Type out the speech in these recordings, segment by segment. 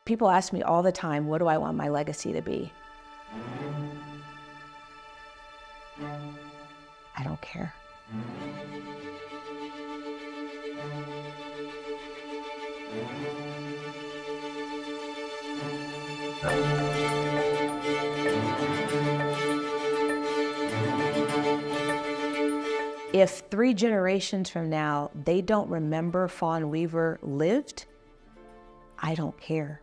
People ask me all the time, what do I want my legacy to be? I don't care. If 3 generations from now, they don't remember Fawn Weaver lived, I don't care.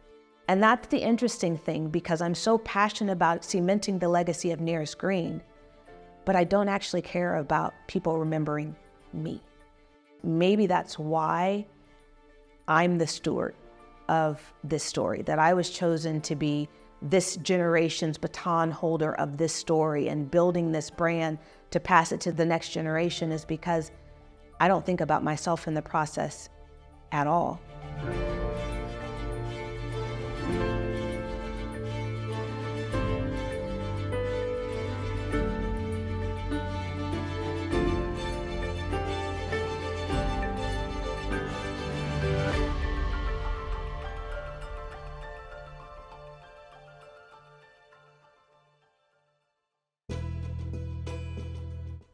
And that's the interesting thing, because I'm so passionate about cementing the legacy of Nearest Green, but I don't actually care about people remembering me. Maybe that's why I'm the steward of this story, that I was chosen to be this generation's baton holder of this story and building this brand to pass it to the next generation, is because I don't think about myself in the process at all.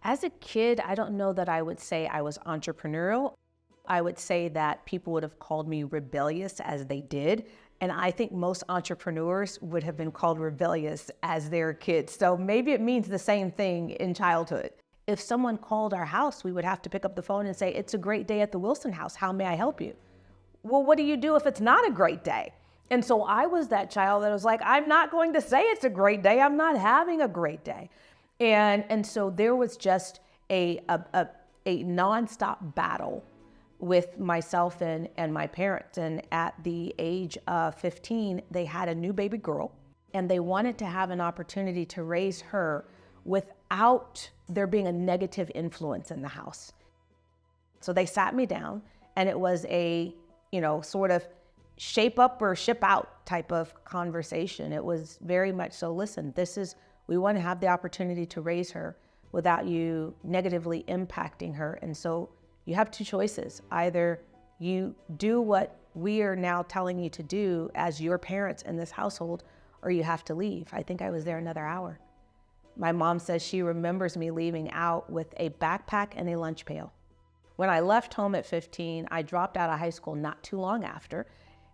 As a kid, I don't know that I would say I was entrepreneurial. I would say that people would have called me rebellious, as they did. And I think most entrepreneurs would have been called rebellious as their kids. So maybe it means the same thing in childhood. If someone called our house, we would have to pick up the phone and say, "It's a great day at the Wilson house. How may I help you?" Well, what do you do if it's not a great day? And so I was that child that was like, I'm not going to say it's a great day. I'm not having a great day. And so there was just a nonstop battle with myself and my parents. And at the age of 15, they had a new baby girl, and they wanted to have an opportunity to raise her without there being a negative influence in the house. So they sat me down, and it was a, sort of shape up or ship out type of conversation. It was very much so, listen, we want to have the opportunity to raise her without you negatively impacting her. And so you have 2 choices. Either you do what we are now telling you to do as your parents in this household, or you have to leave. I think I was there another hour. My mom says she remembers me leaving out with a backpack and a lunch pail. When I left home at 15, I dropped out of high school not too long after.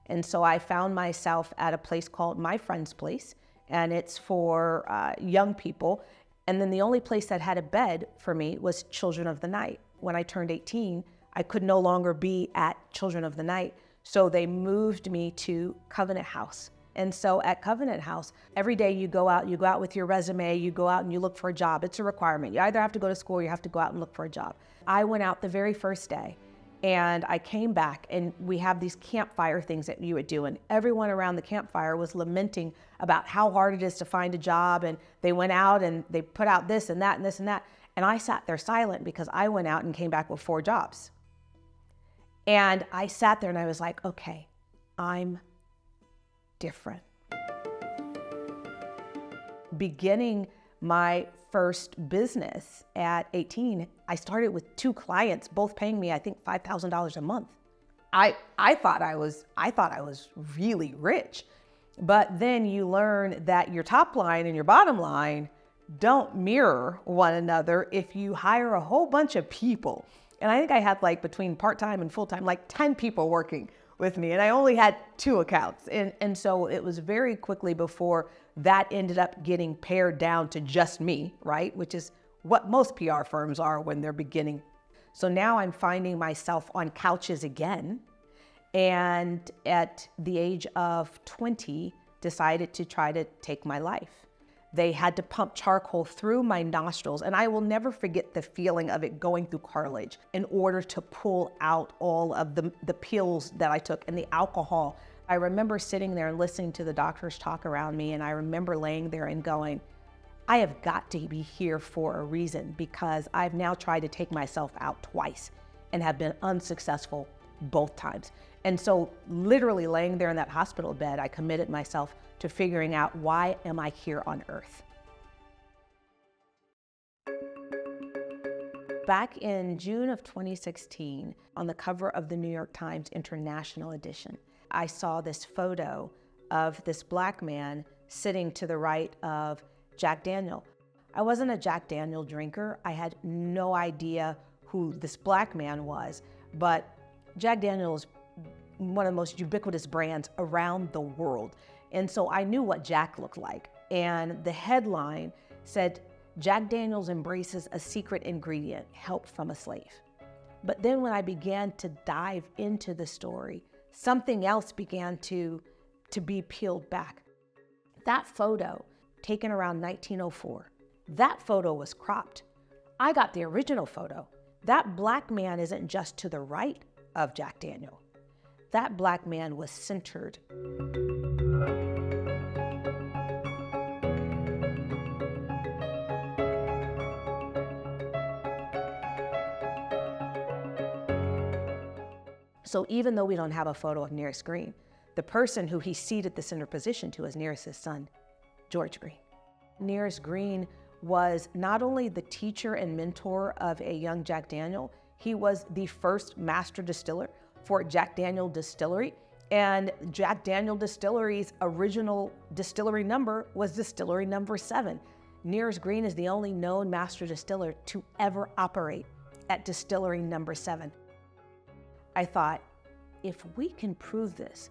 And so I found myself at a place called My Friend's Place, and it's for young people. And then the only place that had a bed for me was Children of the Night. When I turned 18, I could no longer be at Children of the Night. So they moved me to Covenant House. And so at Covenant House, every day you go out with your resume, you go out and you look for a job. It's a requirement. You either have to go to school or you have to go out and look for a job. I went out the very first day, and I came back, and we have these campfire things that you would do, and everyone around the campfire was lamenting about how hard it is to find a job, and they went out and they put out this and that and this and that. And I sat there silent because I went out and came back with 4 jobs. And I sat there and I was like, okay, I'm different. Beginning my first business at 18, I started with 2 clients, both paying me, I think, $5,000 a month. I thought I was really rich. But then you learn that your top line and your bottom line don't mirror one another if you hire a whole bunch of people. And I think I had, like, between part-time and full-time, like 10 people working with me, and I only had 2 accounts. And so it was very quickly before that ended up getting pared down to just me, right? Which is what most PR firms are when they're beginning. So now I'm finding myself on couches again. And at the age of 20, decided to try to take my life. They had to pump charcoal through my nostrils, and I will never forget the feeling of it going through cartilage in order to pull out all of the pills that I took and the alcohol. I remember sitting there and listening to the doctors talk around me, and I remember laying there and going, I have got to be here for a reason, because I've now tried to take myself out twice and have been unsuccessful both times. And so literally laying there in that hospital bed, I committed myself to figuring out, why am I here on earth? Back in June of 2016, on the cover of the New York Times International Edition, I saw this photo of this black man sitting to the right of Jack Daniel. I wasn't a Jack Daniel drinker. I had no idea who this black man was, but Jack Daniel is one of the most ubiquitous brands around the world. And so I knew what Jack looked like. And the headline said, Jack Daniel's embraces a secret ingredient, help from a slave. But then when I began to dive into the story, something else began to be peeled back. That photo, taken around 1904, that photo was cropped. I got the original photo. That black man isn't just to the right of Jack Daniel. That black man was centered. So even though we don't have a photo of Nearest Green, the person who he ceded the center position to is Nearest's son, George Green. Nearest Green was not only the teacher and mentor of a young Jack Daniel, he was the first master distiller for Jack Daniel Distillery. And Jack Daniel Distillery's original distillery number was distillery number 7. Nearest Green is the only known master distiller to ever operate at distillery number 7. I thought, if we can prove this,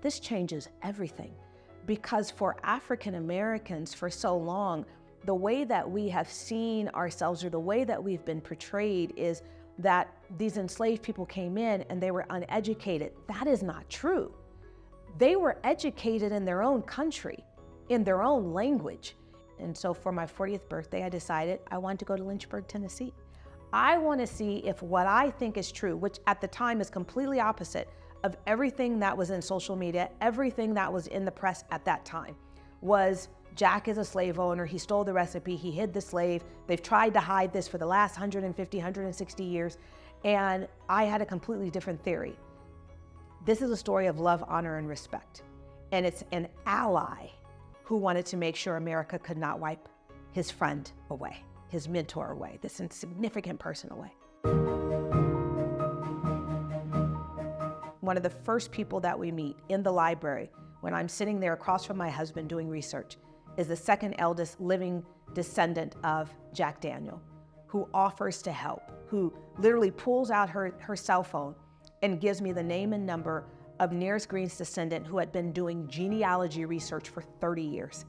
this changes everything. Because for African Americans for so long, the way that we have seen ourselves, or the way that we've been portrayed, is that these enslaved people came in and they were uneducated. That is not true. They were educated in their own country, in their own language. And so for my 40th birthday, I decided I wanted to go to Lynchburg, Tennessee. I want to see if what I think is true, which at the time is completely opposite of everything that was in social media, everything that was in the press at that time, was Jack is a slave owner, he stole the recipe, he hid the slave, they've tried to hide this for the last 150, 160 years, and I had a completely different theory. This is a story of love, honor, and respect, and it's an ally who wanted to make sure America could not wipe his friend away, his mentor away, this insignificant person away. One of the first people that we meet in the library, when I'm sitting there across from my husband doing research, is the second eldest living descendant of Jack Daniel, who offers to help, who literally pulls out her cell phone and gives me the name and number of Nearest Green's descendant who had been doing genealogy research for 30 years.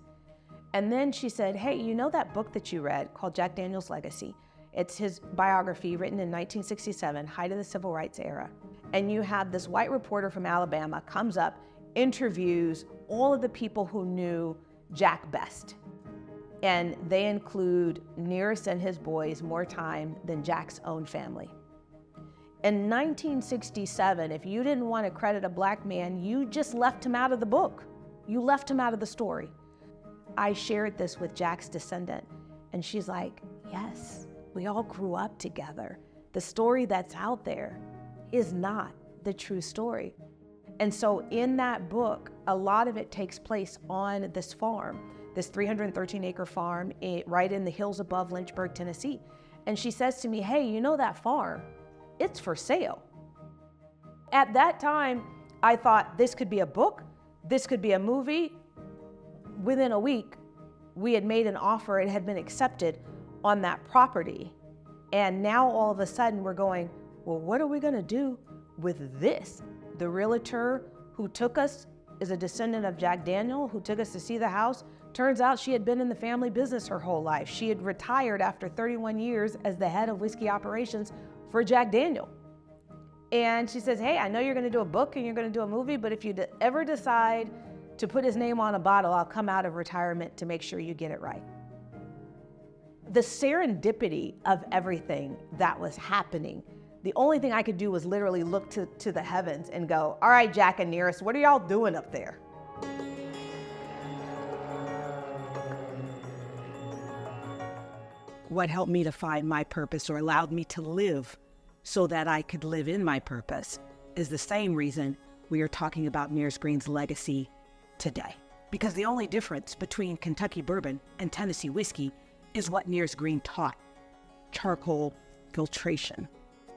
And then she said, hey, you know that book that you read called Jack Daniel's Legacy? It's his biography written in 1967, height of the civil rights era. And you had this white reporter from Alabama comes up, interviews all of the people who knew Jack best. And they include Nearest and his boys more time than Jack's own family. In 1967, if you didn't want to credit a black man, you just left him out of the book. You left him out of the story. I shared this with Jack's descendant, and she's like, yes, we all grew up together. The story that's out there is not the true story. And so in that book, a lot of it takes place on this farm, this 313-acre farm right in the hills above Lynchburg, Tennessee. And she says to me, hey, you know that farm? It's for sale. At that time, I thought this could be a book, this could be a movie. Within a week, we had made an offer, it had been accepted on that property. And now all of a sudden we're going, well, what are we gonna do with this? The realtor who took us is a descendant of Jack Daniel, who took us to see the house. Turns out she had been in the family business her whole life. She had retired after 31 years as the head of whiskey operations for Jack Daniel. And she says, hey, I know you're gonna do a book and you're gonna do a movie, but if you ever decide to put his name on a bottle, I'll come out of retirement to make sure you get it right. The serendipity of everything that was happening, the only thing I could do was literally look to the heavens and go, all right, Jack and Nearest, what are y'all doing up there? What helped me to find my purpose, or allowed me to live so that I could live in my purpose, is the same reason we are talking about Nearest Green's legacy today. Because the only difference between Kentucky bourbon and Tennessee whiskey is what Nearest Green taught: charcoal filtration.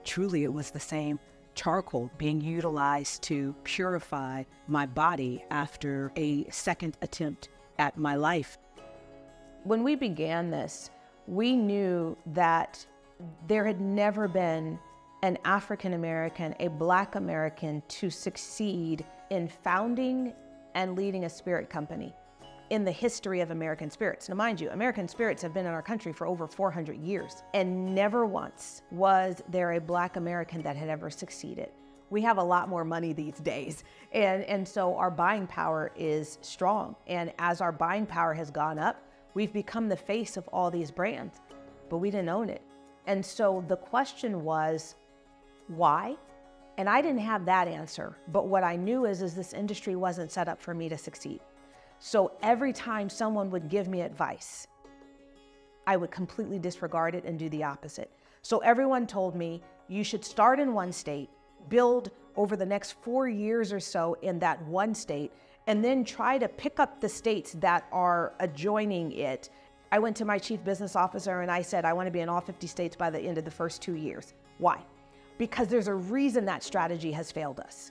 Truly, it was the same charcoal being utilized to purify my body after a second attempt at my life. When we began this, we knew that there had never been an African American, a Black American, to succeed in founding and leading a spirit company in the history of American spirits. Now, mind you, American spirits have been in our country for over 400 years, and never once was there a Black American that had ever succeeded. We have a lot more money these days, and so our buying power is strong. And as our buying power has gone up, we've become the face of all these brands, but we didn't own it. And so the question was, why? And I didn't have that answer, but what I knew is this industry wasn't set up for me to succeed. So every time someone would give me advice, I would completely disregard it and do the opposite. So everyone told me, you should start in one state, build over the next 4 years or so in that one state, and then try to pick up the states that are adjoining it. I went to my chief business officer and I said, I want to be in all 50 states by the end of the first 2 years. Why? Because there's a reason that strategy has failed us.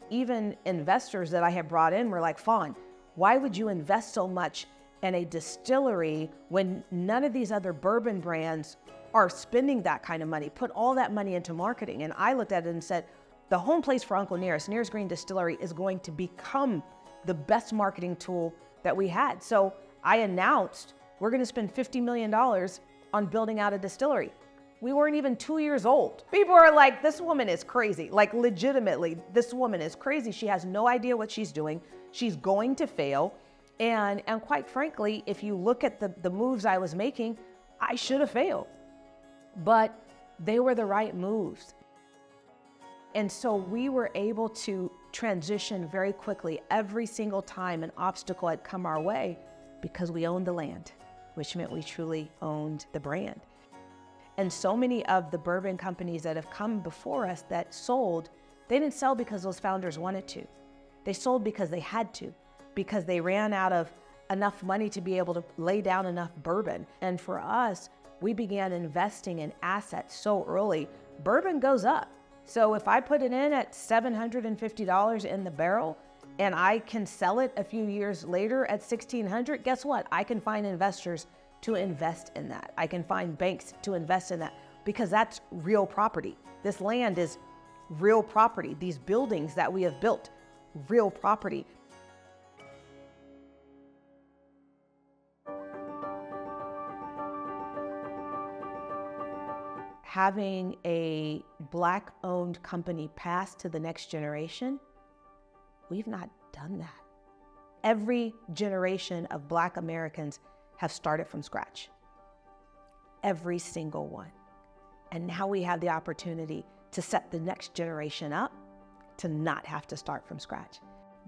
Even investors that I have brought in were like, Fawn, why would you invest so much in a distillery when none of these other bourbon brands are spending that kind of money? Put all that money into marketing. And I looked at it and said, the home place for Uncle Nearest Green Distillery is going to become the best marketing tool that we had. So I announced we're going to spend $50 million on building out a distillery. We weren't even 2 years old. People are like, this woman is crazy. Like, legitimately, this woman is crazy. She has no idea what she's doing. She's going to fail. And quite frankly, if you look at the moves I was making, I should have failed. But they were the right moves. And so we were able to transition very quickly every single time an obstacle had come our way because we owned the land, which meant we truly owned the brand. And so many of the bourbon companies that have come before us that sold, they didn't sell because those founders wanted to. They sold because they had to, because they ran out of enough money to be able to lay down enough bourbon. And for us, we began investing in assets so early, bourbon goes up. So if I put it in at $750 in the barrel and I can sell it a few years later at $1,600, guess what? I can find investors to invest in that. I can find banks to invest in that because that's real property. This land is real property. These buildings that we have built, real property. Having a Black-owned company pass to the next generation, we've not done that. Every generation of Black Americans have started from scratch. Every single one. And now we have the opportunity to set the next generation up to not have to start from scratch.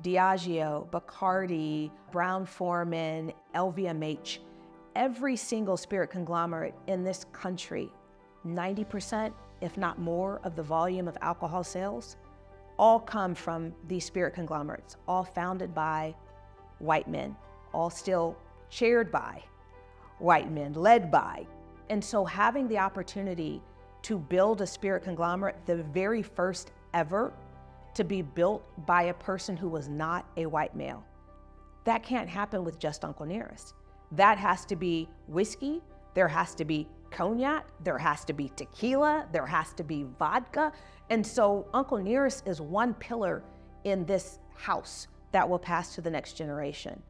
Diageo, Bacardi, Brown-Forman, LVMH, every single spirit conglomerate in this country, 90%, if not more, of the volume of alcohol sales, all come from these spirit conglomerates, all founded by white men, all still chaired by white men, led by. And so having the opportunity to build a spirit conglomerate, the very first ever to be built by a person who was not a white male, that can't happen with just Uncle Nearest. That has to be whiskey, there has to be cognac, there has to be tequila, there has to be vodka. And so Uncle Nearest is one pillar in this house that will pass to the next generation.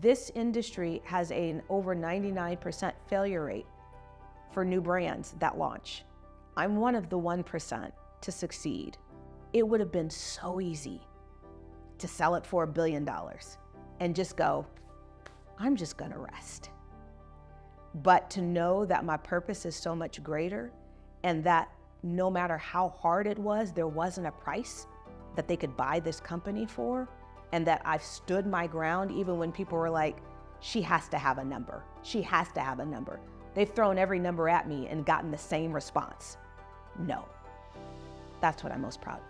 This industry has an over 99% failure rate for new brands that launch. I'm one of the 1% to succeed. It would have been so easy to sell it for $1 billion and just go, I'm just gonna rest. But to know that my purpose is so much greater and that no matter how hard it was, there wasn't a price that they could buy this company for, and that I've stood my ground even when people were like, she has to have a number. She has to have a number. They've thrown every number at me and gotten the same response. No. That's what I'm most proud of.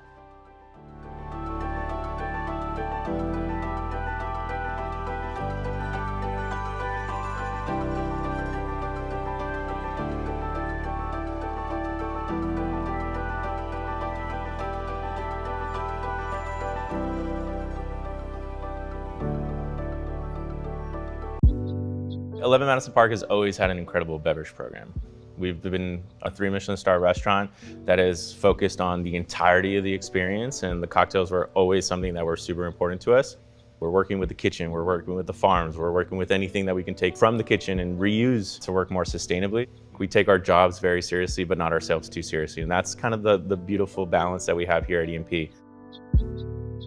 11 Madison Park has always had an incredible beverage program. We've been a 3 Michelin star restaurant that is focused on the entirety of the experience, and the cocktails were always something that were super important to us. We're working with the kitchen, we're working with the farms, we're working with anything that we can take from the kitchen and reuse to work more sustainably. We take our jobs very seriously, but not ourselves too seriously, and that's kind of the beautiful balance that we have here at EMP.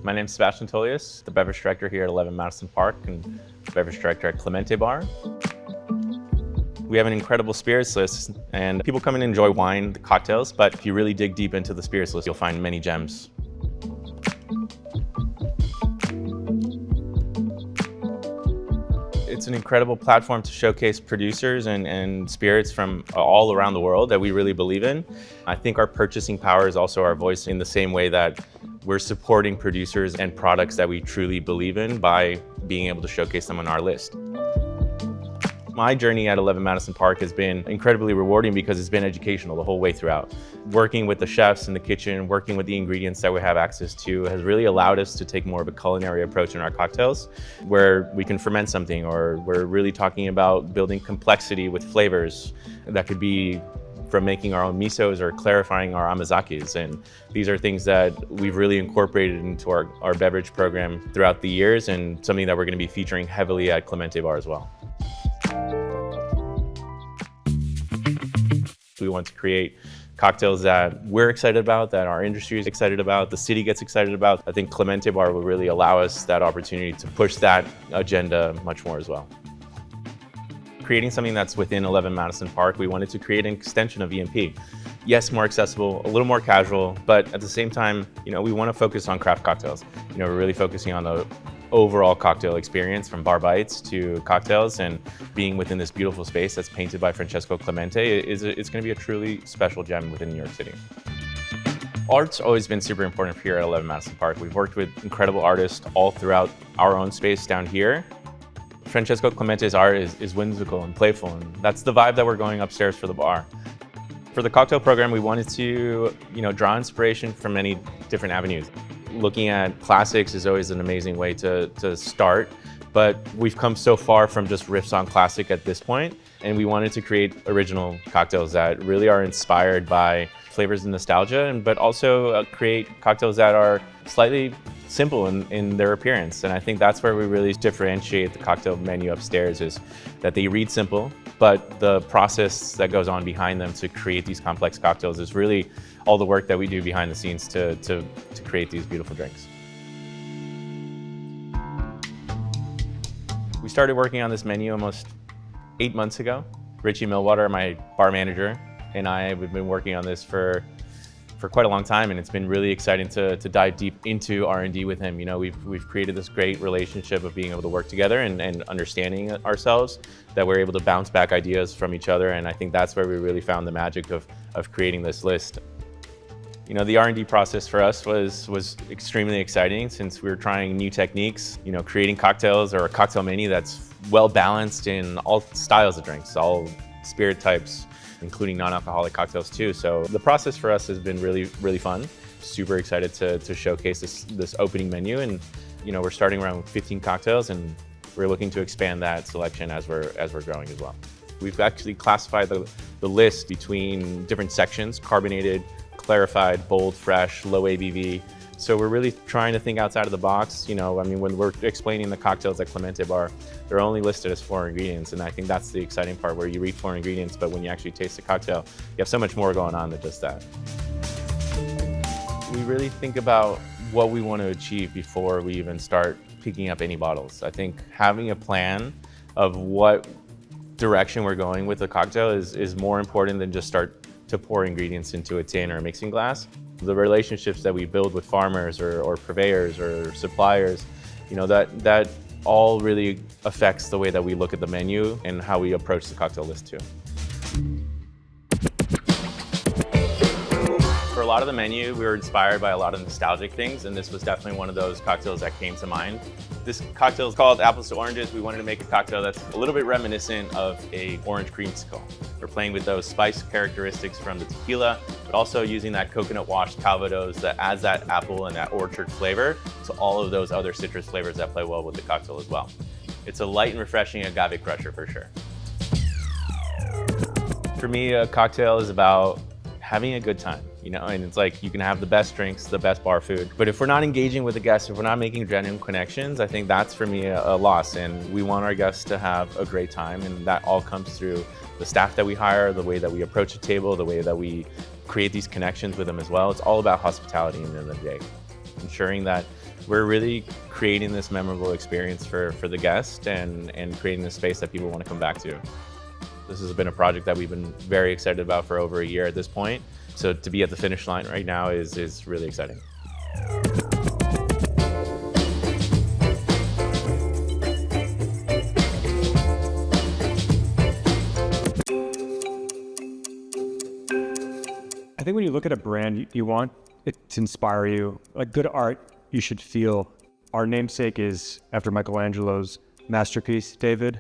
My name is Sebastian Tolias, the beverage director here at 11 Madison Park and beverage director at Clemente Bar. We have an incredible spirits list, and people come in and enjoy wine, the cocktails, but if you really dig deep into the spirits list, you'll find many gems. It's an incredible platform to showcase producers and spirits from all around the world that we really believe in. I think our purchasing power is also our voice in the same way that we're supporting producers and products that we truly believe in by being able to showcase them on our list. My journey at 11 Madison Park has been incredibly rewarding because it's been educational the whole way throughout. Working with the chefs in the kitchen, working with the ingredients that we have access to has really allowed us to take more of a culinary approach in our cocktails, where we can ferment something, or we're really talking about building complexity with flavors. That could be from making our own misos or clarifying our amazakis. And these are things that we've really incorporated into our beverage program throughout the years, and something that we're going to be featuring heavily at Clemente Bar as well. We want to create cocktails that we're excited about, that our industry is excited about, the city gets excited about. I think Clemente Bar will really allow us that opportunity to push that agenda much more as well. Creating something that's within 11 Madison Park, we wanted to create an extension of EMP. Yes, more accessible, a little more casual, but at the same time, we want to focus on craft cocktails. We're really focusing on the overall cocktail experience, from bar bites to cocktails, and being within this beautiful space that's painted by Francesco Clemente it's going to be a truly special gem within New York City. Art's always been super important here at 11 Madison Park. We've worked with incredible artists all throughout our own space down here. Francesco Clemente's art is whimsical and playful, and that's the vibe that we're going upstairs for the bar. For the cocktail program, we wanted to draw inspiration from many different avenues. Looking at classics is always an amazing way to start, but we've come so far from just riffs on classic at this point, and we wanted to create original cocktails that really are inspired by flavors and nostalgia, but also create cocktails that are slightly simple in their appearance. And I think that's where we really differentiate the cocktail menu upstairs, is that they read simple, but the process that goes on behind them to create these complex cocktails is really all the work that we do behind the scenes to create these beautiful drinks. We started working on this menu almost 8 months ago. Richie Millwater, my bar manager, and we've been working on this for quite a long time, and it's been really exciting to dive deep into R&D with him. We've created this great relationship of being able to work together and understanding ourselves, that we're able to bounce back ideas from each other, and I think that's where we really found the magic of creating this list. The R&D process for us was extremely exciting, since we were trying new techniques, creating cocktails or a cocktail menu that's well balanced in all styles of drinks, all spirit types, including non-alcoholic cocktails too. So the process for us has been really, really fun. Super excited to showcase this opening menu, and we're starting around 15 cocktails, and we're looking to expand that selection as we're growing as well. We've actually classified the list between different sections: carbonated, clarified, bold, fresh, low ABV. So we're really trying to think outside of the box. When we're explaining the cocktails at Clemente Bar, they're only listed as 4 ingredients, and I think that's the exciting part, where you read 4 ingredients, but when you actually taste the cocktail, you have so much more going on than just that. We really think about what we want to achieve before we even start picking up any bottles. I think having a plan of what direction we're going with the cocktail is more important than just start to pour ingredients into a tin or a mixing glass. The relationships that we build with farmers or purveyors or suppliers, that all really affects the way that we look at the menu and how we approach the cocktail list too. For a lot of the menu, we were inspired by a lot of nostalgic things, and this was definitely one of those cocktails that came to mind. This cocktail is called Apples to Oranges. We wanted to make a cocktail that's a little bit reminiscent of a orange creamsicle. We're playing with those spice characteristics from the tequila, but also using that coconut washed Calvados that adds that apple and that orchard flavor to all of those other citrus flavors that play well with the cocktail as well. It's a light and refreshing agave crusher for sure. For me, a cocktail is about having a good time, and it's like you can have the best drinks, the best bar food. But if we're not engaging with the guests, if we're not making genuine connections, I think that's for me a loss. And we want our guests to have a great time. And that all comes through the staff that we hire, the way that we approach the table, the way that we create these connections with them as well. It's all about hospitality in the end of the day, ensuring that we're really creating this memorable experience for the guest and creating this space that people want to come back to. This has been a project that we've been very excited about for over a year at this point. So to be at the finish line right now is really exciting. I think when you look at a brand, you want it to inspire you. Like good art, you should feel. Our namesake is after Michelangelo's masterpiece, David.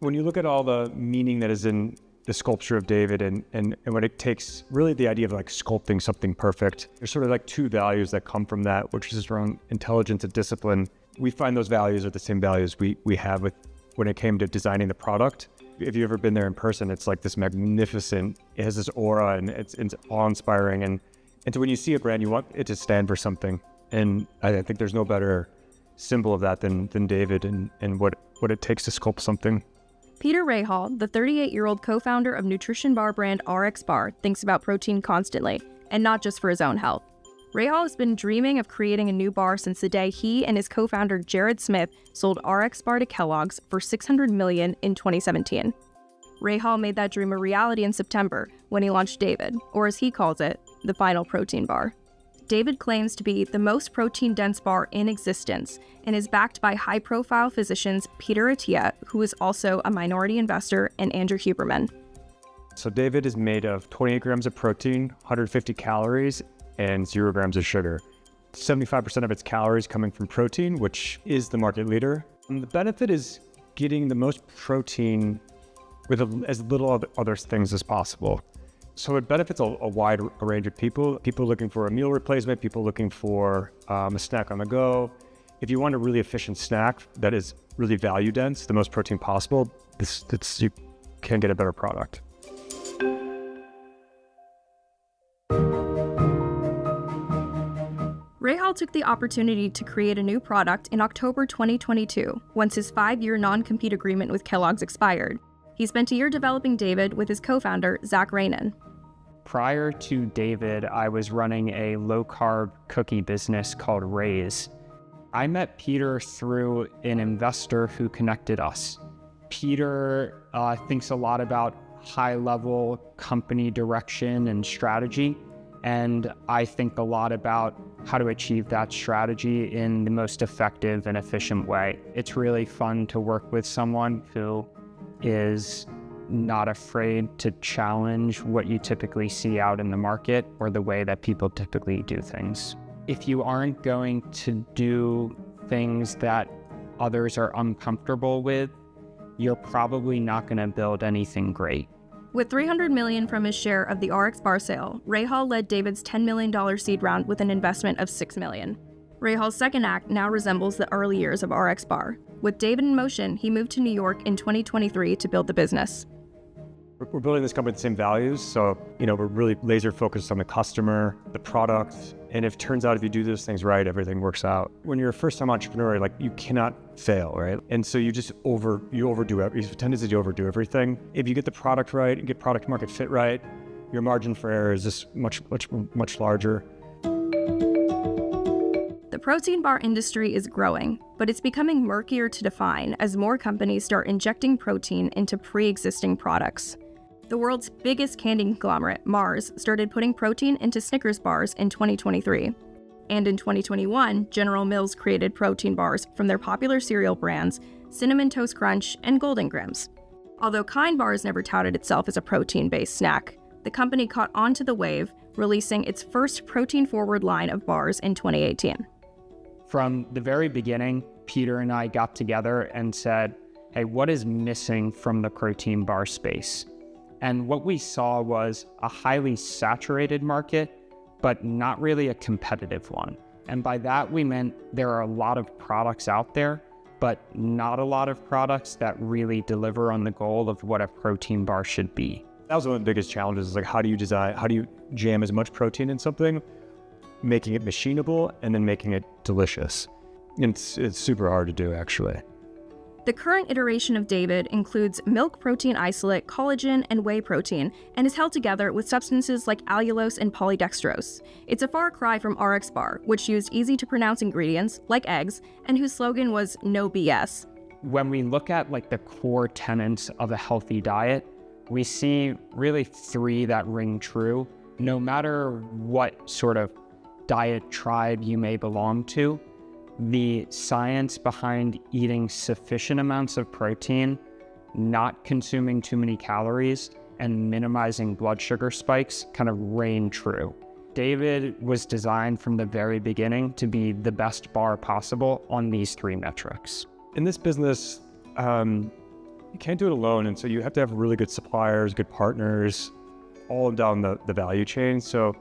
When you look at all the meaning that is in the sculpture of David and when it takes really the idea of like sculpting something perfect, there's sort of like two values that come from that, which is around intelligence and discipline. We find those values are the same values we have when it came to designing the product. If you've ever been there in person, it's like this magnificent, it has this aura and it's awe-inspiring. And so when you see a brand, you want it to stand for something. And I think there's no better symbol of that than David and what it takes to sculpt something. Peter Rahal, the 38-year-old co-founder of nutrition bar brand RXBAR, thinks about protein constantly, and not just for his own health. Rahal has been dreaming of creating a new bar since the day he and his co-founder Jared Smith sold RXBAR to Kellogg's for $600 million in 2017. Rahal made that dream a reality in September when he launched David, or as he calls it, the final protein bar. David claims to be the most protein-dense bar in existence and is backed by high-profile physicians Peter Attia, who is also a minority investor, and Andrew Huberman. So David is made of 28 grams of protein, 150 calories, and 0 grams of sugar. 75% of its calories coming from protein, which is the market leader. And the benefit is getting the most protein with as little of other things as possible. So it benefits a wide range of people looking for a meal replacement, people looking for a snack on the go. If you want a really efficient snack that is really value dense, the most protein possible, you can't get a better product. Rahal took the opportunity to create a new product in October 2022, once his 5-year non-compete agreement with Kellogg's expired. He spent a year developing David with his co-founder, Zach Rainin. Prior to David, I was running a low-carb cookie business called Raise. I met Peter through an investor who connected us. Peter thinks a lot about high-level company direction and strategy, and I think a lot about how to achieve that strategy in the most effective and efficient way. It's really fun to work with someone who is not afraid to challenge what you typically see out in the market or the way that people typically do things. If you aren't going to do things that others are uncomfortable with, you're probably not going to build anything great. With $300 million from his share of the RXBAR sale, Rahal led David's $10 million seed round with an investment of $6 million. Rahal's second act now resembles the early years of RXBAR. With David in motion, he moved to New York in 2023 to build the business. We're building this company with the same values, so we're really laser focused on the customer, the product, and if it turns out if you do those things right, everything works out. When you're a first-time entrepreneur, you cannot fail, right? And so you just overdo it. You have a tendency to overdo everything. If you get the product right and get product market fit right, your margin for error is just much larger. The protein bar industry is growing, but it's becoming murkier to define as more companies start injecting protein into pre-existing products. The world's biggest candy conglomerate, Mars, started putting protein into Snickers bars in 2023. And in 2021, General Mills created protein bars from their popular cereal brands, Cinnamon Toast Crunch and Golden Grahams. Although Kind Bars never touted itself as a protein-based snack, the company caught on to the wave, releasing its first protein-forward line of bars in 2018. From the very beginning, Peter and I got together and said, hey, what is missing from the protein bar space? And what we saw was a highly saturated market, but not really a competitive one. And by that, we meant there are a lot of products out there, but not a lot of products that really deliver on the goal of what a protein bar should be. That was one of the biggest challenges, is like, how do you jam as much protein in something, making it machinable, and then making it delicious? And it's super hard to do, actually. The current iteration of David includes milk protein isolate, collagen, and whey protein, and is held together with substances like allulose and polydextrose. It's a far cry from RXBAR, which used easy-to-pronounce ingredients, like eggs, and whose slogan was "No BS." When we look at like the core tenets of a healthy diet, we see really 3 that ring true. No matter what sort of diet tribe you may belong to, the science behind eating sufficient amounts of protein, not consuming too many calories, and minimizing blood sugar spikes kind of reign true. David was designed from the very beginning to be the best bar possible on these 3 metrics. In this business, you can't do it alone, and so you have to have really good suppliers, good partners, all down the value chain. So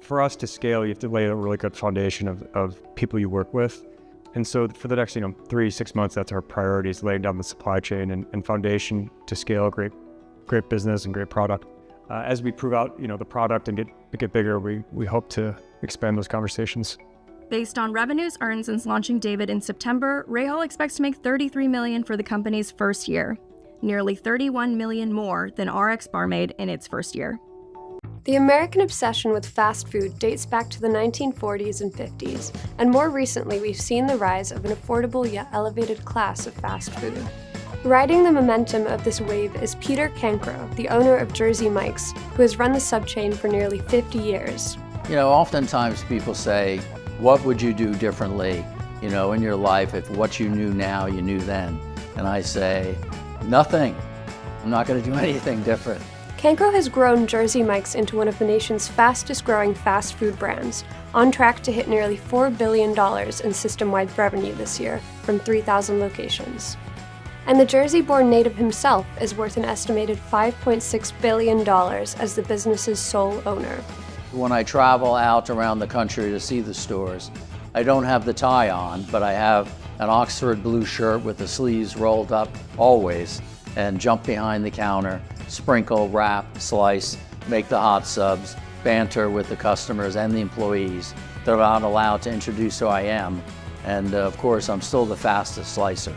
for us to scale, you have to lay a really good foundation of people you work with. And so for the next 3-6 months, that's our priority, is laying down the supply chain and foundation to scale great business and great product. As we prove out the product and get bigger, we hope to expand those conversations. Based on revenues earned since launching David in September, Rahal expects to make $33 million for the company's first year, nearly $31 million more than RXBAR made in its first year. The American obsession with fast food dates back to the 1940s and 50s, and more recently we've seen the rise of an affordable yet elevated class of fast food. Riding the momentum of this wave is Peter Cancro, the owner of Jersey Mike's, who has run the subchain for nearly 50 years. Oftentimes people say, what would you do differently, in your life if what you knew now you knew then? And I say, nothing. I'm not going to do anything different. Cancro has grown Jersey Mike's into one of the nation's fastest growing fast food brands, on track to hit nearly $4 billion in system-wide revenue this year from 3,000 locations. And the Jersey-born native himself is worth an estimated $5.6 billion as the business's sole owner. When I travel out around the country to see the stores, I don't have the tie on, but I have an Oxford blue shirt with the sleeves rolled up always, and jump behind the counter, sprinkle, wrap, slice, make the hot subs, banter with the customers and the employees. They're not allowed to introduce who I am, and of course I'm still the fastest slicer.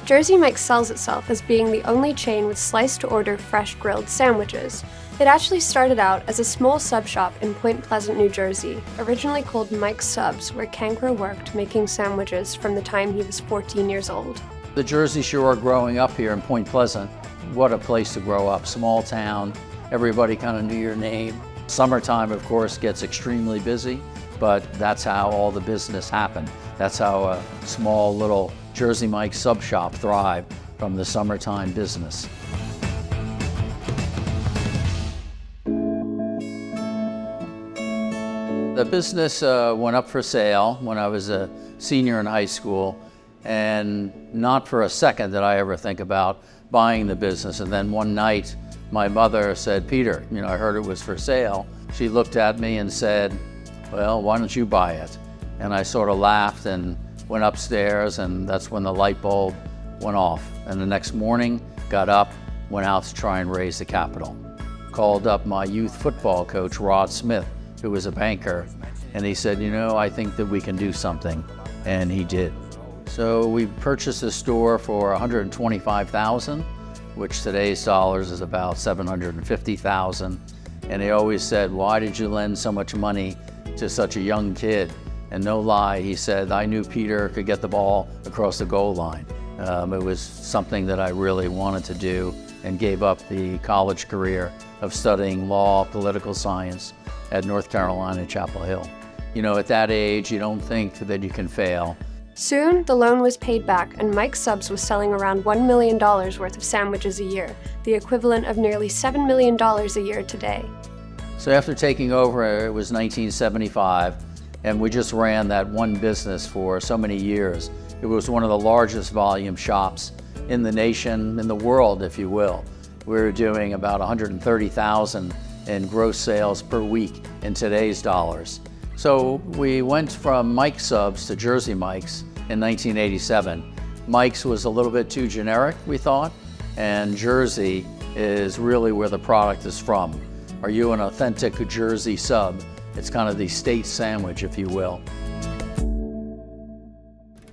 Jersey Mike's sells itself as being the only chain with slice-to-order fresh grilled sandwiches. It actually started out as a small sub shop in Point Pleasant, New Jersey, originally called Mike's Subs, where Cancro worked making sandwiches from the time he was 14 years old. The Jersey Shore growing up here in Point Pleasant, what a place to grow up. Small town, everybody kind of knew your name. Summertime, of course, gets extremely busy, but that's how all the business happened. That's how a small little Jersey Mike's sub shop thrived from the summertime business. The business went up for sale when I was a senior in high school, and not for a second did I ever think about buying the business. And then one night, my mother said, Peter, I heard it was for sale. She looked at me and said, well, why don't you buy it? And I sort of laughed and went upstairs, and that's when the light bulb went off. And the next morning, got up, went out to try and raise the capital. Called up my youth football coach, Rod Smith, who was a banker, and he said, I think that we can do something, and he did. So we purchased a store for $125,000, which today's dollars is about $750,000. And he always said, why did you lend so much money to such a young kid? And no lie, he said, I knew Peter could get the ball across the goal line. It was something that I really wanted to do, and gave up the college career of studying law, political science at North Carolina, Chapel Hill. At that age, you don't think that you can fail. Soon, the loan was paid back, and Mike's Subs was selling around $1 million worth of sandwiches a year, the equivalent of nearly $7 million a year today. So after taking over, it was 1975, and we just ran that one business for so many years. It was one of the largest volume shops in the nation, in the world, if you will. We were doing about $130,000 in gross sales per week in today's dollars. So we went from Mike's Subs to Jersey Mike's in 1987. Mike's was a little bit too generic, we thought, and Jersey is really where the product is from. Are you an authentic Jersey sub? It's kind of the state sandwich, if you will.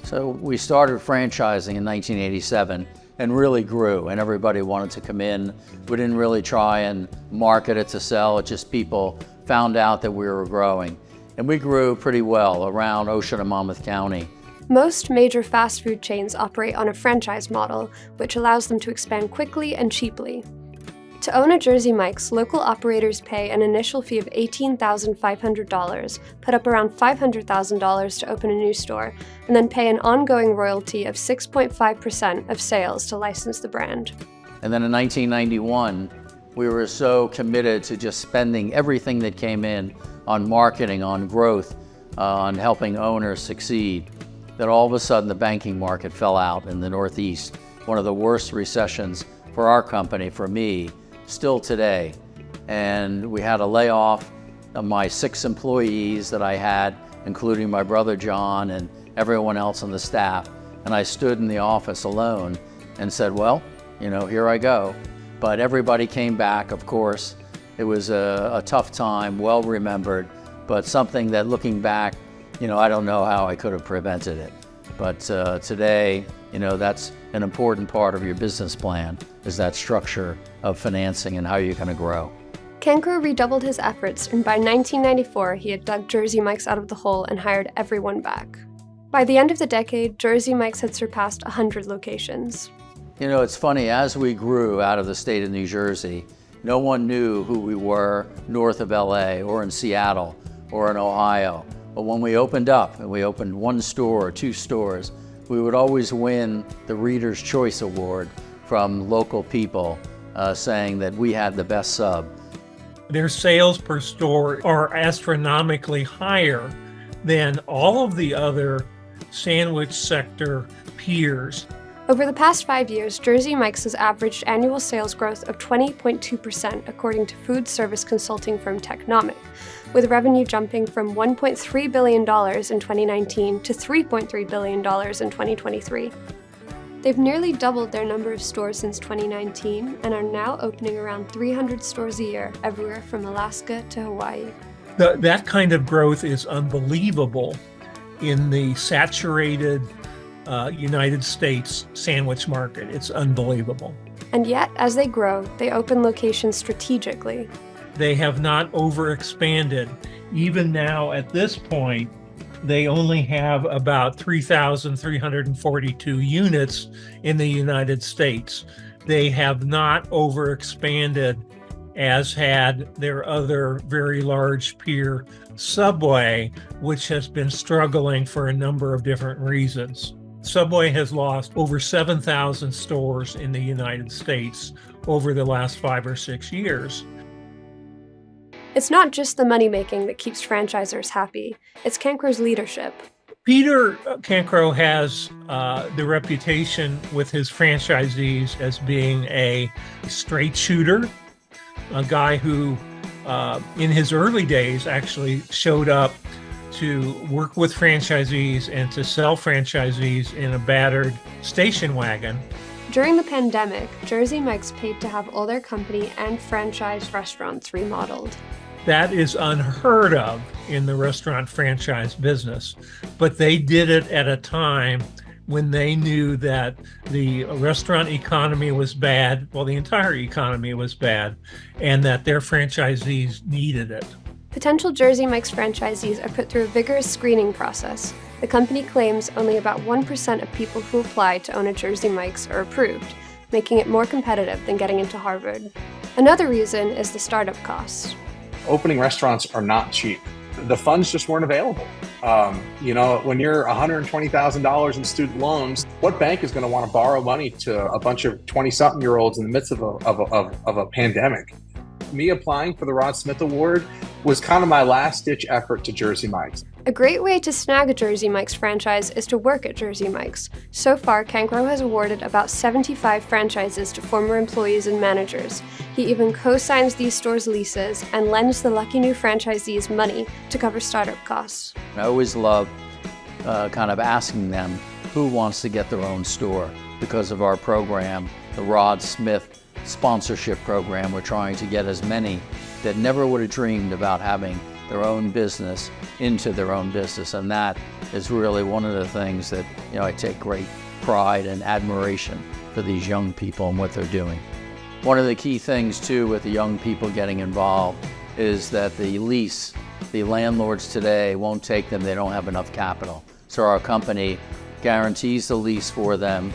So we started franchising in 1987 and really grew, and everybody wanted to come in. We didn't really try and market it to sell, it just people found out that we were growing. And we grew pretty well around Ocean and Monmouth County. Most major fast food chains operate on a franchise model, which allows them to expand quickly and cheaply. To own a Jersey Mike's, local operators pay an initial fee of $18,500, put up around $500,000 to open a new store, and then pay an ongoing royalty of 6.5% of sales to license the brand. And then in 1991, we were so committed to just spending everything that came in on marketing, on growth, on helping owners succeed, that all of a sudden the banking market fell out in the Northeast. One of the worst recessions for our company, for me, still today. And we had a layoff of my 6 employees that I had, including my brother John and everyone else on the staff. And I stood in the office alone and said, well, here I go. But everybody came back, of course. It was a tough time, well remembered, but something that looking back, I don't know how I could have prevented it. But today, that's an important part of your business plan, is that structure of financing and how you're going to grow. Cancro redoubled his efforts, and by 1994, he had dug Jersey Mike's out of the hole and hired everyone back. By the end of the decade, Jersey Mike's had surpassed 100 locations. It's funny, as we grew out of the state of New Jersey, no one knew who we were north of LA or in Seattle or in Ohio. But when we opened up, and we opened 1 store or 2 stores, we would always win the Reader's Choice Award from local people saying that we had the best sub. Their sales per store are astronomically higher than all of the other sandwich sector peers. Over the past 5 years, Jersey Mike's has averaged annual sales growth of 20.2% according to food service consulting firm Technomic, with revenue jumping from $1.3 billion in 2019 to $3.3 billion in 2023. They've nearly doubled their number of stores since 2019 and are now opening around 300 stores a year, everywhere from Alaska to Hawaii. That kind of growth is unbelievable in the saturated United States sandwich market. It's unbelievable. And yet, as they grow, they open locations strategically. They have not overexpanded. Even now, at this point, they only have about 3,342 units in the United States. They have not overexpanded as had their other very large peer, Subway, which has been struggling for a number of different reasons. Subway has lost over 7,000 stores in the United States over the last 5 or 6 years. It's not just the money-making that keeps franchisors happy, it's Cancro's leadership. Peter Cancro has the reputation with his franchisees as being a straight shooter, a guy who in his early days actually showed up to work with franchisees and to sell franchisees in a battered station wagon. During the pandemic, Jersey Mike's paid to have all their company and franchise restaurants remodeled. That is unheard of in the restaurant franchise business, but they did it at a time when they knew that the restaurant economy was bad, well, the entire economy was bad, and that their franchisees needed it. Potential Jersey Mike's franchisees are put through a vigorous screening process. The company claims only about 1% of people who apply to own a Jersey Mike's are approved, making it more competitive than getting into Harvard. Another reason is the startup costs. Opening restaurants are not cheap. The funds just weren't available. When you're $120,000 in student loans, what bank is going to want to borrow money to a bunch of 20-something-year-olds in the midst of a pandemic? Me applying for the Rod Smith Award was kind of my last-ditch effort to Jersey Mike's. A great way to snag a Jersey Mike's franchise is to work at Jersey Mike's. So far, Cancro has awarded about 75 franchises to former employees and managers. He even co-signs these stores' leases and lends the lucky new franchisees money to cover startup costs. I always love kind of asking them who wants to get their own store because of our program, the Rod Smith sponsorship program. We're trying to get as many that never would have dreamed about having their own business into their own business. And that is really one of the things that, I take great pride and admiration for these young people and what they're doing. One of the key things too with the young people getting involved is that the landlords today won't take them, they don't have enough capital. So our company guarantees the lease for them,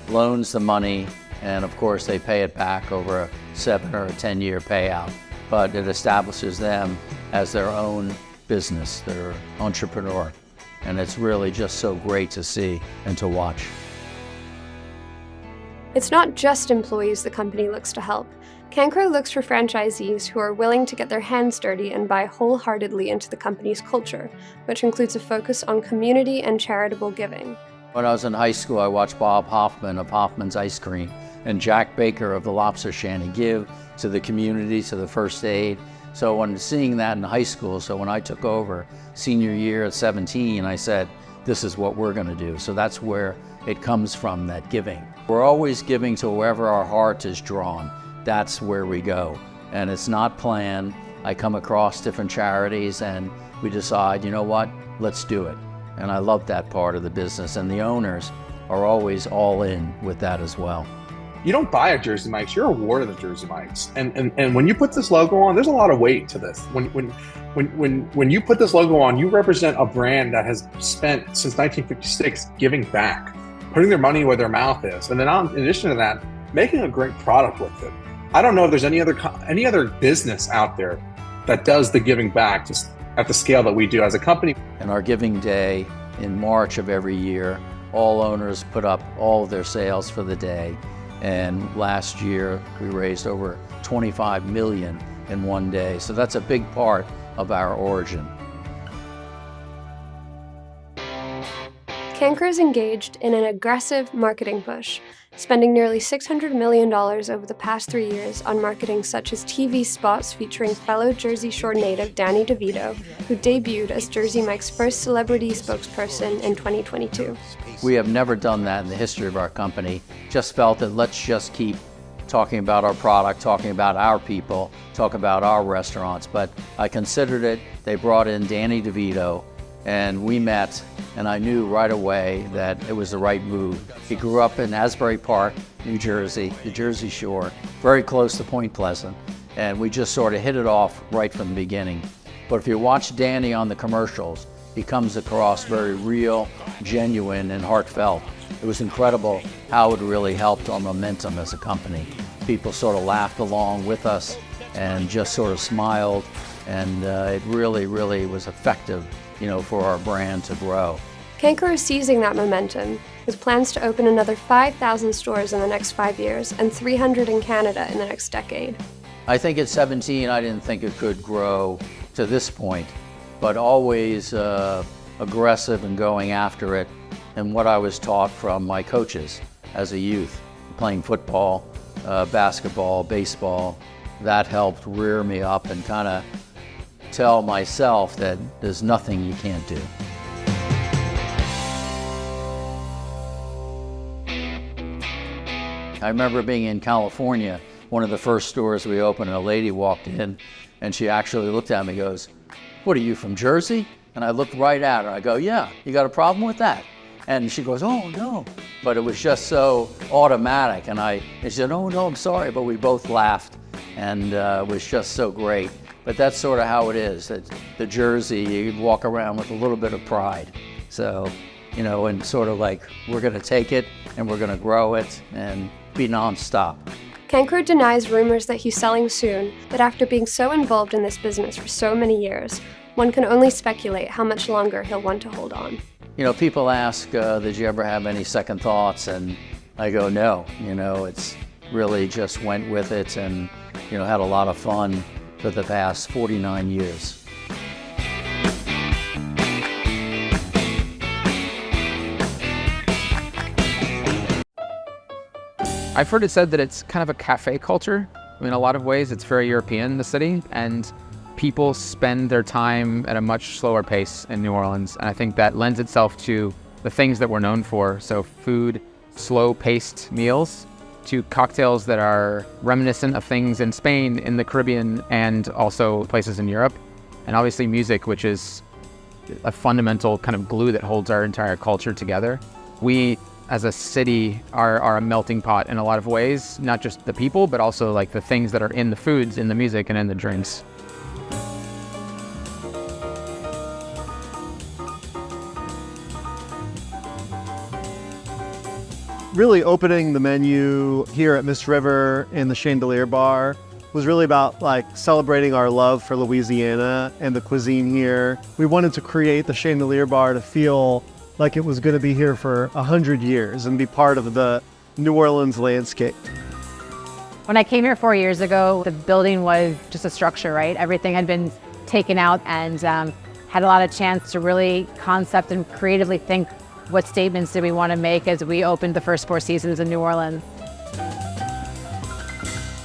loans the money, and of course they pay it back over a 7 or a 10-year payout. But it establishes them as their own business, their entrepreneur. And it's really just so great to see and to watch. It's not just employees the company looks to help. Cancro looks for franchisees who are willing to get their hands dirty and buy wholeheartedly into the company's culture, which includes a focus on community and charitable giving. When I was in high school, I watched Bob Hoffman of Hoffman's Ice Cream and Jack Baker of the Lobster Shanty give to the community, to the first aid. So when seeing that in high school, so when I took over senior year at 17, I said, this is what we're gonna do. So that's where it comes from, that giving. We're always giving to wherever our heart is drawn. That's where we go. And it's not planned. I come across different charities and we decide, you know what, let's do it. And I love that part of the business, and the owners are always all in with that as well. You don't buy a Jersey Mike's, you're awarded the Jersey Mike's. And when you put this logo on, there's a lot of weight to this. When you put this logo on, you represent a brand that has spent since 1956 giving back, putting their money where their mouth is. And then in addition to that, making a great product with it. I don't know if there's any other business out there that does the giving back just at the scale that we do as a company. And our giving day in March of every year, all owners put up all of their sales for the day. And last year we raised over 25 million in one day. So that's a big part of our origin. Cancro is engaged in an aggressive marketing push, spending nearly $600 million over the past 3 years on marketing such as TV spots featuring fellow Jersey Shore native Danny DeVito, who debuted as Jersey Mike's first celebrity spokesperson in 2022. We have never done that in the history of our company. Just felt that let's just keep talking about our product, talking about our people, talk about our restaurants. But I considered it. They brought in Danny DeVito, and we met, and I knew right away that it was the right move. He grew up in Asbury Park, New Jersey, the Jersey Shore, very close to Point Pleasant, and we just sort of hit it off right from the beginning. But if you watch Danny on the commercials, he comes across very real, genuine, and heartfelt. It was incredible how it really helped our momentum as a company. People sort of laughed along with us and just sort of smiled, and it really, really was effective, for our brand to grow. Cancro is seizing that momentum, with plans to open another 5,000 stores in the next 5 years and 300 in Canada in the next decade. I think at 17, I didn't think it could grow to this point, but always aggressive and going after it, and what I was taught from my coaches as a youth, playing football, basketball, baseball, that helped rear me up and kind of tell myself that there's nothing you can't do. I remember being in California, one of the first stores we opened, and a lady walked in and she actually looked at me and goes, "What are you, from Jersey?" And I looked right at her. I go, "Yeah, you got a problem with that?" And she goes, "Oh, no." But it was just so automatic. And she said, "Oh, no, I'm sorry." But we both laughed, and it was just so great. But that's sort of how it is, that the Jersey, you walk around with a little bit of pride. So, and sort of like, we're gonna take it and we're gonna grow it and be nonstop. Cancro denies rumors that he's selling soon, but after being so involved in this business for so many years, one can only speculate how much longer he'll want to hold on. People ask, did you ever have any second thoughts? And I go, no, it's really just went with it and, had a lot of fun for the past 49 years. I've heard it said that it's kind of a cafe culture. In a lot of ways, it's very European, the city, and people spend their time at a much slower pace in New Orleans. And I think that lends itself to the things that we're known for. So food, slow-paced meals, to cocktails that are reminiscent of things in Spain, in the Caribbean, and also places in Europe. And obviously music, which is a fundamental kind of glue that holds our entire culture together. We, as a city, are a melting pot in a lot of ways, not just the people, but also like the things that are in the foods, in the music, and in the drinks. Really opening the menu here at Miss River in the Chandelier Bar was really about like celebrating our love for Louisiana and the cuisine here. We wanted to create the Chandelier Bar to feel like it was going to be here for 100 years and be part of the New Orleans landscape. When I came here 4 years ago, the building was just a structure, right? Everything had been taken out, and had a lot of chance to really concept and creatively think, what statements did we want to make as we opened the first 4 seasons in New Orleans?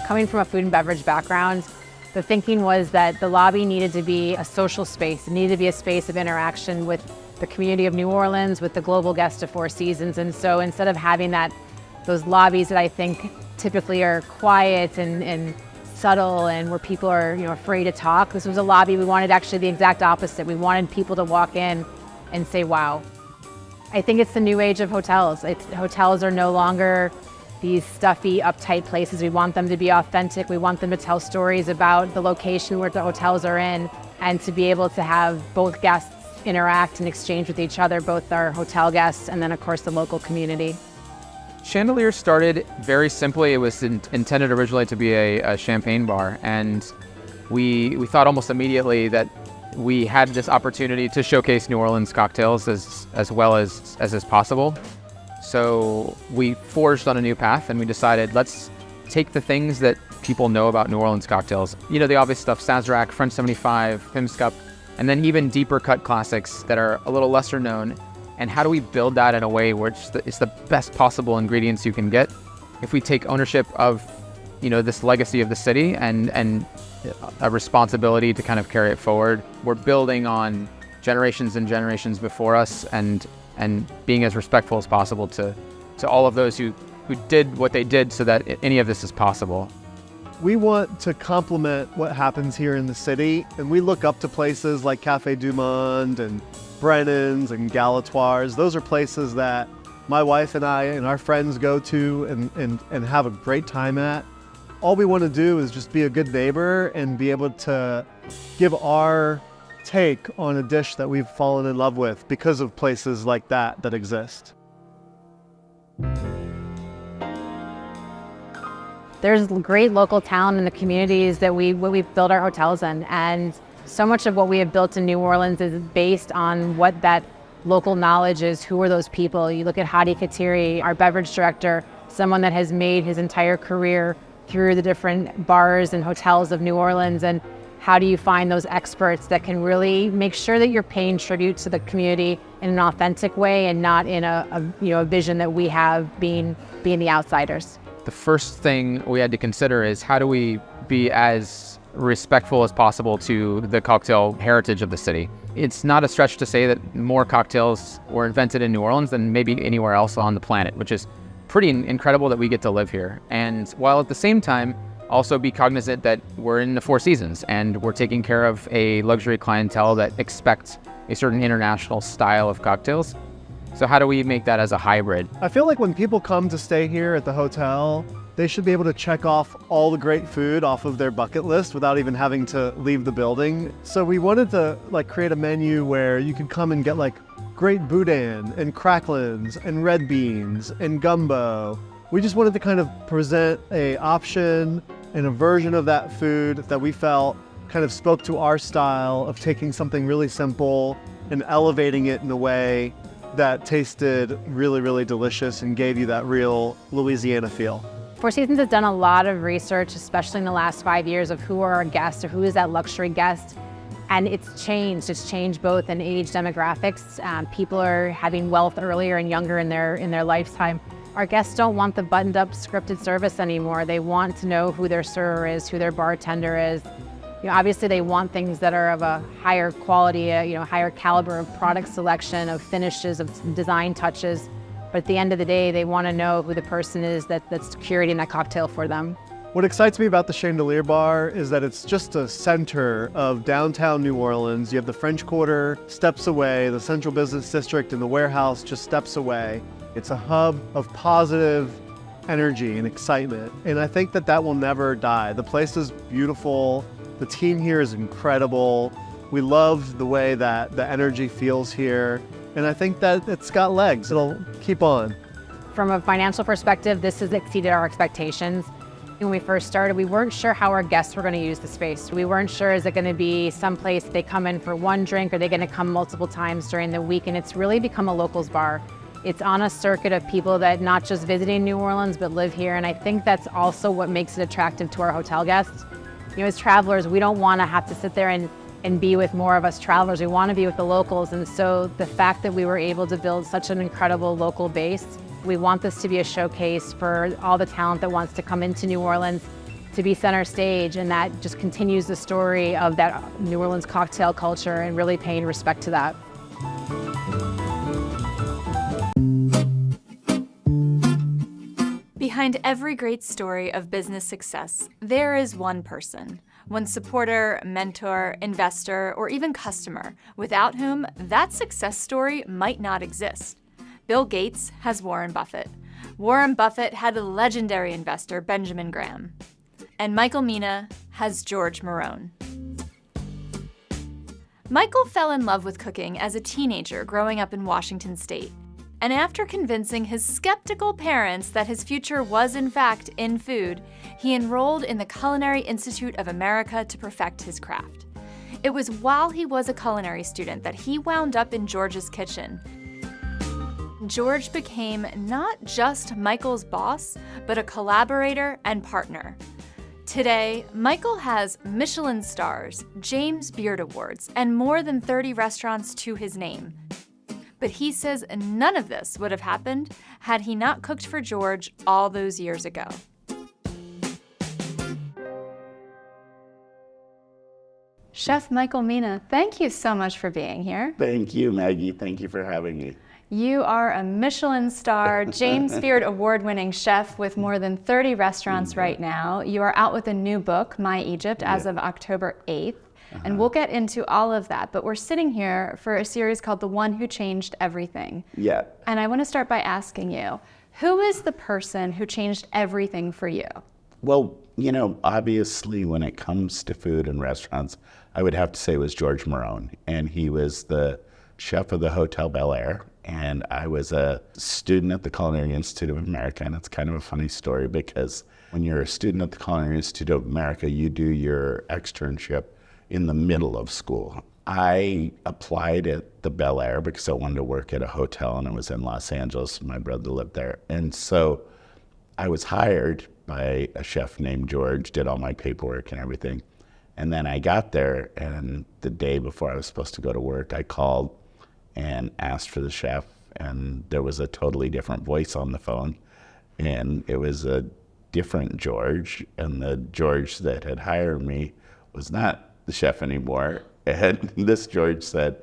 Coming from a food and beverage background, the thinking was that the lobby needed to be a social space. It needed to be a space of interaction with the community of New Orleans, with the global guests of 4 seasons. And so instead of having those lobbies that I think typically are quiet and subtle and where people are afraid to talk, this was a lobby we wanted actually the exact opposite. We wanted people to walk in and say, wow. I think it's the new age of hotels. Hotels are no longer these stuffy, uptight places. We want them to be authentic. We want them to tell stories about the location where the hotels are in, and to be able to have both guests interact and exchange with each other, both our hotel guests and then of course the local community. Chandelier started very simply. It was intended originally to be a champagne bar, and we thought almost immediately that we had this opportunity to showcase New Orleans cocktails as well as is possible. So we forged on a new path, and we decided, let's take the things that people know about New Orleans cocktails. The obvious stuff, Sazerac, French 75, Pim's Cup, and then even deeper cut classics that are a little lesser known. And how do we build that in a way where it's the best possible ingredients you can get? If we take ownership of, this legacy of the city and a responsibility to kind of carry it forward. We're building on generations and generations before us, and being as respectful as possible to all of those who did what they did so that any of this is possible. We want to complement what happens here in the city, and we look up to places like Café du Monde and Brennan's and Galatoire's. Those are places that my wife and I and our friends go to and have a great time at. All we want to do is just be a good neighbor and be able to give our take on a dish that we've fallen in love with because of places like that exist. There's great local talent in the communities that we've built our hotels in, and so much of what we have built in New Orleans is based on what that local knowledge is. Who are those people? You look at Hadi Katiri, our beverage director, someone that has made his entire career through the different bars and hotels of New Orleans, and how do you find those experts that can really make sure that you're paying tribute to the community in an authentic way and not in a vision that we have being the outsiders. The first thing we had to consider is how do we be as respectful as possible to the cocktail heritage of the city. It's not a stretch to say that more cocktails were invented in New Orleans than maybe anywhere else on the planet, which is pretty incredible that we get to live here. And while at the same time, also be cognizant that we're in the 4 seasons and we're taking care of a luxury clientele that expects a certain international style of cocktails. So how do we make that as a hybrid? I feel like when people come to stay here at the hotel, they should be able to check off all the great food off of their bucket list without even having to leave the building. So we wanted to create a menu where you could come and get great boudin and cracklins and red beans and gumbo. We just wanted to kind of present a option and a version of that food that we felt kind of spoke to our style of taking something really simple and elevating it in a way that tasted really, really delicious and gave you that real Louisiana feel. Four Seasons has done a lot of research, especially in the last 5 years, of who are our guests or who is that luxury guest. And it's changed. It's changed both in age demographics. People are having wealth earlier and younger in their lifetime. Our guests don't want the buttoned up scripted service anymore. They want to know who their server is, who their bartender is. Obviously they want things that are of a higher quality, higher caliber of product selection, of finishes, of design touches. But at the end of the day, they want to know who the person is that's curating that cocktail for them. What excites me about the Chandelier Bar is that it's just a center of downtown New Orleans. You have the French Quarter steps away, the Central Business District and the warehouse just steps away. It's a hub of positive energy and excitement. And I think that will never die. The place is beautiful. The team here is incredible. We love the way that the energy feels here. And I think that it's got legs. It'll keep on. From a financial perspective, this has exceeded our expectations. When we first started, we weren't sure how our guests were going to use the space. We weren't sure, is it going to be someplace they come in for one drink, or are they going to come multiple times during the week? And it's really become a locals bar. It's on a circuit of people that not just visiting New Orleans, but live here. And I think that's also what makes it attractive to our hotel guests. You know, as travelers, we don't want to have to sit there and be with more of us travelers. We want to be with the locals. And so the fact that we were able to build such an incredible local base, we want this to be a showcase for all the talent that wants to come into New Orleans, to be center stage, and that just continues the story of that New Orleans cocktail culture and really paying respect to that. Behind every great story of business success, there is one person, one supporter, mentor, investor, or even customer, without whom that success story might not exist. Bill Gates has Warren Buffett. Warren Buffett had a legendary investor, Benjamin Graham. And Michael Mina has George Marone. Michael fell in love with cooking as a teenager growing up in Washington State. And after convincing his skeptical parents that his future was in fact in food, he enrolled in the Culinary Institute of America to perfect his craft. It was while he was a culinary student that he wound up in George's kitchen. George became not just Michael's boss, but a collaborator and partner. Today, Michael has Michelin stars, James Beard Awards, and more than 30 restaurants to his name. But he says none of this would have happened had he not cooked for George all those years ago. Chef Michael Mina, thank you so much for being here. Thank you, Maggie. Thank you for having me. You are a Michelin star, James Beard award-winning chef with more than 30 restaurants right now. You are out with a new book, My Egypt, as of October 8th. And we'll get into all of that, but we're sitting here for a series called The One Who Changed Everything. Yeah. And I want to start by asking you, who is the person who changed everything for you? Well, you know, obviously when it comes to food and restaurants, I would have to say it was George Marone. And he was the chef of the Hotel Bel Air. And I was a student at the Culinary Institute of America. And it's kind of a funny story because when you're a student at the Culinary Institute of America, you do your externship in the middle of school. I applied at the Bel Air because I wanted to work at a hotel, and it was in Los Angeles. My brother lived there. And so I was hired by a chef named George, did all my paperwork and everything. And then I got there, and the day before I was supposed to go to work, I called and asked for the chef, and there was a totally different voice on the phone. And it was a different George, and the George that had hired me was not the chef anymore. And this George said,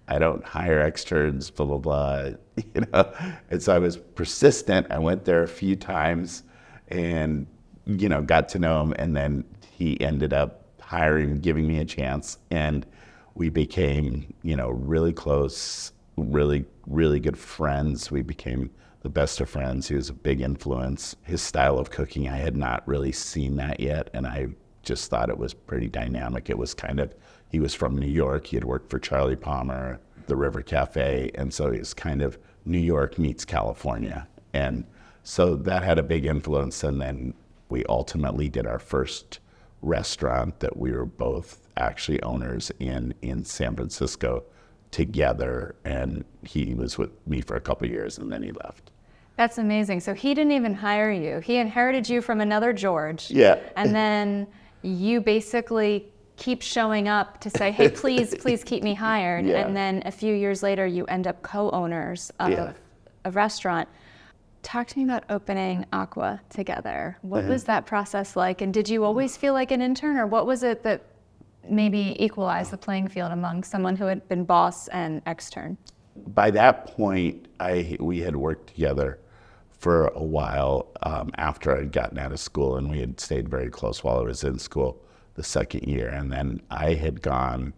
I don't hire externs, blah, blah, blah, you know. And so I was persistent. I went there a few times and, you know, got to know him. And then he ended up hiring, giving me a chance. And we became, you know, really close, really, really good friends. We became the best of friends. He was a big influence. His style of cooking, I had not really seen that yet. And I just thought it was pretty dynamic. It was kind of, he was from New York. He had worked for Charlie Palmer, the River Cafe. And so it was kind of New York meets California. And so that had a big influence. And then we ultimately did our first restaurant that we were both actually owners in San Francisco together. And he was with me for a couple of years and then he left. That's amazing. So he didn't even hire you. He inherited you from another George. Yeah. And then you basically keep showing up to say, hey, please keep me hired. Yeah. And then a few years later, you end up co-owners of a restaurant. Talk to me about opening Aqua together. What was that process like? And did you always feel like an intern, or what was it that maybe equalized the playing field among someone who had been boss and extern? by that point, we had worked together for a while after I'd gotten out of school, and we had stayed very close while I was in school the second year. And then I had gone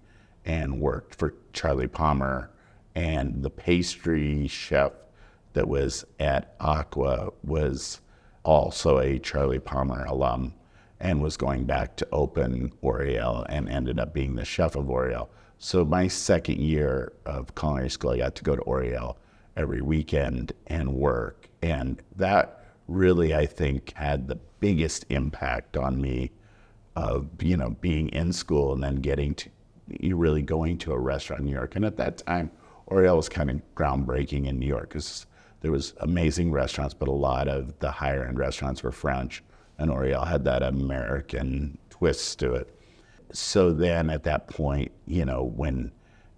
and worked for Charlie Palmer, and the pastry chef that was at Aqua was also a Charlie Palmer alum and was going back to open Oriel and ended up being the chef of Oriel. So my second year of culinary school, I got to go to Oriel every weekend and work. And that really, I think, had the biggest impact on me of, being in school and then getting to, really going to a restaurant in New York. And at that time, Oriel was kind of groundbreaking in New York because there was amazing restaurants, but a lot of the higher end restaurants were French, and Oriel had that American twist to it. So then at that point, when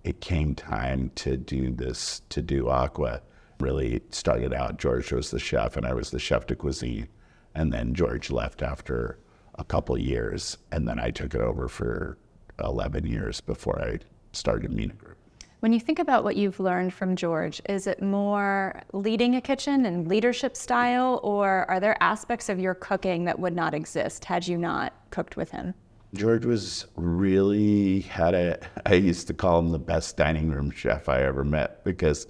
it came time to do Aqua, really started out, George was the chef and I was the chef de cuisine. And then George left after a couple years, and then I took it over for 11 years before I started Mina Group. When you think about what you've learned from George, is it more leading a kitchen and leadership style, or are there aspects of your cooking that would not exist had you not cooked with him? George was really I used to call him the best dining room chef I ever met because,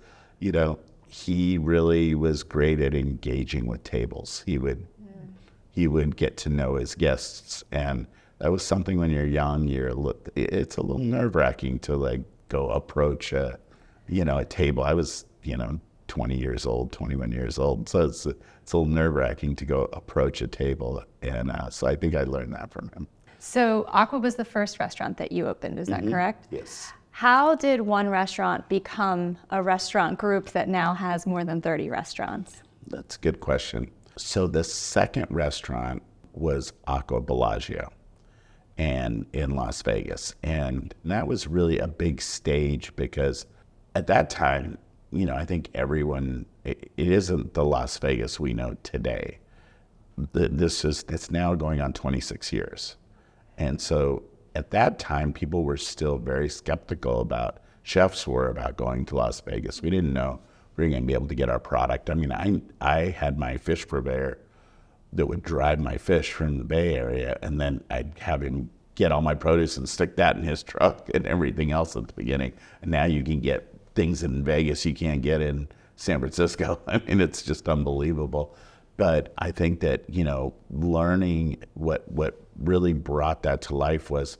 he really was great at engaging with tables. He would get to know his guests, and that was something when you're young, it's a little nerve-wracking to go approach a table. I was, 20 years old, 21 years old, so it's a little nerve-wracking to go approach a table, and so I think I learned that from him. So Aqua was the first restaurant that you opened, is that correct? Yes. How did one restaurant become a restaurant group that now has more than 30 restaurants? That's a good question. So the second restaurant was Aqua Bellagio and in Las Vegas. And that was really a big stage because at that time, I think it isn't the Las Vegas we know today. It's now going on 26 years. And so at that time, people were still very skeptical chefs were about going to Las Vegas. We didn't know we were going to be able to get our product. I mean, I had my fish purveyor that would drive my fish from the Bay Area, and then I'd have him get all my produce and stick that in his truck and everything else at the beginning. And now you can get things in Vegas you can't get in San Francisco. I mean, it's just unbelievable. But I think that, learning what really brought that to life was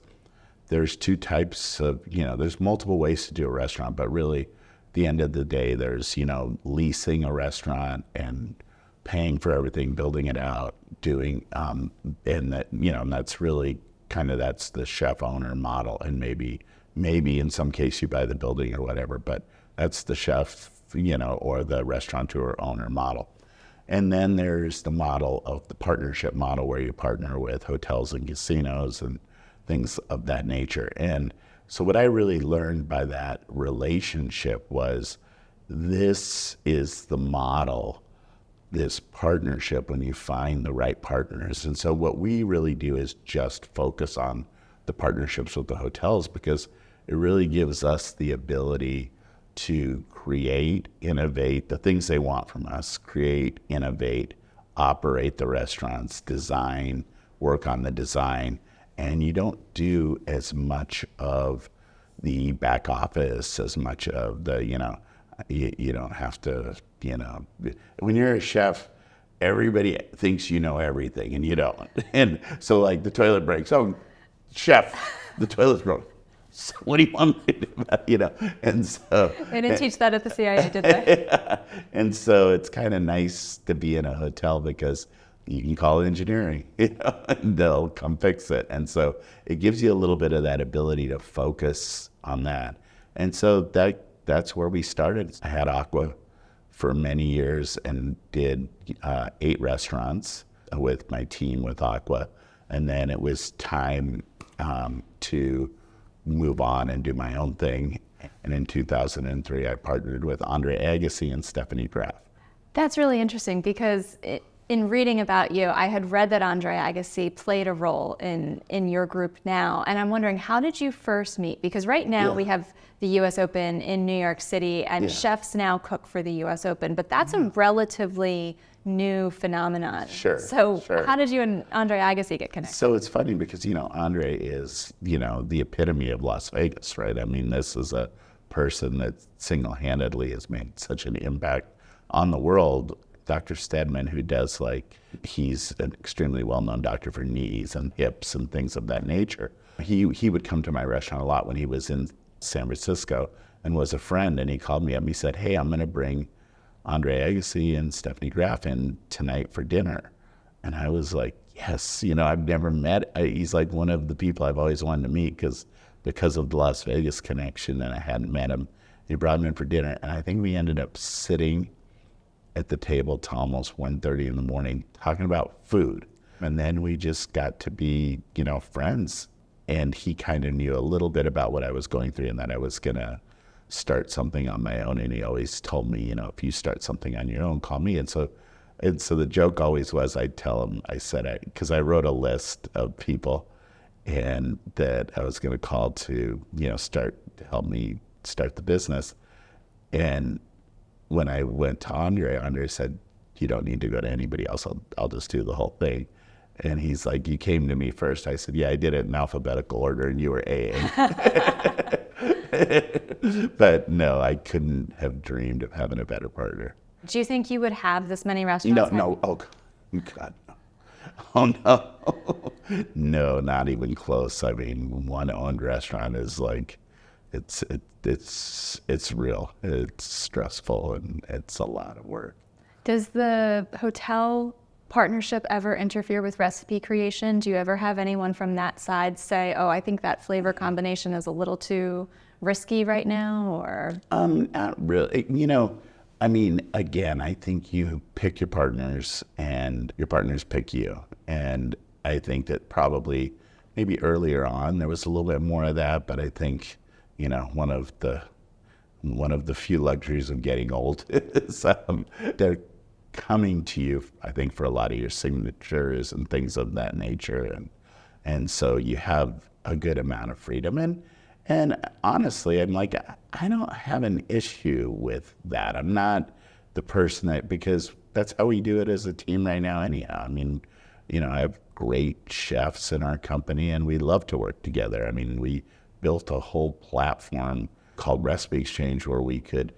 there's two types of, there's multiple ways to do a restaurant, but really at the end of the day, there's, leasing a restaurant and paying for everything, building it out, doing, and that, that's really that's the chef owner model. And maybe in some case you buy the building or whatever, but that's the chef, or the restaurateur owner model. And then there's the model of the partnership model where you partner with hotels and casinos and things of that nature. And so what I really learned by that relationship was this is the model, this partnership when you find the right partners. And so what we really do is just focus on the partnerships with the hotels because it really gives us the ability to create, innovate, the things they want from us, create, innovate, operate the restaurants, design, work on the design. And you don't do as much of the back office, as much of the, you don't have to, when you're a chef, everybody thinks you know everything and you don't. And so the toilet breaks, oh, chef, the toilet's broke. So what do you want me to do about, and so. They didn't teach that at the CIA, did they? And so it's kind of nice to be in a hotel because you can call engineering, and they'll come fix it. And so it gives you a little bit of that ability to focus on that. And so that's where we started. I had Aqua for many years and did 8 restaurants with my team with Aqua. And then it was time to move on and do my own thing. And in 2003, I partnered with Andre Agassi and Stephanie Graff. That's really interesting because In reading about you, I had read that Andre Agassi played a role in your group now, and I'm wondering, how did you first meet? Because right now we have the U.S. Open in New York City, and chefs now cook for the U.S. Open, but that's a relatively new phenomenon. So how did you and Andre Agassi get connected? So it's funny because, Andre is, the epitome of Las Vegas, right? I mean, this is a person that single-handedly has made such an impact on the world. Dr. Stedman, who does he's an extremely well-known doctor for knees and hips and things of that nature. He would come to my restaurant a lot when he was in San Francisco and was a friend, and he called me up and he said, hey, I'm going to bring Andre Agassi and Stephanie Graf in tonight for dinner. And I was like, yes, I've never met, he's like one of the people I've always wanted to meet because of the Las Vegas connection, and I hadn't met him. He brought him in for dinner, and I think we ended up sitting at the table till almost 1:30 in the morning talking about food. And then we just got to be, friends. And he kind of knew a little bit about what I was going through and that I was going to start something on my own. And he always told me, if you start something on your own, call me. And so the joke always was, I'd tell him, because I wrote a list of people and that I was going to call to, to help me start the business. And when I went to Andre said, you don't need to go to anybody else. I'll just do the whole thing. And he's like, you came to me first. I said, yeah, I did it in alphabetical order and you were AA. But no, I couldn't have dreamed of having a better partner. Do you think you would have this many restaurants? No. Oh, God, no. Oh, no. No, not even close. I mean, one owned restaurant is it's real. It's stressful and it's a lot of work. Does the hotel partnership ever interfere with recipe creation? Do you ever have anyone from that side say, oh, I think that flavor combination is a little too risky right now, or? Not really. I mean, again, I think you pick your partners and your partners pick you. And I think that probably maybe earlier on there was a little bit more of that, but I think one of the few luxuries of getting old is they're coming to you, I think, for a lot of your signatures and things of that nature, and so you have a good amount of freedom. And honestly, I'm like, I don't have an issue with that. I'm not the person because that's how we do it as a team right now anyhow. I mean, I have great chefs in our company and we love to work together. I mean, we built a whole platform called Recipe Exchange where we could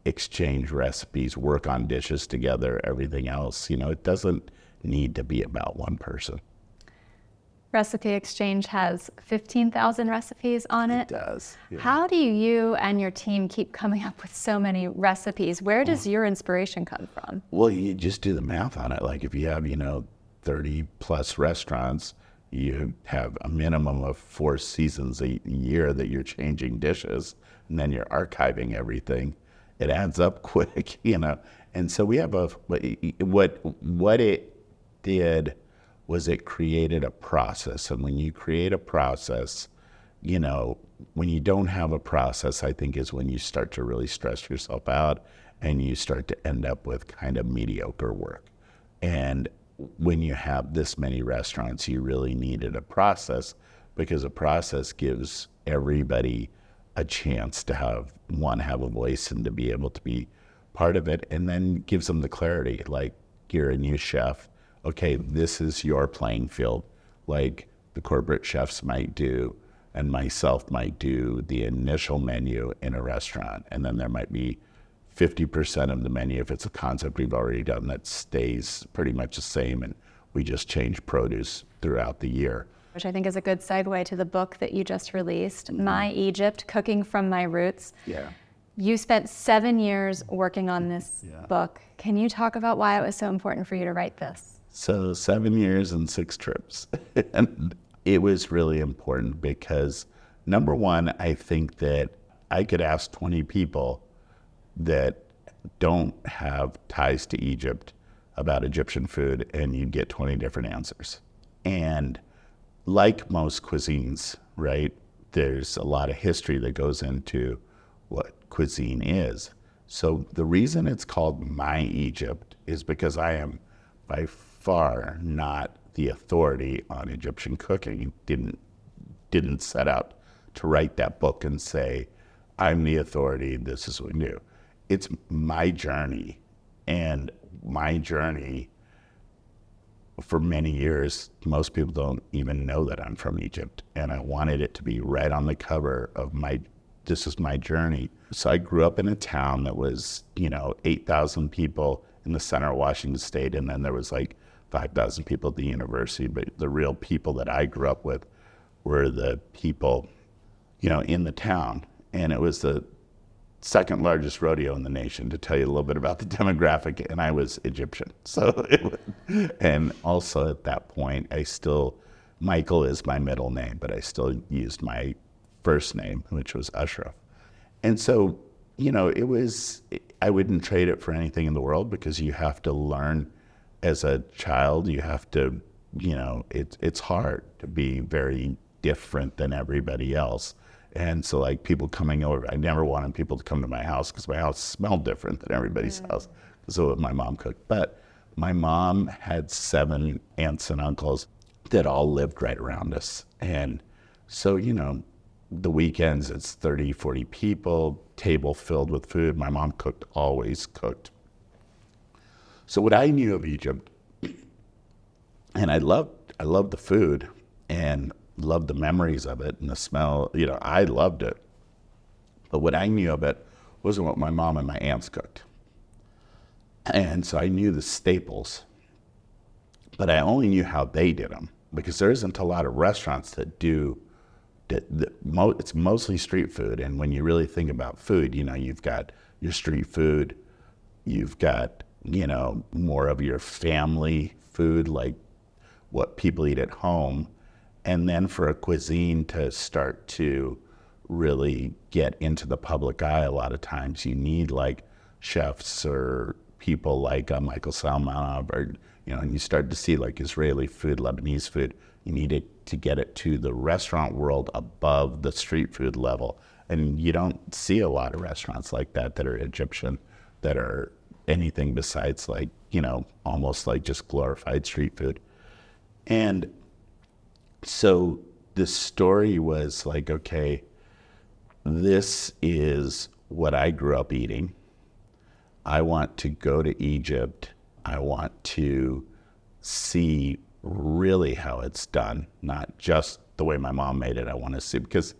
exchange recipes, work on dishes together, everything else. It doesn't need to be about one person. Recipe Exchange has 15,000 recipes on it. It does. Yeah. How do you and your team keep coming up with so many recipes? Where does your inspiration come from? Well, you just do the math on it. Like if you have, 30 plus restaurants, you have a minimum of 4 seasons a year that you're changing dishes, and then you're archiving everything. It adds up quick, And so we have what it did was it created a process. And when you create a process, when you don't have a process, I think is when you start to really stress yourself out and you start to end up with kind of mediocre work. And when you have this many restaurants, you really needed a process because a process gives everybody a chance to have a voice and to be able to be part of it, and then gives them the clarity, like you're a new chef. Okay, this is your playing field. Like the corporate chefs might do, and myself might do the initial menu in a restaurant, and then there might be 50% of the menu, if it's a concept we've already done, that stays pretty much the same, and we just change produce throughout the year. Which I think is a good segue to the book that you just released, My Egypt, Cooking from My Roots. Yeah. You spent 7 years working on this book. Can you talk about why it was so important for you to write this? So 7 years and 6 trips. And it was really important because, number one, I think that I could ask 20 people that don't have ties to Egypt about Egyptian food, and you'd get 20 different answers. And like most cuisines, right, there's a lot of history that goes into what cuisine is. So the reason it's called My Egypt is because I am by far not the authority on Egyptian cooking. Didn't set out to write that book and say, I'm the authority, this is what we do. It's my journey, and my journey for many years, most people don't even know that I'm from Egypt, and I wanted it to be right on the cover of this is my journey. So I grew up in a town that was, 8,000 people in the center of Washington State, and then there was like 5,000 people at the university, but the real people that I grew up with were the people, in the town. And it was the second largest rodeo in the nation, to tell you a little bit about the demographic, and I was Egyptian. And also at that point, Michael is my middle name, but I still used my first name, which was Ashraf. And so, I wouldn't trade it for anything in the world, because you have to learn as a child, you have to, it's hard to be very different than everybody else. And so like people coming over, I never wanted people to come to my house because my house smelled different than everybody's house because of what my mom cooked. But my mom had 7 aunts and uncles that all lived right around us. And so, the weekends it's 30, 40 people, table filled with food. My mom always cooked. So what I knew of Egypt, and I loved the food and loved the memories of it and the smell, I loved it. But what I knew of it wasn't what my mom and my aunts cooked. And so I knew the staples, but I only knew how they did them, because there isn't a lot of restaurants that do, it's mostly street food. And when you really think about food, you've got your street food, you've got, more of your family food, like what people eat at home. And then for a cuisine to start to really get into the public eye, a lot of times you need like chefs or people like Michael Salmanov, or, and you start to see like Israeli food, Lebanese food. You need it to get it to the restaurant world above the street food level. And you don't see a lot of restaurants like that are Egyptian, that are anything besides like, almost like just glorified street food. And so the story was like, okay, this is what I grew up eating. I want to go to Egypt. I want to see really how it's done, not just the way my mom made it. I want to see, because,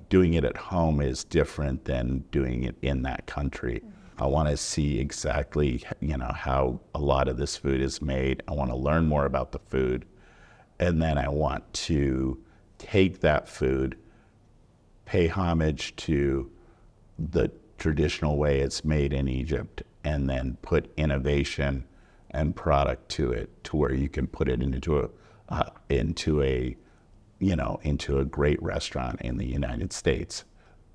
doing it at home is different than doing it in that country. I want to see exactly, how a lot of this food is made. I want to learn more about the food. And then I want to take that food, pay homage to the traditional way it's made in Egypt, and then put innovation and product to it, to where you can put it into a great restaurant in the United States.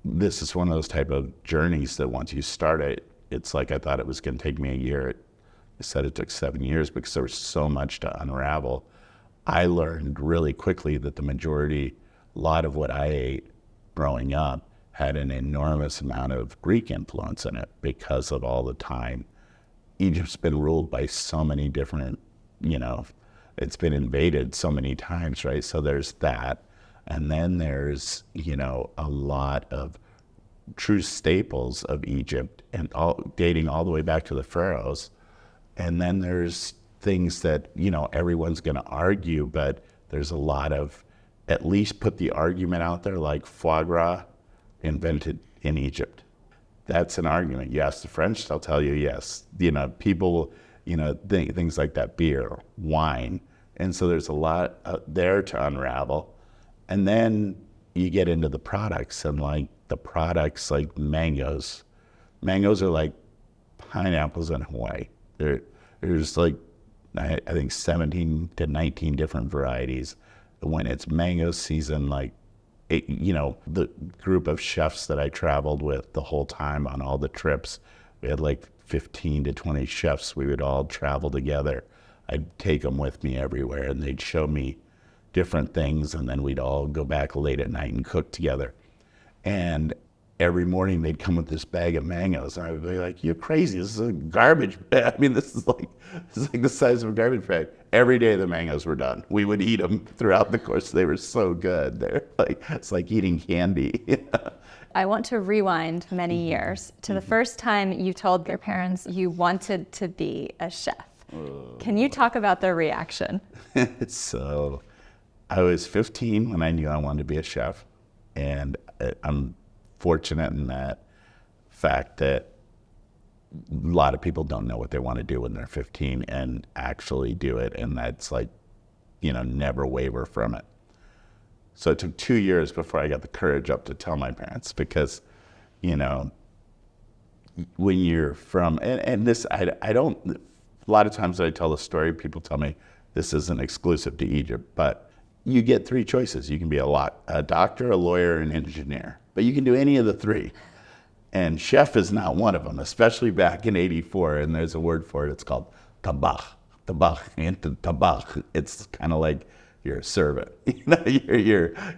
This is one of those type of journeys that once you start it, it's like I thought it was going to take me a year. I said it took 7 years because there was so much to unravel. I learned really quickly that a lot of what I ate growing up had an enormous amount of Greek influence in it, because of all the time. Egypt's been ruled by so many different, it's been invaded so many times, right? So there's that. And then there's, a lot of true staples of Egypt, and dating all the way back to the pharaohs. And then there's things that, everyone's going to argue, but there's a lot of, at least put the argument out there, like foie gras invented in Egypt. That's an argument. You ask the French, they'll tell you yes. People, things like that, beer, wine. And so there's a lot there to unravel. And then you get into the products, and like the products like mangoes. Mangoes are like pineapples in Hawaii. There's like, I think 17 to 19 different varieties. When it's mango season, like, the group of chefs that I traveled with the whole time on all the trips, we had like 15 to 20 chefs. We would all travel together. I'd take them with me everywhere, and they'd show me different things, and then we'd all go back late at night and cook together. And every morning they'd come with this bag of mangoes, and I would be like, "You're crazy! This is a garbage bag. I mean, this is like the size of a garbage bag." Every day the mangoes were done. We would eat them throughout the course. They were so good. They're like, it's like eating candy. I want to rewind many years to the first time you told your parents you wanted to be a chef. Can you talk about their reaction? So I was 15 when I knew I wanted to be a chef, and I'm fortunate in that fact that a lot of people don't know what they want to do when they're 15 and actually do it, and that's like, you know, never waver from it. So it took 2 years before I got the courage up to tell my parents, because, you know, when you're from, and this, I don't, a lot of times when I tell the story, people tell me this isn't exclusive to Egypt, but you get three choices. You can be a doctor, a lawyer, an engineer, but you can do any of the three. And chef is not one of them, especially back in '84, and there's a word for it, it's called tabach. Tabach, and tabach, it's kind of like you're a servant. You know,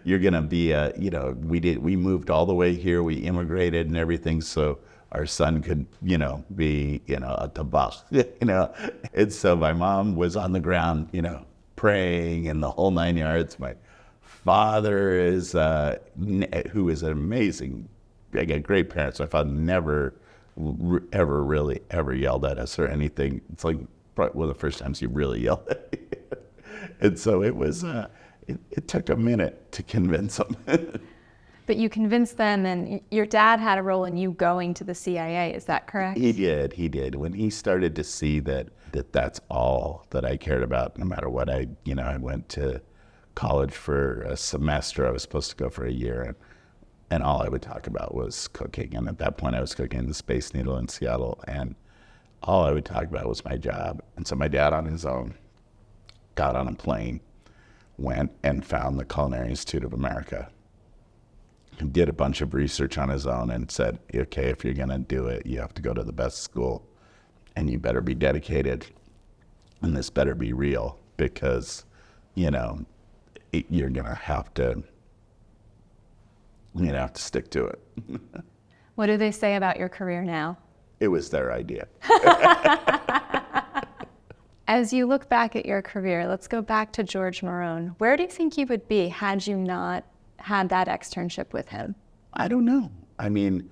you're gonna be a, you know, we moved all the way here, we immigrated and everything, so our son could, you know, be, you know, a tabach, you know. And so my mom was on the ground, you know, praying and the whole 9 yards. My father is, who is an amazing, I got great parents. My father never, ever really ever yelled at us or anything. It's like probably one of the first times he really yelled at me. And so it was, it took a minute to convince them. But you convinced them, and your dad had a role in you going to the CIA, is that correct? He did. When he started to see that that's all that I cared about, no matter what I went to college for a semester. I was supposed to go for a year, and all I would talk about was cooking. And at that point I was cooking the Space Needle in Seattle, and all I would talk about was my job. And so my dad on his own got on a plane, went and found the Culinary Institute of America, did a bunch of research on his own and said, okay, if you're gonna do it, you have to go to the best school, and you better be dedicated, and this better be real, because, you know, you're gonna have to stick to it. What do they say about your career now? It was their idea. As you look back at your career, let's go back to George Marone. Where do you think you would be had you not had that externship with him? I don't know. I mean,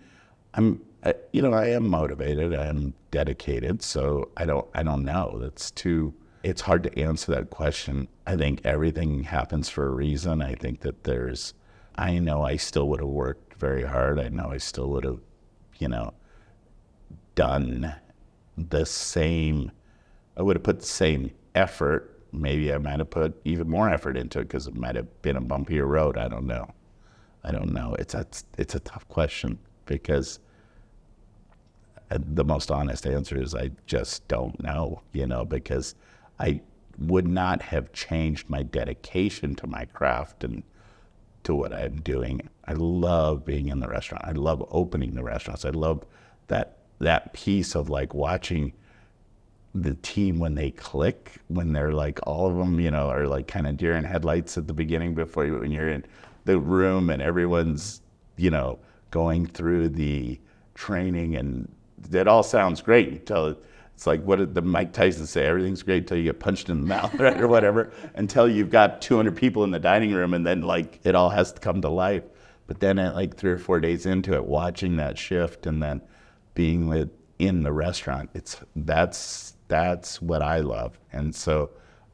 I am motivated, I am dedicated, so I don't know. It's hard to answer that question. I think everything happens for a reason. I think that I know I still would have worked very hard. I know I still would have, done the same, I would have put the same effort. Maybe I might have put even more effort into it because it might have been a bumpier road. I don't know. It's a tough question, because the most honest answer is I just don't know, because I would not have changed my dedication to my craft and to what I'm doing. I love being in the restaurant. I love opening the restaurants. I love that piece of like watching the team when they click, when they're like, all of them, are like kind of deer in headlights at the beginning when you're in the room and everyone's, going through the training, and it all sounds great until it's like, what did the Mike Tyson say? Everything's great until you get punched in the mouth, right, or whatever, until you've got 200 people in the dining room, and then like it all has to come to life. But then at like 3 or 4 days into it, watching that shift and then being in the restaurant, that's what I love. And so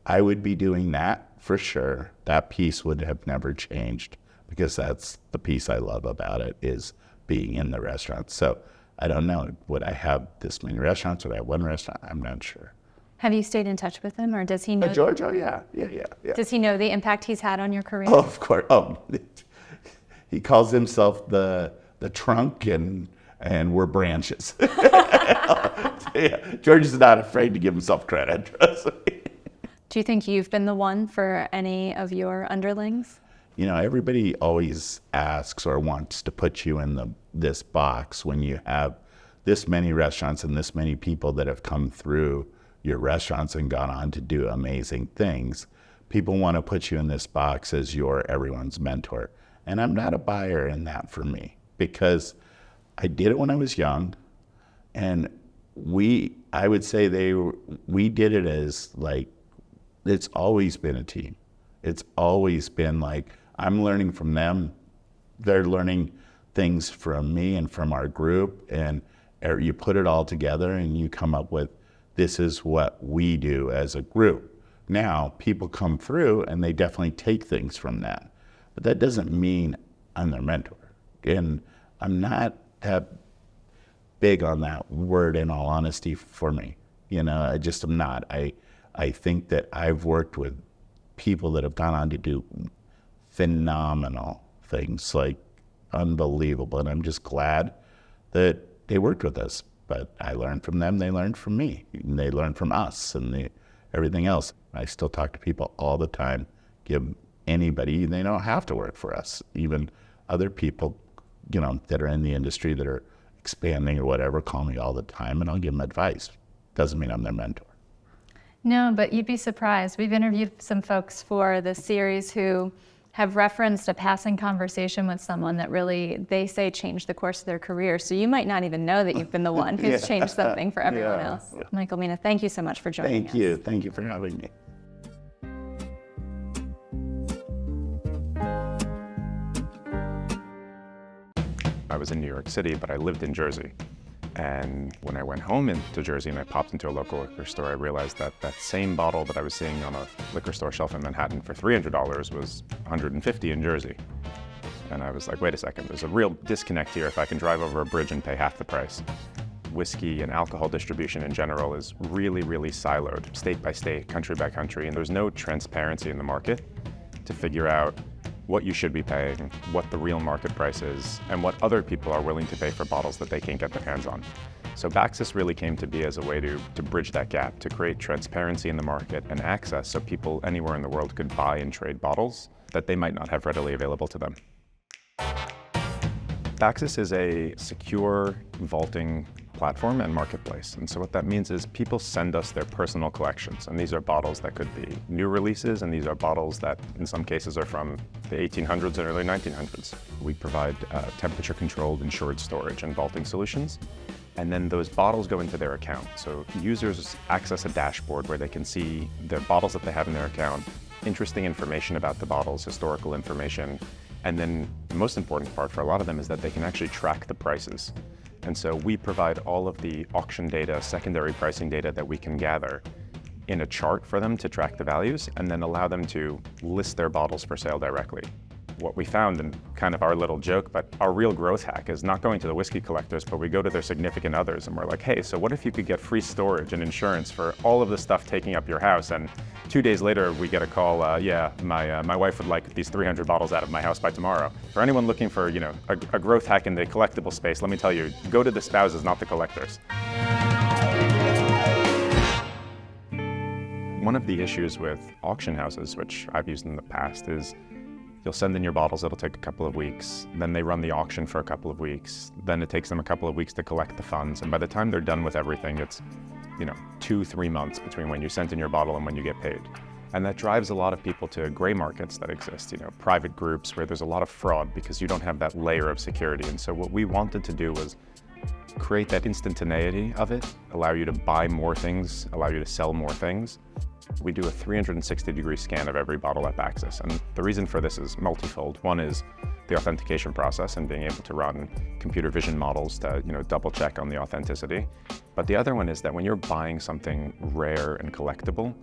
I would be doing that for sure. That piece would have never changed, because that's the piece I love about it, is being in the restaurant. So I don't know, would I have this many restaurants? Would I have one restaurant? I'm not sure. Have you stayed in touch with him, or does he know? George? Oh, yeah. Does he know the impact he's had on your career? Oh, of course. Oh, he calls himself the trunk, and we're branches. Yeah, George is not afraid to give himself credit, trust me. Do you think you've been the one for any of your underlings? Everybody always asks or wants to put you in this box when you have this many restaurants and this many people that have come through your restaurants and gone on to do amazing things. People want to put you in this box as you're everyone's mentor. And I'm not a buyer in that for me, because I did it when I was young, and I would say we did it as like, it's always been a team. It's always been like, I'm learning from them, they're learning things from me and from our group, and you put it all together and you come up with, this is what we do as a group. Now, people come through and they definitely take things from that, but that doesn't mean I'm their mentor. And I'm not that big on that word, in all honesty, for me. I just am not. I think that I've worked with people that have gone on to do phenomenal things, like unbelievable, and I'm just glad that they worked with us. But I learned from them, they learned from me, and they learned from us and everything else. I still talk to people all the time, give anybody, they don't have to work for us, even other people, that are in the industry that are expanding or whatever, call me all the time and I'll give them advice. Doesn't mean I'm their mentor. No, but you'd be surprised. We've interviewed some folks for this series who have referenced a passing conversation with someone that really, they say, changed the course of their career. So you might not even know that you've been the one who's changed something for everyone else. Michael, Mina, thank you so much for joining us. Thank you. Thank you for having me. I was in New York City, but I lived in Jersey. And when I went home into Jersey and I popped into a local liquor store, I realized that that same bottle that I was seeing on a liquor store shelf in Manhattan for $300 was $150 in Jersey. And I was like, wait a second, there's a real disconnect here if I can drive over a bridge and pay half the price. Whiskey and alcohol distribution in general is really, really siloed, state by state, country by country, and there's no transparency in the market to figure out what you should be paying, what the real market price is, and what other people are willing to pay for bottles that they can't get their hands on. So Baxus really came to be as a way to bridge that gap, to create transparency in the market and access so people anywhere in the world could buy and trade bottles that they might not have readily available to them. Baxus is a secure vaulting platform and marketplace. And so what that means is people send us their personal collections. And these are bottles that could be new releases, and these are bottles that in some cases are from the 1800s and early 1900s. We provide temperature-controlled insured storage and vaulting solutions. And then those bottles go into their account. So users access a dashboard where they can see the bottles that they have in their account, interesting information about the bottles, historical information. And then the most important part for a lot of them is that they can actually track the prices. And so we provide all of the auction data, secondary pricing data that we can gather in a chart for them to track the values and then allow them to list their bottles for sale directly. What we found, and kind of our little joke, but our real growth hack is not going to the whiskey collectors, but we go to their significant others and we're like, hey, so what if you could get free storage and insurance for all of the stuff taking up your house? And 2 days later, we get a call, my wife would like these 300 bottles out of my house by tomorrow. For anyone looking for, a growth hack in the collectible space, let me tell you, go to the spouses, not the collectors. One of the issues with auction houses, which I've used in the past, is you'll send in your bottles, it'll take a couple of weeks, then they run the auction for a couple of weeks, then it takes them a couple of weeks to collect the funds, and by the time they're done with everything, it's 2-3 months between when you sent in your bottle and when you get paid. And that drives a lot of people to gray markets that exist, private groups where there's a lot of fraud because you don't have that layer of security. And so what we wanted to do was create that instantaneity of it, allow you to buy more things, allow you to sell more things. We do a 360-degree scan of every bottle at Baxus, and the reason for this is multifold. One is the authentication process and being able to run computer vision models to double check on the authenticity. But the other one is that when you're buying something rare and collectible,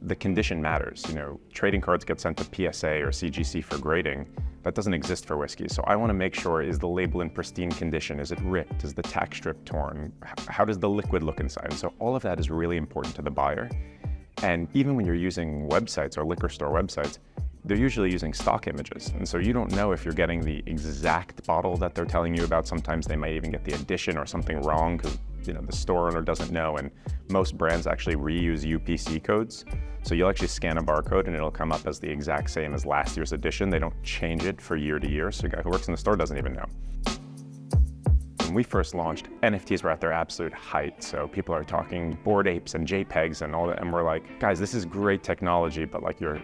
the condition matters. Trading cards get sent to PSA or CGC for grading. That doesn't exist for whiskey. So I want to make sure, is the label in pristine condition? Is it ripped? Is the tack strip torn? How does the liquid look inside? And so all of that is really important to the buyer. And even when you're using websites or liquor store websites, they're usually using stock images. And so you don't know if you're getting the exact bottle that they're telling you about. Sometimes they might even get the addition or something wrong because the store owner doesn't know. And most brands actually reuse UPC codes. So you'll actually scan a barcode and it'll come up as the exact same as last year's edition. They don't change it for year to year. So a guy who works in the store doesn't even know. we first launched, NFTs were at their absolute height. So people are talking Bored Apes and JPEGs and all that. And we're like, guys, this is great technology, but like you're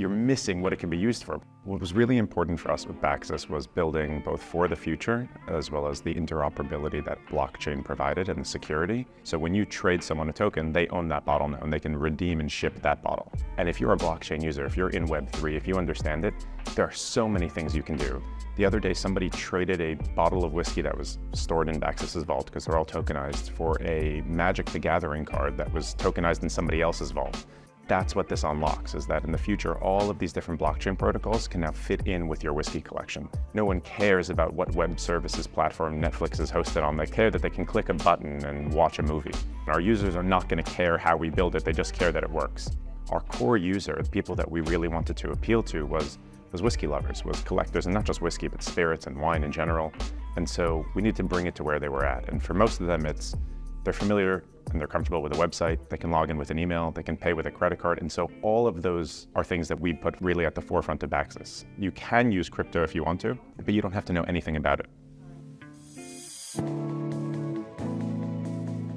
missing what it can be used for. What was really important for us with Baxus was building both for the future, as well as the interoperability that blockchain provided and the security. So when you trade someone a token, they own that bottle now and they can redeem and ship that bottle. And if you're a blockchain user, if you're in Web3, if you understand it, there are so many things you can do. The other day, somebody traded a bottle of whiskey that was stored in Baxus's vault, because they're all tokenized, for a Magic the Gathering card that was tokenized in somebody else's vault. That's what this unlocks, is that in the future, all of these different blockchain protocols can now fit in with your whiskey collection. No one cares about what web services platform Netflix is hosted on. They care that they can click a button and watch a movie. Our users are not going to care how we build it, they just care that it works. Our core user, the people that we really wanted to appeal to, was whiskey lovers, was collectors, and not just whiskey, but spirits and wine in general. And so we need to bring it to where they were at. And for most of them, they're familiar and they're comfortable with a website. They can log in with an email, they can pay with a credit card. And so all of those are things that we put really at the forefront of Baxus. You can use crypto if you want to, but you don't have to know anything about it.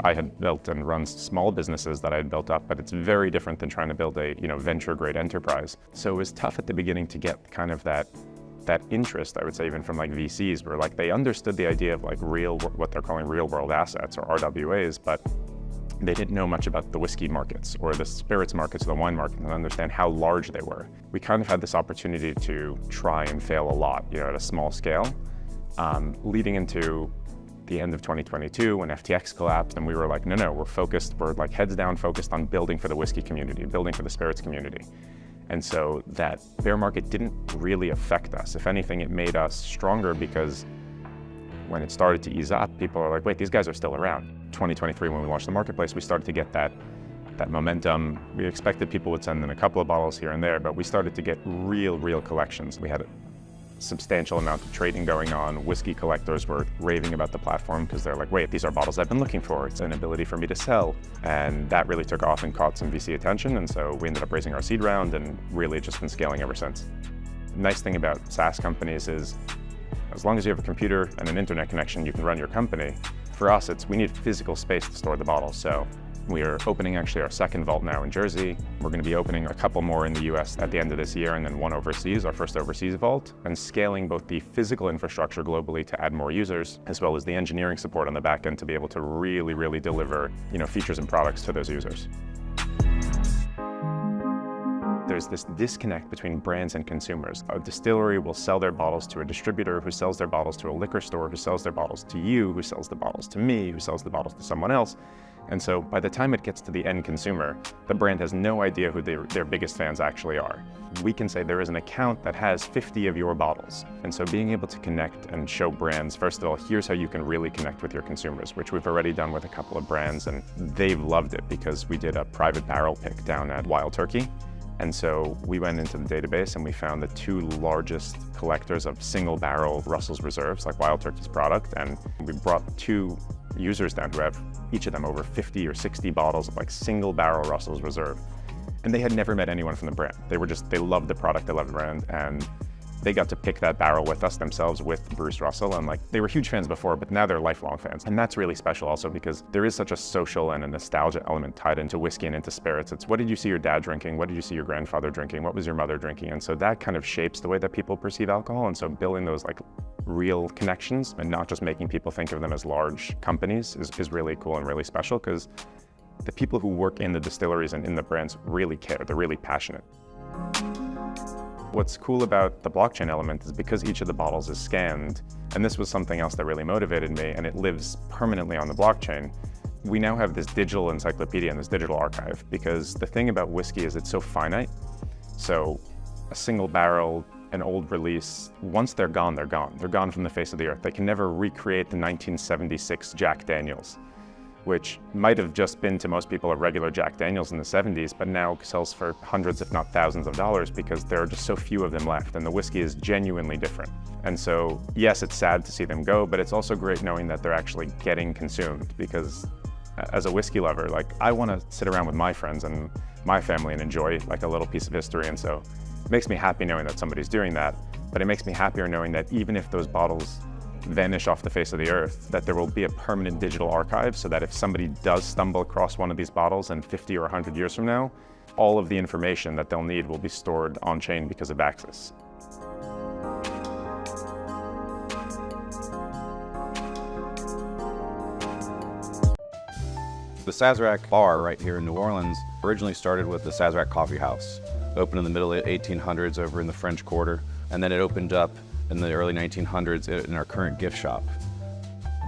I had built and run small businesses that I had built up, but it's very different than trying to build a venture-grade enterprise. So it was tough at the beginning to get kind of that interest, I would say, even from like VCs, where like they understood the idea of like what they're calling real-world assets or RWAs, but they didn't know much about the whiskey markets or the spirits markets or the wine market and understand how large they were. We kind of had this opportunity to try and fail a lot, at a small scale, leading into the end of 2022 when FTX collapsed, and we were like, no, we're like heads down focused on building for the whiskey community, building for the spirits community. And so that bear market didn't really affect us. If anything, it made us stronger, because when it started to ease up, people are like, wait, these guys are still around. 2023, when we launched the marketplace, we started to get that momentum. We expected people would send in a couple of bottles here and there, but we started to get real collections. We had a substantial amount of trading going on. Whiskey collectors were raving about the platform because they're like, wait, these are bottles I've been looking for. It's an ability for me to sell. And that really took off and caught some VC attention. And so we ended up raising our seed round and really just been scaling ever since. The nice thing about SaaS companies is, as long as you have a computer and an internet connection, you can run your company. For us, we need physical space to store the bottles. So we are opening actually our second vault now in Jersey. We're going to be opening a couple more in the US at the end of this year, and then one overseas, our first overseas vault, and scaling both the physical infrastructure globally to add more users, as well as the engineering support on the back end to be able to really deliver features and products to those users. There's this disconnect between brands and consumers. A distillery will sell their bottles to a distributor who sells their bottles to a liquor store who sells their bottles to you, who sells the bottles to me, who sells the bottles to someone else. And so by the time it gets to the end consumer, the brand has no idea who their biggest fans actually are. We can say there is an account that has 50 of your bottles. And so being able to connect and show brands, first of all, here's how you can really connect with your consumers, which we've already done with a couple of brands, and they've loved it because we did a private barrel pick down at Wild Turkey. And so we went into the database and we found the two largest collectors of single barrel Russell's Reserves, like Wild Turkey's product. And we brought two users down who have each of them over 50 or 60 bottles of like single barrel Russell's Reserve. And they had never met anyone from the brand. They loved the product, they loved the brand, and they got to pick that barrel with us themselves, with Bruce Russell, and like they were huge fans before, but now they're lifelong fans. And that's really special also because there is such a social and a nostalgia element tied into whiskey and into spirits. It's what did you see your dad drinking? What did you see your grandfather drinking? What was your mother drinking? And so that kind of shapes the way that people perceive alcohol. And so building those like real connections and not just making people think of them as large companies is really cool and really special, because the people who work in the distilleries and in the brands really care. They're really passionate. What's cool about the blockchain element is because each of the bottles is scanned, and this was something else that really motivated me, and it lives permanently on the blockchain. We now have this digital encyclopedia and this digital archive, because the thing about whiskey is it's so finite. So a single barrel, an old release, once they're gone, they're gone. They're gone from the face of the earth. They can never recreate the 1976 Jack Daniels, which might have just been to most people a regular Jack Daniels in the 70s, but now sells for hundreds, if not thousands of dollars, because there are just so few of them left, and the whiskey is genuinely different. And so, yes, it's sad to see them go, but it's also great knowing that they're actually getting consumed, because as a whiskey lover, like I want to sit around with my friends and my family and enjoy like a little piece of history, and so it makes me happy knowing that somebody's doing that, but it makes me happier knowing that even if those bottles vanish off the face of the earth, that there will be a permanent digital archive so that if somebody does stumble across one of these bottles and 50 or 100 years from now, all of the information that they'll need will be stored on-chain because of Baxus. The Sazerac Bar right here in New Orleans originally started with the Sazerac Coffee House, opened in the middle 1800s over in the French Quarter, and then it opened up in the early 1900s in our current gift shop.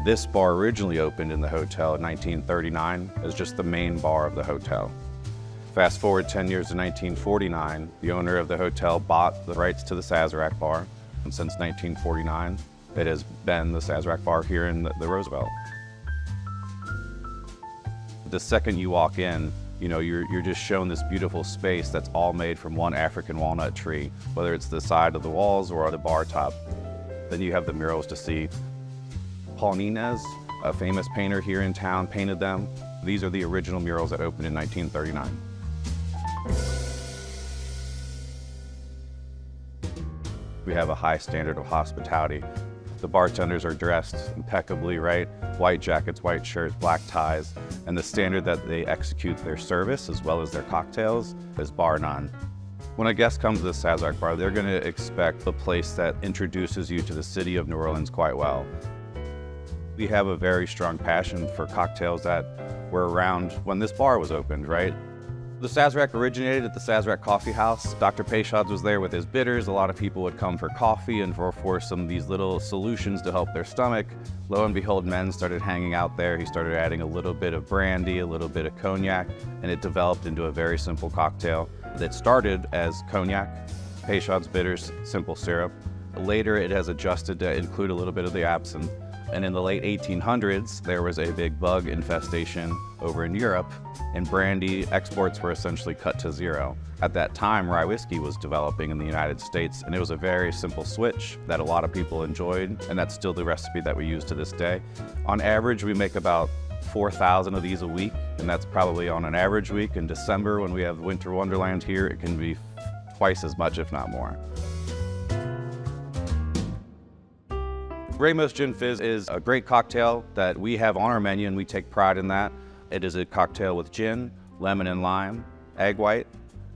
This bar originally opened in the hotel in 1939 as just the main bar of the hotel. Fast forward 10 years to 1949, the owner of the hotel bought the rights to the Sazerac Bar, and since 1949, it has been the Sazerac Bar here in the Roosevelt. The second you walk in, you know, you're just shown this beautiful space that's all made from one African walnut tree, whether it's the side of the walls or the bar top. Then you have the murals to see. Paul Nines, a famous painter here in town, painted them. These are the original murals that opened in 1939. We have a high standard of hospitality. The bartenders are dressed impeccably, right? White jackets, white shirts, black ties, and the standard that they execute their service as well as their cocktails is bar none. When a guest comes to the Sazerac Bar, they're going to expect a place that introduces you to the city of New Orleans quite well. We have a very strong passion for cocktails that were around when this bar was opened, right? The Sazerac originated at the Sazerac Coffee House. Dr. Peychaud's was there with his bitters. A lot of people would come for coffee and for some of these little solutions to help their stomach. Lo and behold, men started hanging out there. He started adding a little bit of brandy, a little bit of cognac, and it developed into a very simple cocktail that started as cognac, Peychaud's bitters, simple syrup. Later, it has adjusted to include a little bit of the absinthe. And in the late 1800s, there was a big bug infestation over in Europe, and brandy exports were essentially cut to zero. At that time, rye whiskey was developing in the United States, and it was a very simple switch that a lot of people enjoyed, and that's still the recipe that we use to this day. On average, we make about 4,000 of these a week, and that's probably on an average week. In December, when we have Winter Wonderland here, it can be twice as much, if not more. Ramos Gin Fizz is a great cocktail that we have on our menu, and we take pride in that. It is a cocktail with gin, lemon and lime, egg white,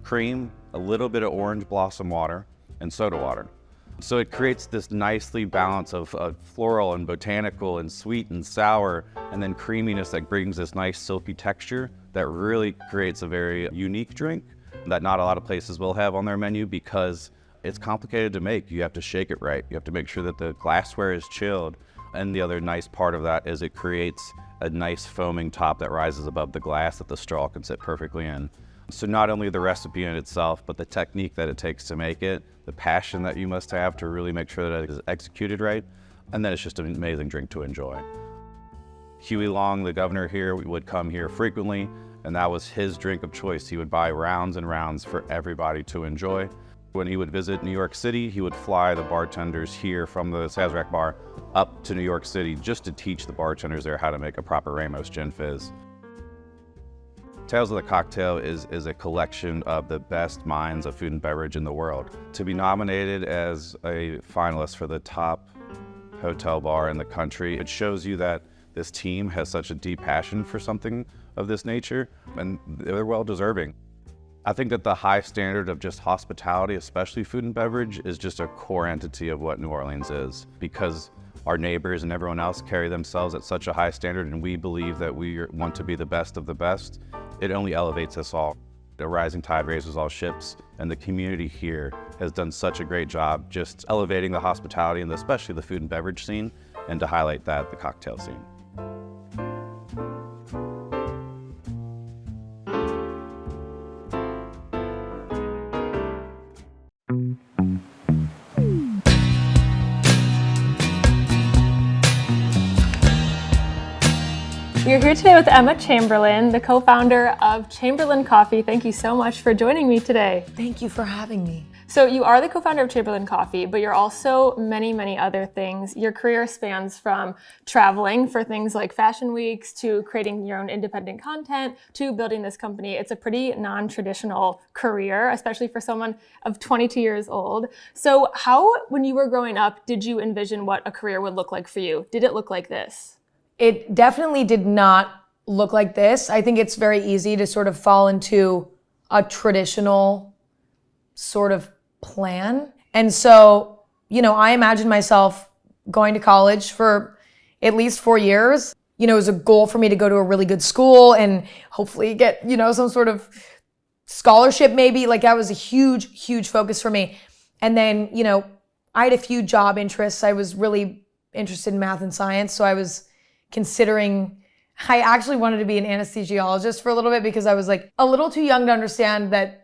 cream, a little bit of orange blossom water, and soda water. So it creates this nicely balance of floral and botanical and sweet and sour, and then creaminess that brings this nice silky texture that really creates a very unique drink that not a lot of places will have on their menu because it's complicated to make. You have to shake it right. You have to make sure that the glassware is chilled. And the other nice part of that is it creates a nice foaming top that rises above the glass that the straw can sit perfectly in. So not only the recipe in itself, but the technique that it takes to make it, the passion that you must have to really make sure that it is executed right, and then it's just an amazing drink to enjoy. Huey Long, the governor here, would come here frequently, and that was his drink of choice. He would buy rounds and rounds for everybody to enjoy. When he would visit New York City, he would fly the bartenders here from the Sazerac Bar up to New York City just to teach the bartenders there how to make a proper Ramos Gin Fizz. Tales of the Cocktail is a collection of the best minds of food and beverage in the world. To be nominated as a finalist for the top hotel bar in the country, it shows you that this team has such a deep passion for something of this nature, and they're well deserving. I think that the high standard of just hospitality, especially food and beverage, is just a core entity of what New Orleans is, because our neighbors and everyone else carry themselves at such a high standard, and we believe that we want to be the best of the best. It only elevates us all. A rising tide raises all ships, and the community here has done such a great job just elevating the hospitality and especially the food and beverage scene, and to highlight that, the cocktail scene. We're here today with Emma Chamberlain, the co-founder of Chamberlain Coffee. Thank you so much for joining me today. Thank you for having me. So you are the co-founder of Chamberlain Coffee, but you're also many, many other things. Your career spans from traveling for things like fashion weeks to creating your own independent content to building this company. It's a pretty non-traditional career, especially for someone of 22 years old. So how, when you were growing up, did you envision what a career would look like for you? Did it look like this? It definitely did not look like this. I think it's very easy to sort of fall into a traditional sort of plan. And so, you know, I imagine myself going to college for at least 4 years. You know, it was a goal for me to go to a really good school and hopefully get, you know, some sort of scholarship maybe. Like that was a huge, huge focus for me. And then, you know, I had a few job interests. I was really interested in math and science. So I was considering, I actually wanted to be an anesthesiologist for a little bit because I was like a little too young to understand that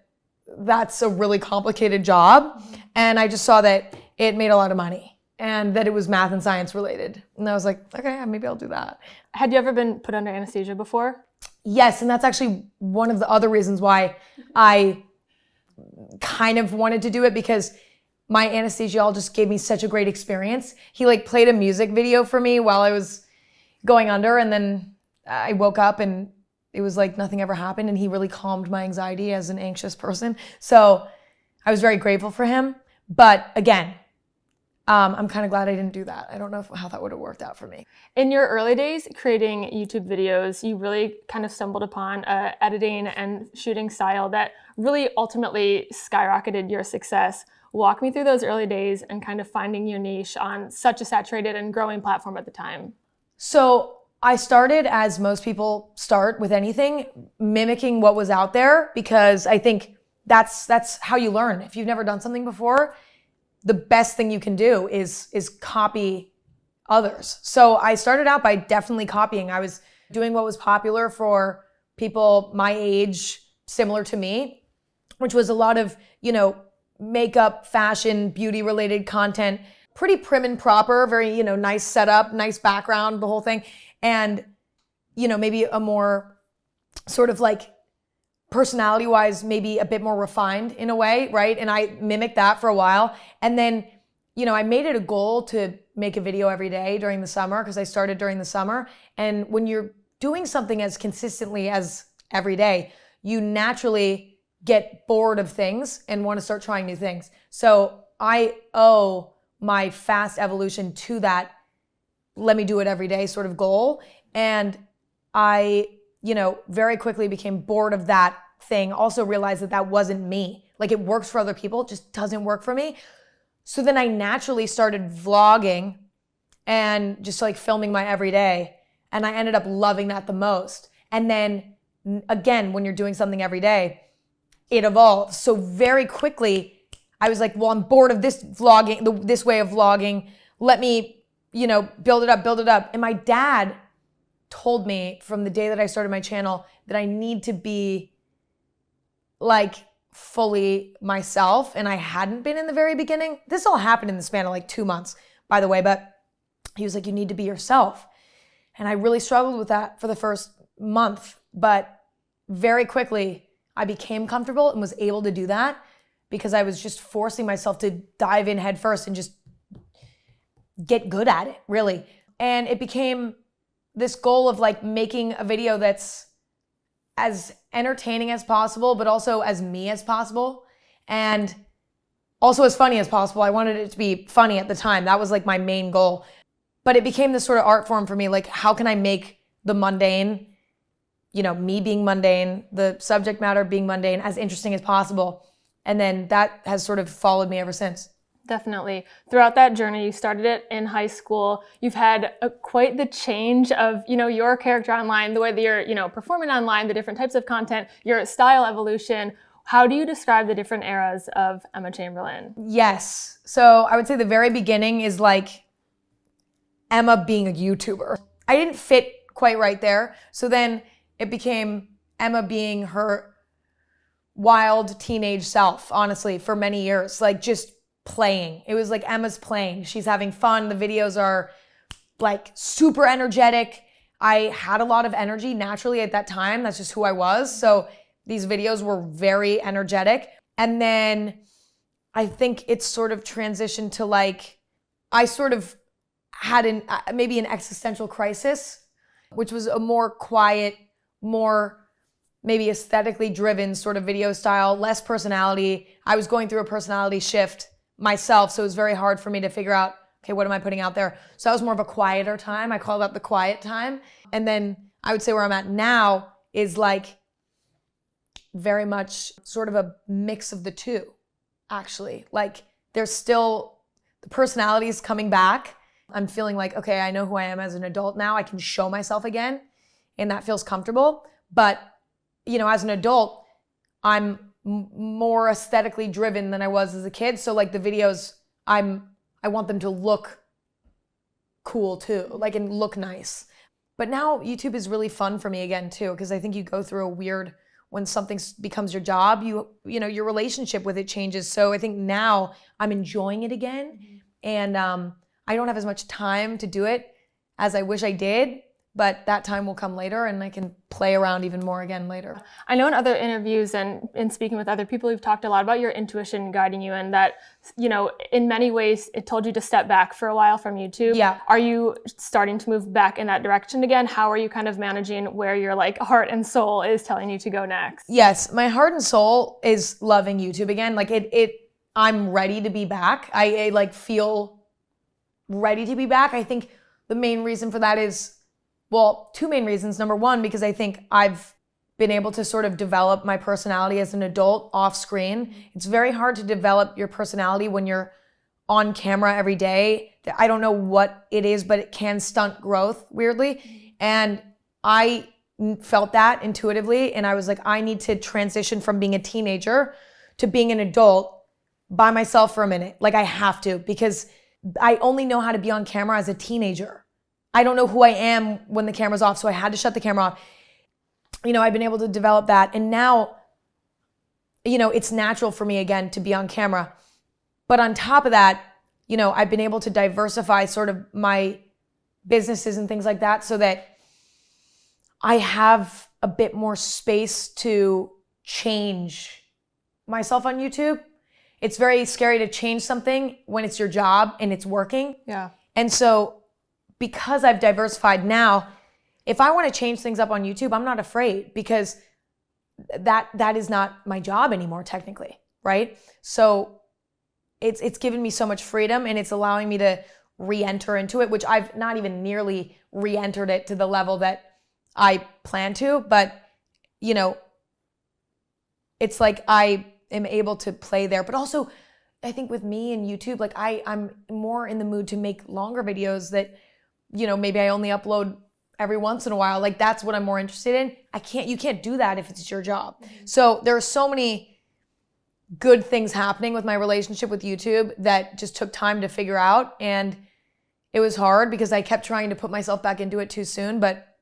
that's a really complicated job. And I just saw that it made a lot of money and that it was math and science related. And I was like, okay, maybe I'll do that. Had you ever been put under anesthesia before? Yes, and that's actually one of the other reasons why I kind of wanted to do it, because my anesthesiologist gave me such a great experience. He like played a music video for me while I was going under, and then I woke up and it was like nothing ever happened, and he really calmed my anxiety as an anxious person. So I was very grateful for him. But again, I'm kind of glad I didn't do that. I don't know how that would have worked out for me. In your early days creating YouTube videos, you really kind of stumbled upon editing and shooting style that really ultimately skyrocketed your success. Walk me through those early days and kind of finding your niche on such a saturated and growing platform at the time. So I started, as most people start with anything, mimicking what was out there, because I think that's how you learn. If you've never done something before, the best thing you can do is copy others. So I started out by definitely copying. I was doing what was popular for people my age, similar to me, which was a lot of, you know, makeup, fashion, beauty related content, pretty prim and proper, very, you know, nice setup, nice background, the whole thing. And, you know, maybe a more sort of like personality-wise, maybe a bit more refined in a way, right? And I mimicked that for a while. And then, you know, I made it a goal to make a video every day during the summer, because I started during the summer. And when you're doing something as consistently as every day, you naturally get bored of things and want to start trying new things. So I owe my fast evolution to that let me do it every day sort of goal. And I, you know, very quickly became bored of that thing. Also realized that that wasn't me. Like it works for other people, it just doesn't work for me. So then I naturally started vlogging and just like filming my everyday. And I ended up loving that the most. And then again, when you're doing something every day, it evolves. So very quickly, I was like, well, I'm bored of this vlogging, this way of vlogging. Let me, you know, build it up. And my dad told me from the day that I started my channel that I need to be like fully myself. And I hadn't been in the very beginning. This all happened in the span of like 2 months, by the way, but he was like, you need to be yourself. And I really struggled with that for the first month, but very quickly I became comfortable and was able to do that because I was just forcing myself to dive in head first and just get good at it, really. And it became this goal of like making a video that's as entertaining as possible, but also as me as possible. And also as funny as possible. I wanted it to be funny at the time. That was like my main goal. But it became this sort of art form for me. Like, how can I make the mundane, you know, me being mundane, the subject matter being mundane, as interesting as possible? And then that has sort of followed me ever since. Definitely. Throughout that journey, you started it in high school. You've had quite the change of, you know, your character online, the way that you're, you know, performing online, the different types of content, your style evolution. How do you describe the different eras of Emma Chamberlain? Yes. So I would say the very beginning is like Emma being a YouTuber. I didn't fit quite right there. So then it became Emma being her wild teenage self, honestly, for many years. Like just playing. It was like Emma's playing. She's having fun. The videos are like super energetic. I had a lot of energy naturally at that time. That's just who I was. So these videos were very energetic. And then I think it's sort of transitioned to like, I sort of had maybe an existential crisis, which was a more quiet, more maybe aesthetically driven sort of video style, less personality. I was going through a personality shift myself, so it was very hard for me to figure out, okay, what am I putting out there? So that was more of a quieter time. I call that the quiet time. And then I would say where I'm at now is like very much sort of a mix of the two, actually. Like there's still, the personality is coming back. I'm feeling like, okay, I know who I am as an adult now. I can show myself again, and that feels comfortable. But, you know, as an adult, I'm more aesthetically driven than I was as a kid. So like the videos, I want them to look cool too, like, and look nice. But now YouTube is really fun for me again too, because I think you go through a weird, when something becomes your job, you know, your relationship with it changes. So I think now I'm enjoying it again. And I don't have as much time to do it as I wish I did, but that time will come later and I can play around even more again later. I know in other interviews and in speaking with other people, you've talked a lot about your intuition guiding you, and that, you know, in many ways it told you to step back for a while from YouTube. Yeah. Are you starting to move back in that direction again? How are you kind of managing where your like heart and soul is telling you to go next? Yes, my heart and soul is loving YouTube again. Like I'm ready to be back. I like feel ready to be back. I think the main reason for that is, well, two main reasons. Number one, because I think I've been able to sort of develop my personality as an adult off screen. It's very hard to develop your personality when you're on camera every day. I don't know what it is, but it can stunt growth weirdly. And I felt that intuitively. And I was like, I need to transition from being a teenager to being an adult by myself for a minute. Like I have to, because I only know how to be on camera as a teenager. I don't know who I am when the camera's off, so I had to shut the camera off. You know, I've been able to develop that. And now, you know, it's natural for me again to be on camera. But on top of that, you know, I've been able to diversify sort of my businesses and things like that so that I have a bit more space to change myself on YouTube. It's very scary to change something when it's your job and it's working. Yeah. And so because I've diversified now, if I want to change things up on YouTube, I'm not afraid, because that is not my job anymore technically, right? So it's given me so much freedom, and it's allowing me to re-enter into it, which I've not even nearly re-entered it to the level that I plan to, but you know, it's like I am able to play there. But also I think with me and YouTube, like I'm more in the mood to make longer videos that, you know, maybe I only upload every once in a while. Like that's what I'm more interested in. You can't do that if it's your job. So there are so many good things happening with my relationship with YouTube that just took time to figure out. And it was hard because I kept trying to put myself back into it too soon, but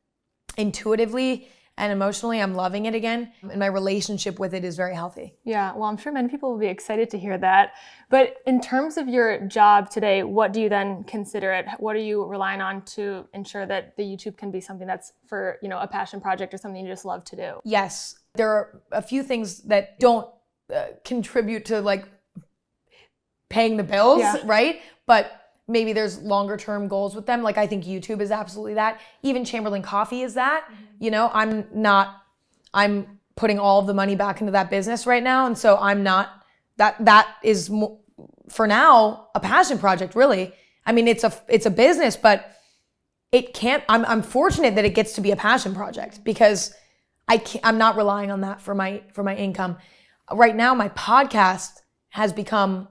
intuitively and emotionally, I'm loving it again. And my relationship with it is very healthy. Yeah, well, I'm sure many people will be excited to hear that. But in terms of your job today, what do you then consider it? What are you relying on to ensure that the YouTube can be something that's for, you know, a passion project or something you just love to do? Yes, there are a few things that don't contribute to like paying the bills, right? But maybe there's longer term goals with them. Like I think YouTube is absolutely that. Even Chamberlain Coffee is that. You know, I'm putting all of the money back into that business right now. And so I'm not, that is for now a passion project really. I mean, it's a business, but it can't, I'm fortunate that it gets to be a passion project because I'm not relying on that for my income. Right now, my podcast has become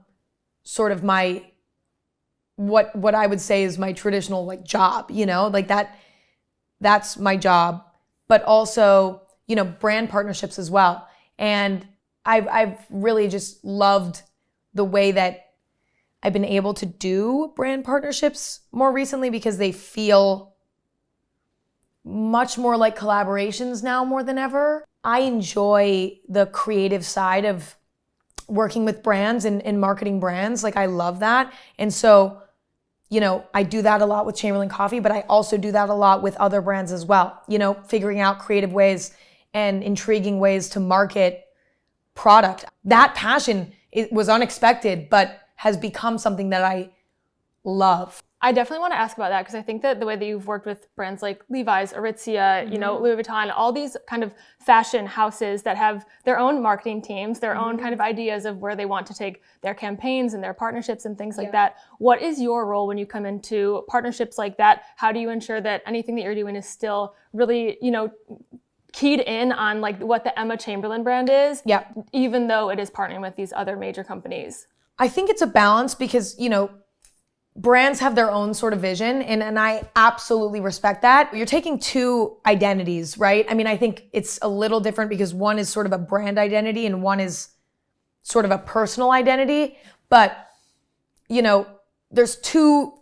sort of my, what I would say is my traditional like job, you know, like that's my job, but also, you know, brand partnerships as well. And I've really just loved the way that I've been able to do brand partnerships more recently because they feel much more like collaborations now more than ever. I enjoy the creative side of working with brands and marketing brands. Like I love that. And so, you know, I do that a lot with Chamberlain Coffee, but I also do that a lot with other brands as well. You know, figuring out creative ways and intriguing ways to market product. That passion it was unexpected, but has become something that I love. I definitely want to ask about that because I think that the way that you've worked with brands like Levi's, Aritzia, Louis Vuitton, all these kind of fashion houses that have their own marketing teams, their own kind of ideas of where they want to take their campaigns and their partnerships and things like that. What is your role when you come into partnerships like that? How do you ensure that anything that you're doing is still really, keyed in on like what the Emma Chamberlain brand is, even though it is partnering with these other major companies? I think it's a balance because, brands have their own sort of vision, and I absolutely respect that. You're taking two identities, right? I mean, I think it's a little different because one is sort of a brand identity and one is sort of a personal identity. But, there's two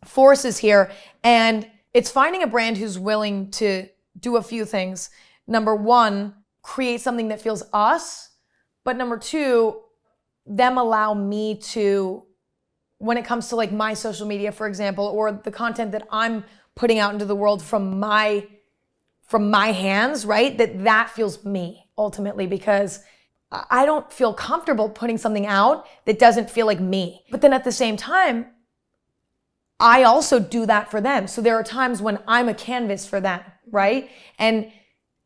forces here, and it's finding a brand who's willing to do a few things. Number one, create something that feels us. But number two, them allow me to, when it comes to like my social media, for example, or the content that I'm putting out into the world from my hands, right? That feels me ultimately, because I don't feel comfortable putting something out that doesn't feel like me. But then at the same time, I also do that for them. So there are times when I'm a canvas for them, right? And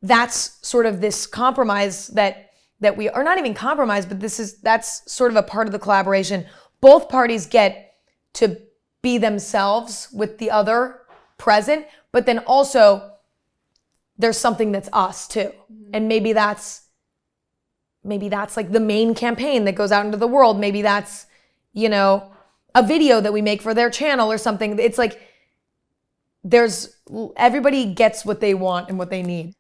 that's sort of this compromise that we are, not even compromise, but that's sort of a part of the collaboration. Both parties get to be themselves with the other present, but then also there's something that's us too. And maybe that's like the main campaign that goes out into the world. Maybe that's, a video that we make for their channel or something. It's like everybody gets what they want and what they need.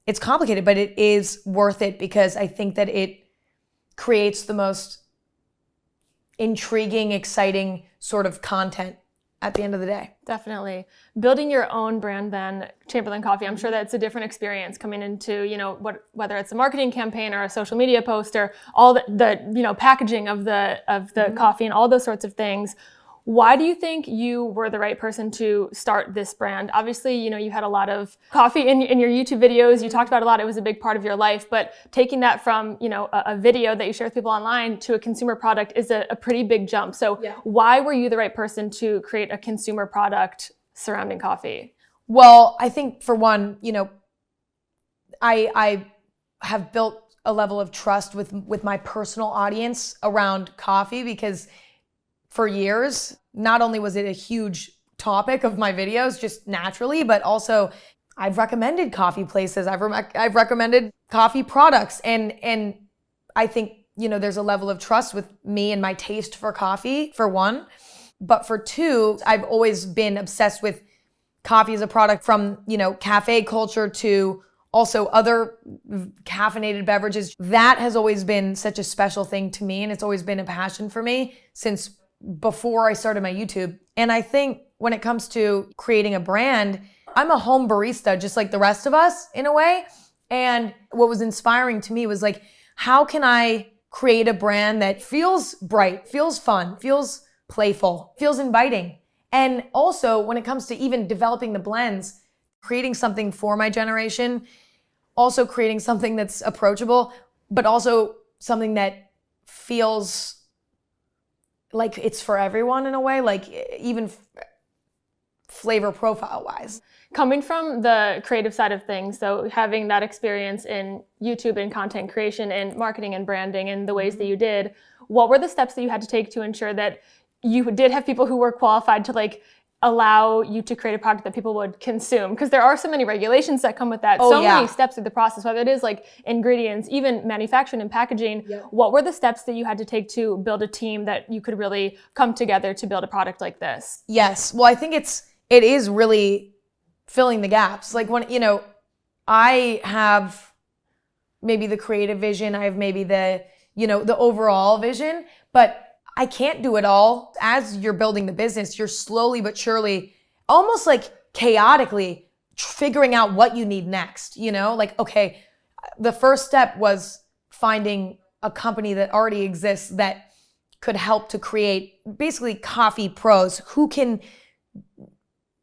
It's complicated, but it is worth it because I think that it creates the most intriguing, exciting sort of content at the end of the day. Definitely. Building your own brand then, Chamberlain Coffee, I'm sure that's a different experience coming into, whether it's a marketing campaign or a social media post or all the packaging of the coffee and all those sorts of things. Why do you think you were the right person to start this brand? Obviously, you had a lot of coffee in your YouTube videos. You talked about it a lot. It was a big part of your life. But taking that from, a video that you share with people online to a consumer product is a pretty big jump. So why were you the right person to create a consumer product surrounding coffee? Well, I think for one, I have built a level of trust with my personal audience around coffee because for years, not only was it a huge topic of my videos just naturally, but also I've recommended coffee places. I've recommended coffee products. And I think, there's a level of trust with me and my taste for coffee, for one. But for two, I've always been obsessed with coffee as a product from, cafe culture to also other caffeinated beverages. That has always been such a special thing to me. And it's always been a passion for me since before I started my YouTube. And I think when it comes to creating a brand, I'm a home barista just like the rest of us in a way. And what was inspiring to me was like, how can I create a brand that feels bright, feels fun, feels playful, feels inviting? And also when it comes to even developing the blends, creating something for my generation, also creating something that's approachable, but also something that feels like it's for everyone in a way, like even flavor profile wise. Coming from the creative side of things, so having that experience in YouTube and content creation and marketing and branding and the ways that you did, what were the steps that you had to take to ensure that you did have people who were qualified to allow you to create a product that people would consume? Because there are so many regulations that come with that. Many steps through the process, whether it is like ingredients, even manufacturing and packaging. What were the steps that you had to take to build a team that you could really come together to build a product like this? Yes. Well, I think it is really filling the gaps. Like when, I have maybe the creative vision, I have maybe the overall vision, but I can't do it all. As you're building the business, you're slowly but surely, almost like chaotically figuring out what you need next, okay, the first step was finding a company that already exists that could help to create basically coffee pros who can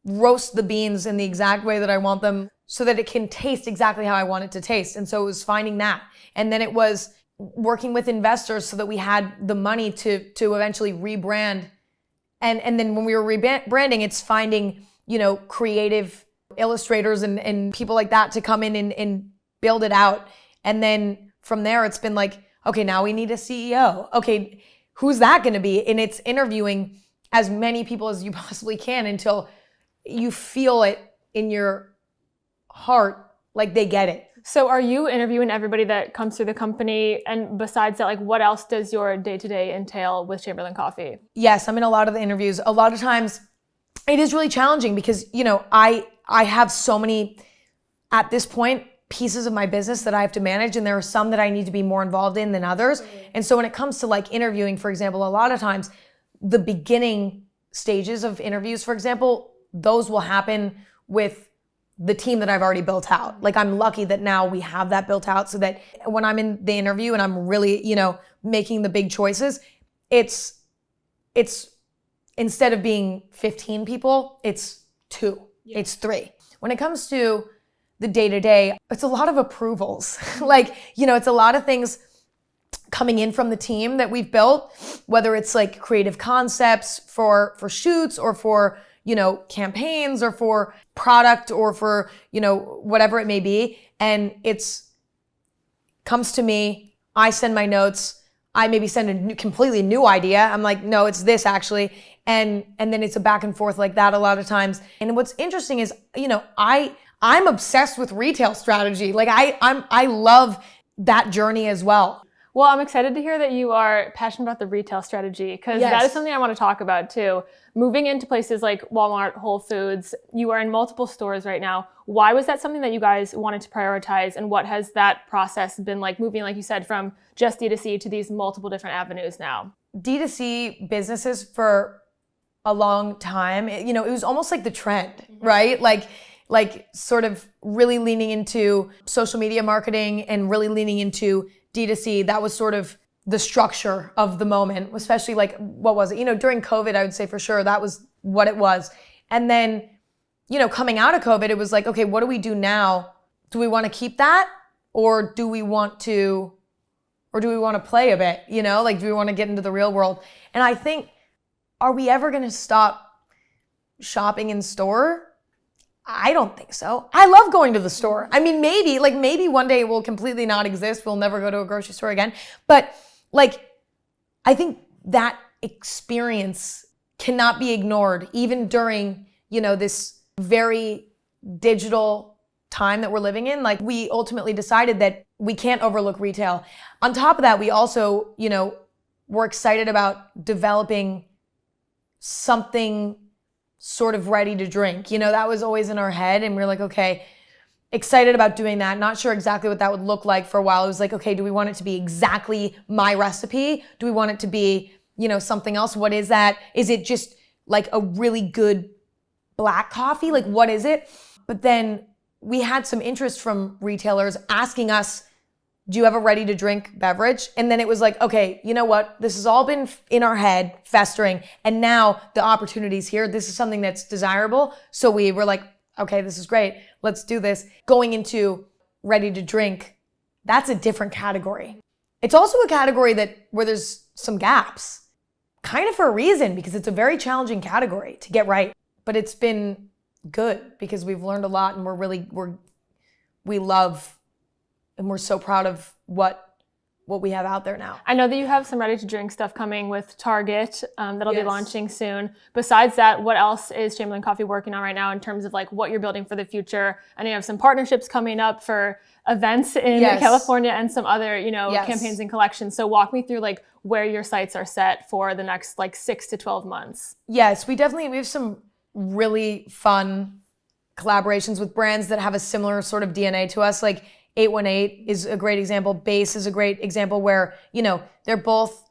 roast the beans in the exact way that I want them so that it can taste exactly how I want it to taste. And so it was finding that. And then it was working with investors so that we had the money to eventually rebrand. And then when we were rebranding, it's finding, creative illustrators and people like that to come in and build it out. And then from there, it's been like, okay, now we need a CEO. Okay, who's that going to be? And it's interviewing as many people as you possibly can until you feel it in your heart, like they get it. So are you interviewing everybody that comes through the company? And besides that, like, what else does your day-to-day entail with Chamberlain Coffee? Yes, I'm in a lot of the interviews. A lot of times it is really challenging because, I have so many, at this point, pieces of my business that I have to manage, and there are some that I need to be more involved in than others. And so when it comes to like interviewing, for example, a lot of times the beginning stages of interviews, for example, those will happen with the team that I've already built out. Like, I'm lucky that now we have that built out so that when I'm in the interview and I'm really, making the big choices, it's instead of being 15 people, it's 2, it's 3. When it comes to the day-to-day, it's a lot of approvals. It's a lot of things coming in from the team that we've built, whether it's like creative concepts for shoots or for, campaigns or for product or for, whatever it may be. And comes to me, I send my notes, I maybe send a completely new idea. I'm like, no, it's this actually. And then it's a back and forth like that a lot of times. And what's interesting is, I'm obsessed with retail strategy. Like I love that journey as well. Well, I'm excited to hear that you are passionate about the retail strategy, because that is something I want to talk about too. Moving into places like Walmart, Whole Foods, you are in multiple stores right now. Why was that something that you guys wanted to prioritize, and what has that process been like, moving, like you said, from just D2C to these multiple different avenues now? D2C businesses for a long time, it was almost like the trend, right? Like sort of really leaning into social media marketing and really leaning into D2C. That was sort of the structure of the moment, especially like, what was it? During COVID, I would say for sure that was what it was. And then, coming out of COVID, it was like, okay, what do we do now? Do we want to keep that? Or do we want to play a bit? Do we want to get into the real world? And I think, are we ever going to stop shopping in store? I don't think so. I love going to the store. I mean, maybe one day it will completely not exist. We'll never go to a grocery store again. But I think that experience cannot be ignored, even during, this very digital time that we're living in. Like, we ultimately decided that we can't overlook retail. On top of that, we also, we're excited about developing something sort of ready to drink. That was always in our head, and we're like, okay, excited about doing that. Not sure exactly what that would look like for a while. It was like, okay, do we want it to be exactly my recipe? Do we want it to be, something else? What is that? Is it just like a really good black coffee? Like, what is it? But then we had some interest from retailers asking us, do you have a ready to drink beverage? And then it was like, okay, you know what? This has all been in our head, festering. And now the opportunity's here. This is something that's desirable. So we were like, okay, this is great. Let's do this. Going into ready to drink, that's a different category. It's also a category where there's some gaps, kind of for a reason, because it's a very challenging category to get right. But it's been good because we've learned a lot, and we love, and we're so proud of what we have out there now. I know that you have some ready-to-drink stuff coming with Target that'll be launching soon. Besides that, what else is Chamberlain Coffee working on right now in terms of like what you're building for the future? I know you have some partnerships coming up for events in California and some other, campaigns and collections. So walk me through like where your sights are set for the next like 6 to 12 months. Yes, we have some really fun collaborations with brands that have a similar sort of DNA to us. Like 818 is a great example. Base is a great example where, they're both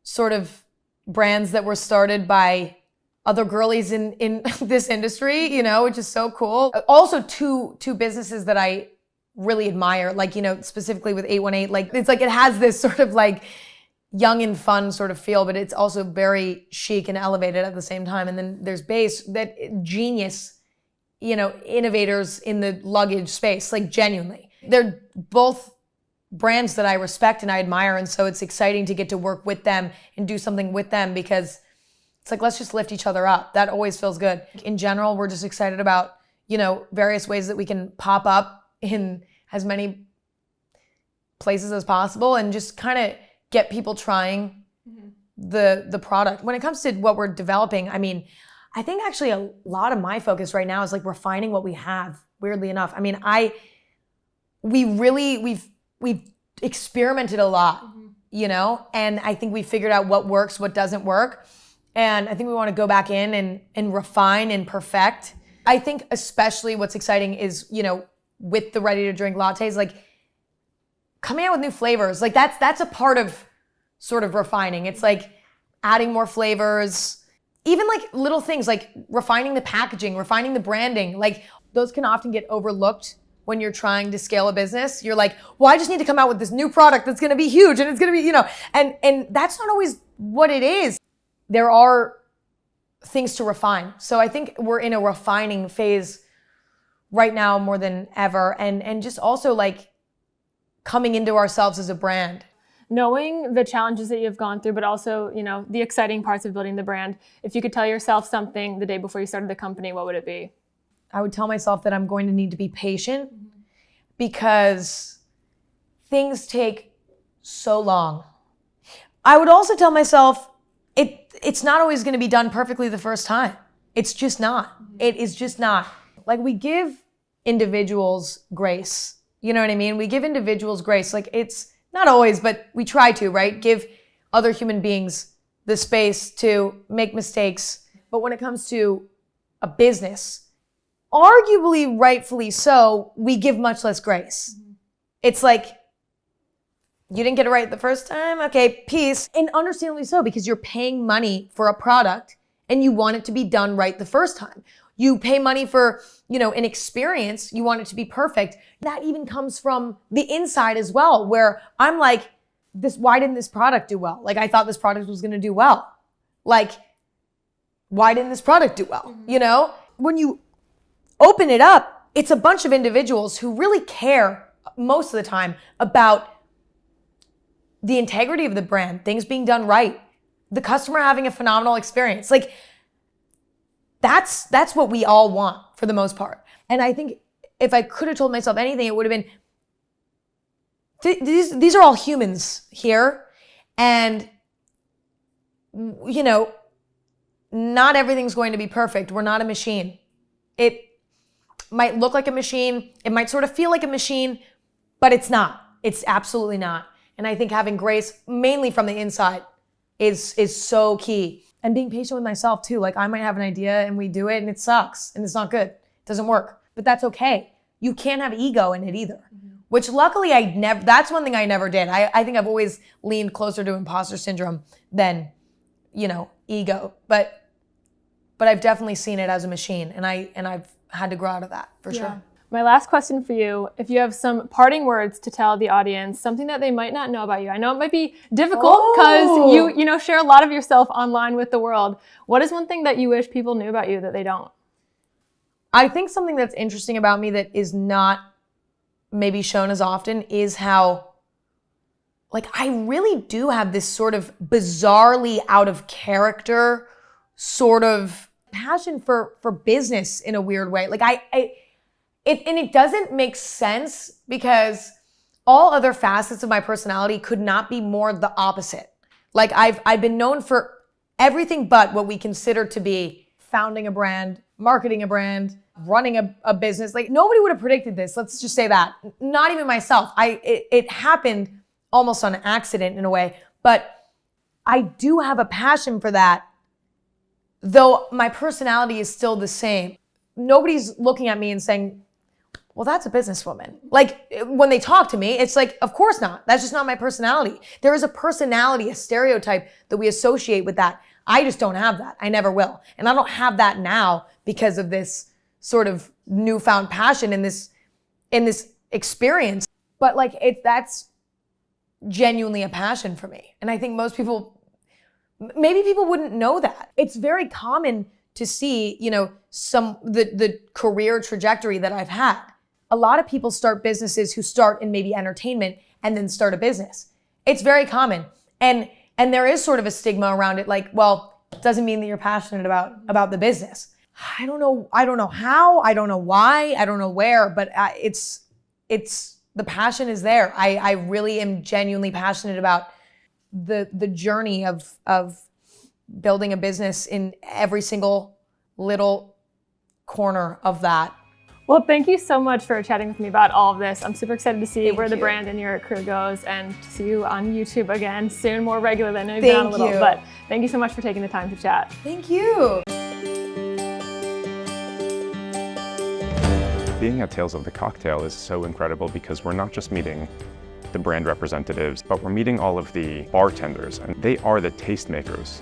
sort of brands that were started by other girlies in this industry, which is so cool. Also two businesses that I really admire, like, specifically with 818, like, it's like, it has this sort of like young and fun sort of feel, but it's also very chic and elevated at the same time. And then there's Base, that genius, innovators in the luggage space, like genuinely. They're both brands that I respect and I admire. And so it's exciting to get to work with them and do something with them, because it's like, let's just lift each other up. That always feels good. In general, we're just excited about, various ways that we can pop up in as many places as possible and just kind of get people trying the product. When it comes to what we're developing, I mean, I think actually a lot of my focus right now is like refining what we have, weirdly enough. I mean, we've experimented a lot, and I think we figured out what works, what doesn't work. And I think we want to go back in and refine and perfect. I think especially what's exciting is, with the ready to drink lattes, like coming out with new flavors. Like that's a part of sort of refining. It's like adding more flavors, even like little things like refining the packaging, refining the branding. Like those can often get overlooked when you're trying to scale a business. You're like, well, I just need to come out with this new product that's going to be huge and it's going to be, and that's not always what it is. There are things to refine. So I think we're in a refining phase right now more than ever. And just also like coming into ourselves as a brand. Knowing the challenges that you've gone through, but also, the exciting parts of building the brand. If you could tell yourself something the day before you started the company, what would it be? I would tell myself that I'm going to need to be patient because things take so long. I would also tell myself it's not always going to be done perfectly the first time. It's just not. It is just not. Like we give individuals grace. You know what I mean? We give individuals grace. Like it's not always, but we try to, right? Give other human beings the space to make mistakes. But when it comes to a business, arguably rightfully so, we give much less grace. It's like, you didn't get it right the first time? Okay, peace. And understandably so, because you're paying money for a product and you want it to be done right the first time. You pay money for, an experience, you want it to be perfect. That even comes from the inside as well, where I'm like, why didn't this product do well? Like, I thought this product was gonna do well. Like, why didn't this product do well? When you open it up, it's a bunch of individuals who really care most of the time about the integrity of the brand, things being done right, the customer having a phenomenal experience. Like that's what we all want for the most part. And I think if I could have told myself anything, it would have been, these are all humans here. And, not everything's going to be perfect. We're not a machine. It might look like a machine. It might sort of feel like a machine, but it's not. It's absolutely not. And I think having grace, mainly from the inside, is so key. And being patient with myself too. Like I might have an idea and we do it and it sucks and it's not good. It doesn't work. But that's okay. You can't have ego in it either. Which luckily that's one thing I never did. I think I've always leaned closer to imposter syndrome than, ego. But I've definitely seen it as a machine and I've had to grow out of that for sure. My last question for you, if you have some parting words to tell the audience, something that they might not know about you. I know it might be difficult because you share a lot of yourself online with the world. What is one thing that you wish people knew about you that they don't? I think something that's interesting about me that is not maybe shown as often is how, like, I really do have this sort of bizarrely out of character sort of passion for business in a weird way. Like it doesn't make sense because all other facets of my personality could not be more the opposite. Like I've been known for everything but what we consider to be founding a brand, marketing a brand, running a business. Like nobody would have predicted this. Let's just say that. Not even myself. It happened almost on accident in a way, but I do have a passion for that, though my personality is still the same. Nobody's looking at me and saying, well, that's a businesswoman. Like when they talk to me, it's like, of course not. That's just not my personality. There is a personality, a stereotype that we associate with that. I just don't have that. I never will. And I don't have that now because of this sort of newfound passion in this experience. But like that's genuinely a passion for me. And I think most people, maybe people wouldn't know that. It's very common to see, the career trajectory that I've had. A lot of people start businesses who start in maybe entertainment and then start a business. It's very common. And there is sort of a stigma around it, like, well, it doesn't mean that you're passionate about the business. I don't know how, I don't know why, I don't know where, but it's the passion is there. I really am genuinely passionate about the journey of building a business in every single little corner of that. Well, thank you so much for chatting with me about all of this. I'm super excited to see where the brand and your career goes, and to see you on YouTube again soon, more regularly. I know you've been on a little, but thank you so much for taking the time to chat. Thank you. Being at Tales of the Cocktail is so incredible because we're not just meeting the brand representatives, but we're meeting all of the bartenders, and they are the tastemakers.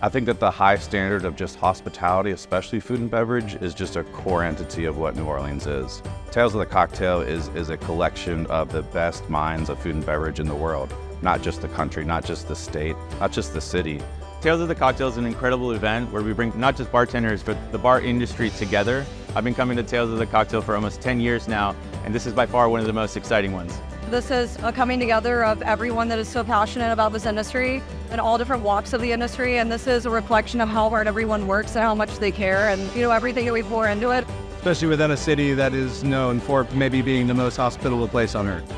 I think that the high standard of just hospitality, especially food and beverage, is just a core entity of what New Orleans is. Tales of the Cocktail is a collection of the best minds of food and beverage in the world. Not just the country, not just the state, not just the city. Tales of the Cocktail is an incredible event where we bring not just bartenders, but the bar industry together. I've been coming to Tales of the Cocktail for almost 10 years now, and this is by far one of the most exciting ones. This is a coming together of everyone that is so passionate about this industry and all different walks of the industry, and this is a reflection of how hard everyone works and how much they care and, you know, everything that we pour into it. Especially within a city that is known for maybe being the most hospitable place on earth.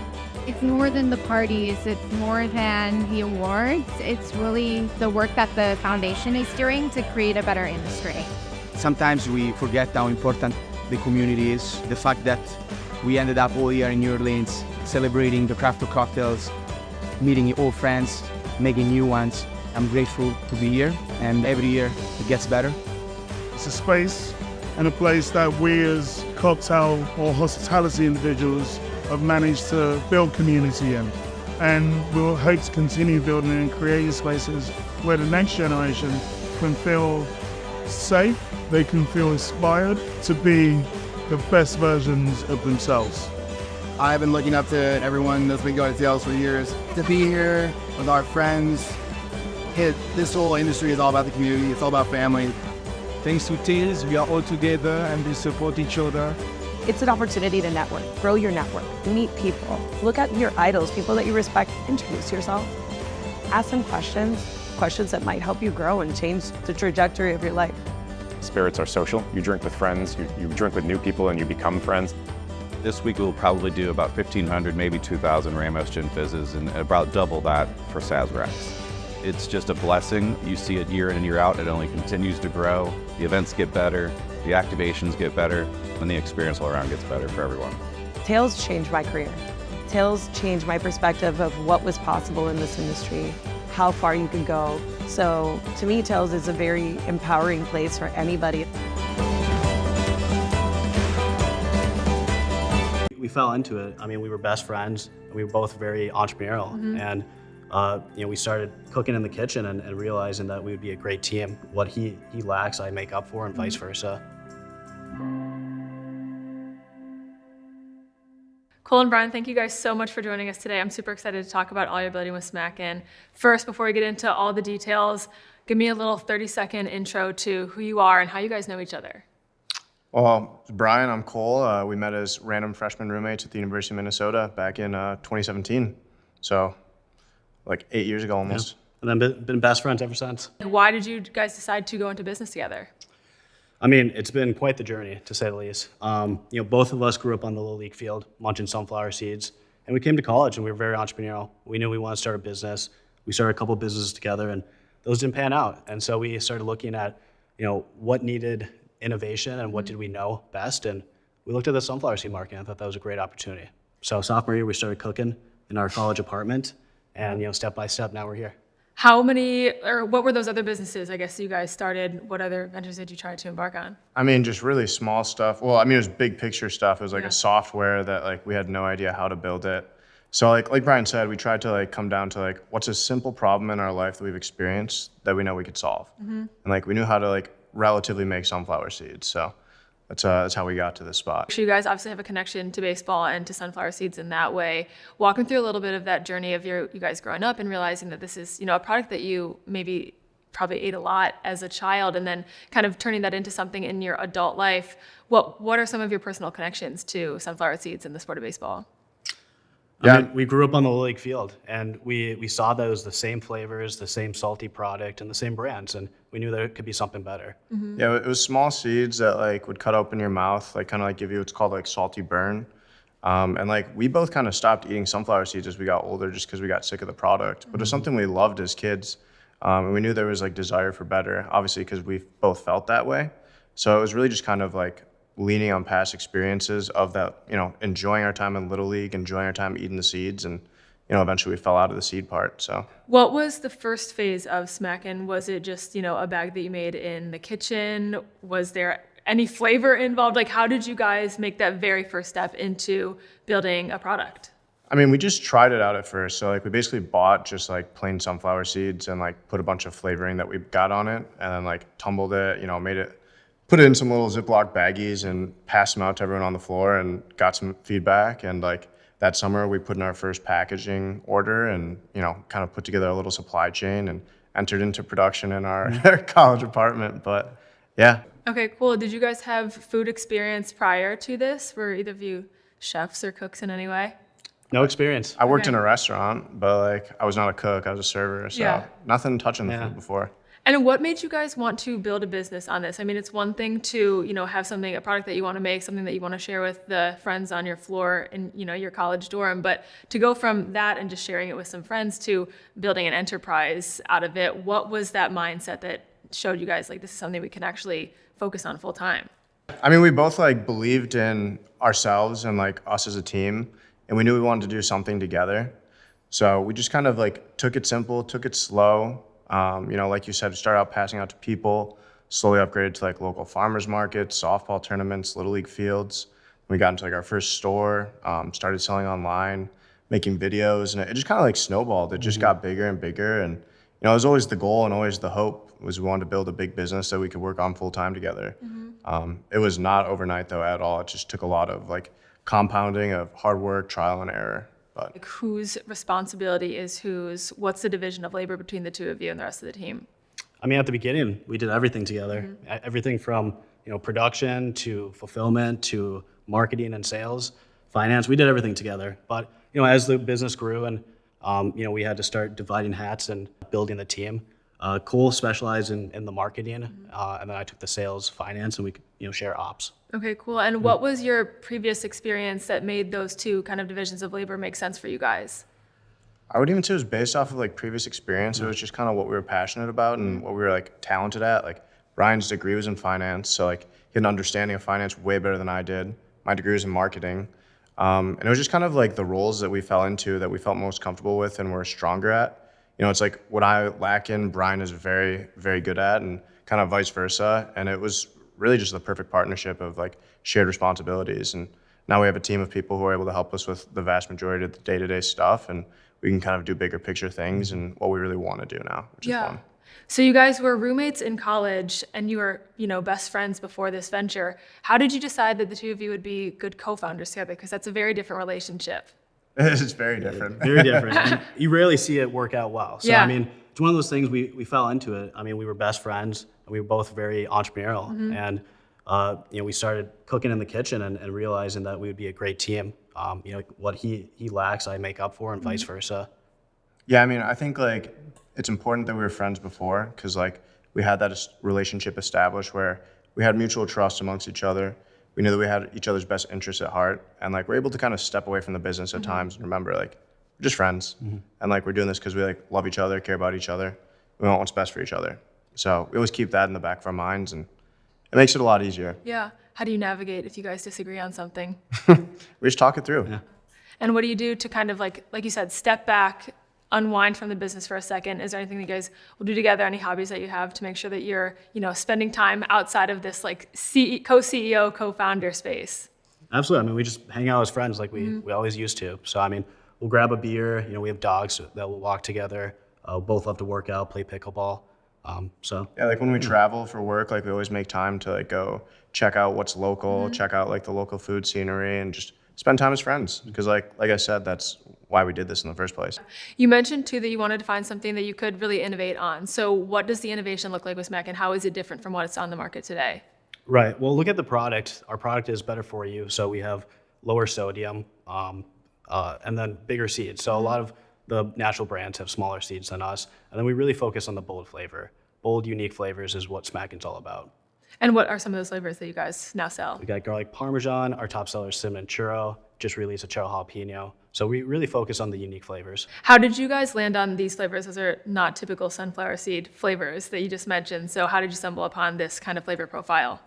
It's more than the parties, it's more than the awards. It's really the work that the foundation is doing to create a better industry. Sometimes we forget how important the community is. The fact that we ended up all year in New Orleans celebrating the craft of cocktails, meeting old friends, making new ones. I'm grateful to be here, and every year it gets better. It's a space and a place that we as cocktail or hospitality individuals have managed to build community in. And we'll hope to continue building and creating spaces where the next generation can feel safe, they can feel inspired to be the best versions of themselves. I've been looking up to everyone that's been going to Tales for years. To be here with our friends, this whole industry is all about the community, it's all about family. Thanks to Tales, we are all together and we support each other. It's an opportunity to network, grow your network, meet people, look at your idols, people that you respect, introduce yourself, ask them questions that might help you grow and change the trajectory of your life. Spirits are social. You drink with friends, you drink with new people, and you become friends. This week we'll probably do about 1,500, maybe 2,000 Ramos Gin Fizzes, and about double that for Sazeracs. It's just a blessing. You see it year in and year out. It only continues to grow. The events get better, the activations get better, and the experience all around gets better for everyone. Tales changed my career. Tales changed my perspective of what was possible in this industry, how far you can go. So to me, Tales is a very empowering place for anybody. We fell into it. I mean, we were best friends. We were both very entrepreneurial. And we started cooking in the kitchen and realizing that we would be a great team. What he lacks, I make up for, and vice versa. Cole and Brian, thank you guys so much for joining us today. I'm super excited to talk about all you're building with Smackin. First, before we get into all the details, give me a little 30-second intro to who you are and how you guys know each other. Well, Brian, I'm Cole. We met as random freshman roommates at the University of Minnesota back in 2017. So, like 8 years ago almost. Yeah. And then been best friends ever since. Why did you guys decide to go into business together? I mean, it's been quite the journey, to say the least. Both of us grew up on the little league field, munching sunflower seeds. And we came to college and we were very entrepreneurial. We knew we wanted to start a business. We started a couple businesses together and those didn't pan out. And so we started looking at, what needed innovation and what did we know best. And we looked at the sunflower seed market and I thought that was a great opportunity. So sophomore year, we started cooking in our college apartment and, step by step, now we're here. What were those other businesses, I guess, you guys started? What other ventures did you try to embark on? I mean, just really small stuff. Well, I mean, it was big picture stuff. It was like a software that we had no idea how to build it. So like Brian said, we tried to come down to what's a simple problem in our life that we've experienced that we know we could solve. And we knew how to relatively make sunflower seeds. So that's how we got to this spot. So you guys obviously have a connection to baseball and to sunflower seeds in that way. Walk me through a little bit of that journey of you guys growing up and realizing that this is, a product that you maybe probably ate a lot as a child and then kind of turning that into something in your adult life. What are some of your personal connections to sunflower seeds and the sport of baseball? I mean, we grew up on the Little League field, and we saw that it was the same flavors, the same salty product, and the same brands, and we knew that it could be something better. Yeah, it was small seeds that like would cut open your mouth, like kind of like give you what's called like salty burn. And like we both kind of stopped eating sunflower seeds as we got older, just because we got sick of the product. But it was something we loved as kids, and we knew there was like desire for better, obviously because we both felt that way. So it was really just kind of like leaning on past experiences of that, you know, enjoying our time in Little League, enjoying our time eating the seeds, and you know, eventually we fell out of the seed part. So what was the first phase of Smackin? Was it just, you know, a bag that you made in the kitchen? Was there any flavor involved? Like, how did you guys make that very first step into building a product? I mean, we just tried it out at first. So like we basically bought just like plain sunflower seeds and like put a bunch of flavoring that we got on it, and then like tumbled it, you know, put it in some little Ziploc baggies and passed them out to everyone on the floor and got some feedback. And like that summer we put in our first packaging order and, you know, kind of put together a little supply chain and entered into production in our college apartment. But yeah. Okay, cool. Did you guys have food experience prior to this? Were either of you chefs or cooks in any way? No experience. I worked in a restaurant, but like I was not a cook, I was a server. So nothing touching the food before. And what made you guys want to build a business on this? I mean, it's one thing to, you know, have a product that you want to make, something that you want to share with the friends on your floor in, you know, your college dorm, but to go from that and just sharing it with some friends to building an enterprise out of it, what was that mindset that showed you guys like this is something we can actually focus on full time? I mean, we both like believed in ourselves and like us as a team, and we knew we wanted to do something together. So we just kind of like took it simple, took it slow. You know, like you said, start out passing out to people, slowly upgraded to like local farmers markets, softball tournaments, Little League fields. We got into like our first store, started selling online, making videos, and it just kind of like snowballed. It just got bigger and bigger. And, you know, it was always the goal and always the hope was we wanted to build a big business that we could work on full time together. It was not overnight though at all. It just took a lot of like compounding of hard work, trial and error. But like whose responsibility is whose? What's the division of labor between the two of you and the rest of the team? I mean, at the beginning, we did everything together. Everything from, you know, production to fulfillment to marketing and sales, finance. We did everything together. But, you know, as the business grew and, you know, we had to start dividing hats and building the team. Cole specialized in the marketing, and then I took the sales, finance, and we could, you know, share ops. Okay, cool. And what was your previous experience that made those two kind of divisions of labor make sense for you guys? I would even say it was based off of like previous experience. It was just kind of what we were passionate about and what we were like talented at. Like Ryan's degree was in finance, so like he had an understanding of finance way better than I did. My degree was in marketing. And it was just kind of like the roles that we fell into that we felt most comfortable with and were stronger at. You know, it's like what I lack in, Brian is very, very good at, and kind of vice versa. And it was really just the perfect partnership of like shared responsibilities. And now we have a team of people who are able to help us with the vast majority of the day-to-day stuff, and we can kind of do bigger picture things and what we really want to do now, which is fun. So you guys were roommates in college and you were, you know, best friends before this venture. How did you decide that the two of you would be good co-founders together? Because that's a very different relationship. It's very different. Very different. And you rarely see it work out well. So, I mean, it's one of those things we fell into it. I mean, we were best friends and we were both very entrepreneurial. And, you know, we started cooking in the kitchen and realizing that we would be a great team. You know, what he lacks, I make up for, and vice versa. Yeah, I mean, I think like it's important that we were friends before, because like we had that relationship established where we had mutual trust amongst each other. We knew that we had each other's best interests at heart, and like we're able to kind of step away from the business at times and remember like we're just friends, and like we're doing this because we like love each other, care about each other, we want what's best for each other. So we always keep that in the back of our minds, and it makes it a lot easier. Yeah. How do you navigate if you guys disagree on something? We just talk it through. Yeah. And what do you do to kind of like you said, step back, unwind from the business for a second? Is there anything that you guys will do together, any hobbies that you have to make sure that you're, you know, spending time outside of this like co-CEO, co-founder space? Absolutely. I mean, we just hang out as friends like we always used to. So, I mean, we'll grab a beer. You know, we have dogs that will walk together. Both love to work out, play pickleball. So yeah, like when we travel for work, like we always make time to like go check out what's local, check out like the local food scenery, and just spend time as friends. Because like I said, that's why we did this in the first place. You mentioned too that you wanted to find something that you could really innovate on. So what does the innovation look like with Smackin? How is it different from what's on the market today? Right. Well, look at the product. Our product is better for you. So we have lower sodium, and then bigger seeds. So a lot of the natural brands have smaller seeds than us. And then we really focus on the bold flavor. Bold, unique flavors is what Smackin's all about. And what are some of those flavors that you guys now sell? We got garlic parmesan, our top seller is cinnamon churro, just released a churro jalapeno. So we really focus on the unique flavors. How did you guys land on these flavors? Those are not typical sunflower seed flavors that you just mentioned. So how did you stumble upon this kind of flavor profile?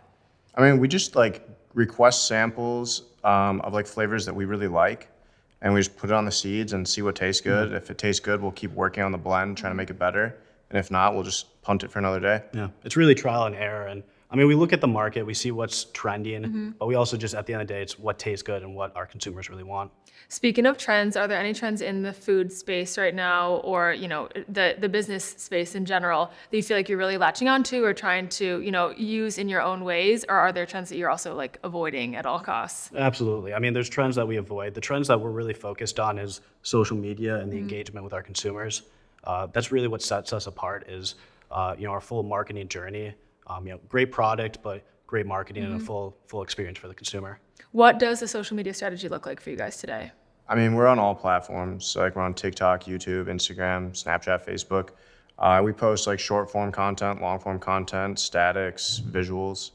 I mean, we just like request samples of like flavors that we really like, and we just put it on the seeds and see what tastes good. If it tastes good, we'll keep working on the blend, trying to make it better. And if not, we'll just punt it for another day. Yeah, it's really trial and error. And I mean, we look at the market, we see what's trending, but we also just, at the end of the day, it's what tastes good and what our consumers really want. Speaking of trends, are there any trends in the food space right now, or the business space in general, that you feel like you're really latching onto or trying to use in your own ways, or are there trends that you're also like avoiding at all costs? Absolutely. I mean, there's trends that we avoid. The trends that we're really focused on is social media and the engagement with our consumers. That's really what sets us apart is our full marketing journey. Great product, but great marketing and a full experience for the consumer. What does the social media strategy look like for you guys today? I mean, we're on all platforms. So like we're on TikTok, YouTube, Instagram, Snapchat, Facebook. We post like short form content, long form content, statics, visuals.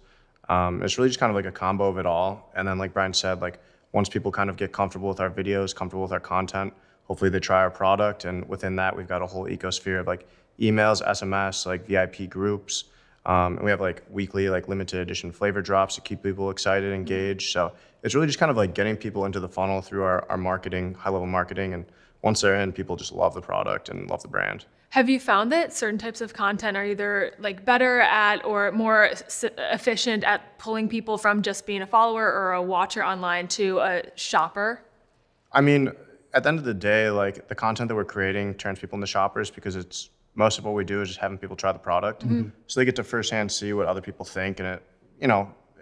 It's really just kind of like a combo of it all. And then like Brian said, like once people kind of get comfortable with our videos, comfortable with our content, hopefully they try our product. And within that, we've got a whole ecosphere of like emails, SMS, like VIP groups. And we have like weekly, like limited edition flavor drops to keep people excited, engaged. So it's really just kind of like getting people into the funnel through our marketing, high level marketing. And once they're in, people just love the product and love the brand. Have you found that certain types of content are either like better at or more efficient at pulling people from just being a follower or a watcher online to a shopper? I mean, at the end of the day, like the content that we're creating turns people into shoppers because it's most of what we do is just having people try the product. So they get to firsthand see what other people think. And